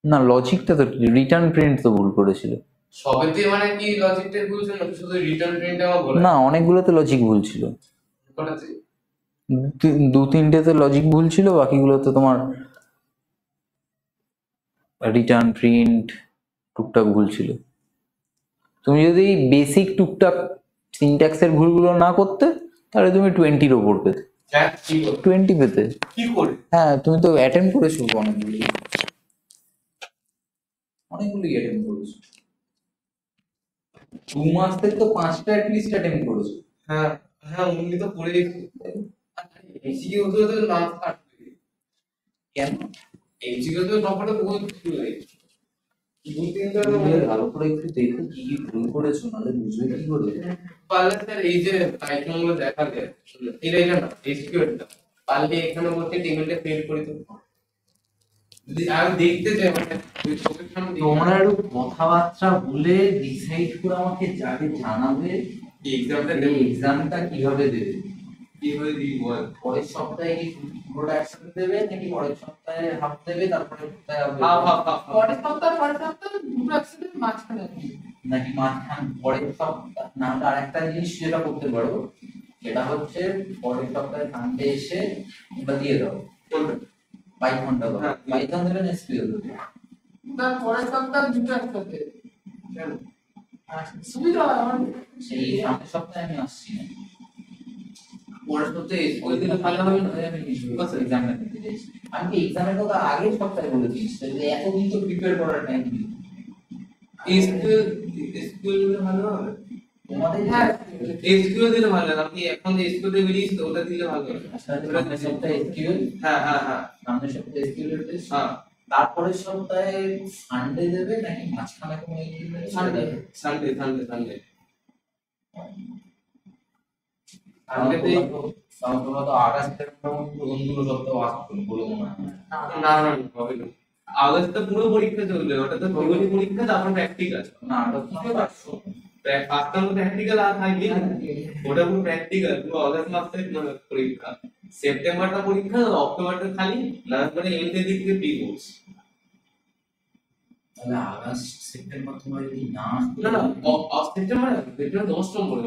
না, লজিকটা তো রিটার্ন প্রিন্ট তো ভুল করেছিল। সবেতে মানে কি লজিকটা বলছিল না, শুধু রিটার্ন প্রিন্ট আমার বলে না, অনেকগুলোতে লজিক ভুল ছিল, করেছে। দু তিনটেতে লজিক ভুল ছিল, বাকিগুলোতে তোমার রিটার্ন প্রিন্ট টুকটাক ভুল ছিল। তুমি যদি বেসিক টুকটাক সিনট্যাক্সের ভুলগুলো না করতে, তাহলে তুমি 20-র ওপর পেতে, হ্যাঁ কি করে 20 পেতে। কি করে হ্যাঁ, তুমি তো অ্যাটেম্প করেছো অনেকগুলি, অনেকগুলি অ্যাটেম্প করেছো, 2 মাসের তো 5টা অ্যাটলিস্ট অ্যাটেম্প করেছো। হ্যাঁ হ্যাঁ উনি তো পড়ে এমসিকিউ তো নাম কাটবে কেন? এমসিকিউ তো টপটা বহুত ছিল, দুই তিনটা তুমি ভালো করে একটু দেখো কি কি ভুল করেছো, নাহলে বুঝবে কি করে। পারলে স্যার এই যে আইটেম গুলো দেখা যায়, এটা না এসকিউএলটা পারলে এখানে বলতে টেবিলটা ক্রিয়েট করে দেবো, যদি আমি দেখতে চাই মানে ওই চোখের সামনে তোমরা একটু কথাবার্তা বলে ডিসাইড করে আমাকে যাকে জানাবে এক্সামটা এই দেবো, এক্সামটা কিভাবে দেবে। কিভাবে দিই বল। পরের সপ্তাহে কি পুরোটা একসাথে দেবে, নাকি পরের সপ্তাহে হাফ দেবে, তারপরে সপ্তাহে half হাফ দেবে? হাফ হাফ পরের সপ্তাহ দুটো একসাথে মাঝখানে নাকি মাঝখান পরের সপ্তাহ না? হলে আরেকটা জিনিস যেটা করতে পারো, সেটা হচ্ছে পরের সপ্তাহে সানডে এসে তোমরা দিয়ে দাও পাইথনটা দাও, হ্যাঁ। পাইথন দেবে না এসকিউএল দেবে? তার পরের সপ্তাহ দুটো একসাথে সুবিধা হয় আমার। সেই সামনের সপ্তাহে আমি আসছি না, পরের সপ্তাহে এসকিউএল দিলে ভালো হবে না? আমি এক্সামটা দিতে চাইছি, আমি কি এক্সামের কথা আগের সপ্তাহে বলে দিয়েছি, তাহলে এতদিন তো প্রিপেয়ার করার টাইম নেই এসকিউএল দিলে ভালো হবে, তোমাদের। হ্যাঁ এসকিউএল দিলে ভালো হবে, আপনি এখন যে এসকিউএল দিয়ে বেরিয়েছে ওটা দিলে ভালো হবে। সামনের সপ্তাহে এসকিউএল, হ্যাঁ হ্যাঁ হ্যাঁ সামনের সপ্তাহে এসকিউএল এর টেস্ট, হ্যাঁ তারপরের সপ্তাহে সানডে দেবে নাকি মাঝখানে কোনো এই দিন দেবে? সানডে সানডে সানডে সানডে তোমরা তো আগস্টের মোটামুটি অন্যগুলো সপ্তাহ আসবে বলে মনে হয় না। না না হবে না, আগস্টে পুরো পরীক্ষা চলবে, ওটা তো থিওরি পরীক্ষা, তারপর প্র্যাকটিক্যাল, না, ওটা তো পারছো। ফার্স্ট প্র্যাকটিক্যাল আর থাকবে না, ওটা পুরো প্র্যাকটিক্যাল, পুরো আগস্ট মাসে পরীক্ষা, সেপ্টেম্বরটা পরীক্ষা, অক্টোবরটা খালি, তারপরে এন্ডের দিক থেকে প্রি কোর্স। তাহলে আগস্ট সেপ্টেম্বর তোমরা যদি না না না সেপ্টেম্বর 10 নম্বর,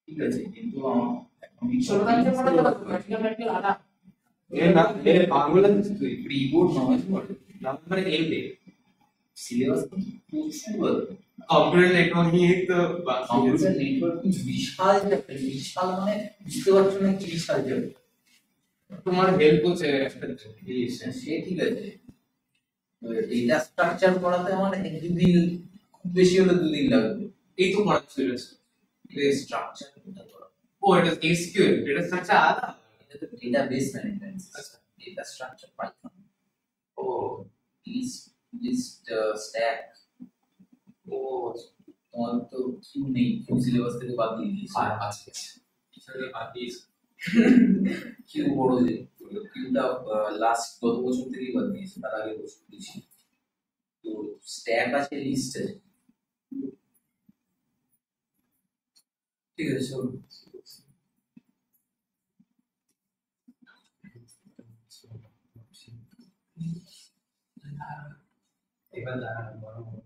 ঠিক আছে, কিন্তু এখন ষোলো তারিখে পড়া কথা প্র্যাকটিক্যাল আনা এ না এ বাংলা তুই প্রি বোর্ড নয়, নভেম্বরে এন্ডে সিলেবাস তো প্রচুর, কম্পিউটার নেটওয়ার্কিং এর তো কম্পিউটার নেটওয়ার্কিং বিশাল, বিশাল মানে বুঝতে পারছো না কি বিশাল যাবে। তোমার হেল্প করছে একটা জিনিস। সে ঠিক আছে, ডেটা স্ট্রাকচার করাতে আমার 1-2 দিন, খুব বেশি হলে 2 দিন লাগবে। এই তো পড়াচ্ছিল এটা স্ট্রাকচার করা, ও এটা এসকিউএল ডেটা স্ট্রাকচার আলাদা। এটা তো ডেটাবেস ম্যানেজমেন্ট, আচ্ছা ডেটা স্ট্রাকচার পাইথন, ও লিস্ট লিস্ট স্ট্যাক। ও তোমার তো কিউ নেই, কিউ সিলেবাস থেকে বাদ দিয়ে দিয়েছি। আচ্ছা সেটা বাদ দিয়েছি। কিউ বড় যে, কিউটা লাস্ট গত বছর থেকেই বাদ দিয়েছি, তার আগে বছর দিয়েছি। তো স্ট্যাক আছে, লিস্ট আছে। ঠিক আছে চলো। এবার দাঁড়ানো বড় হবে।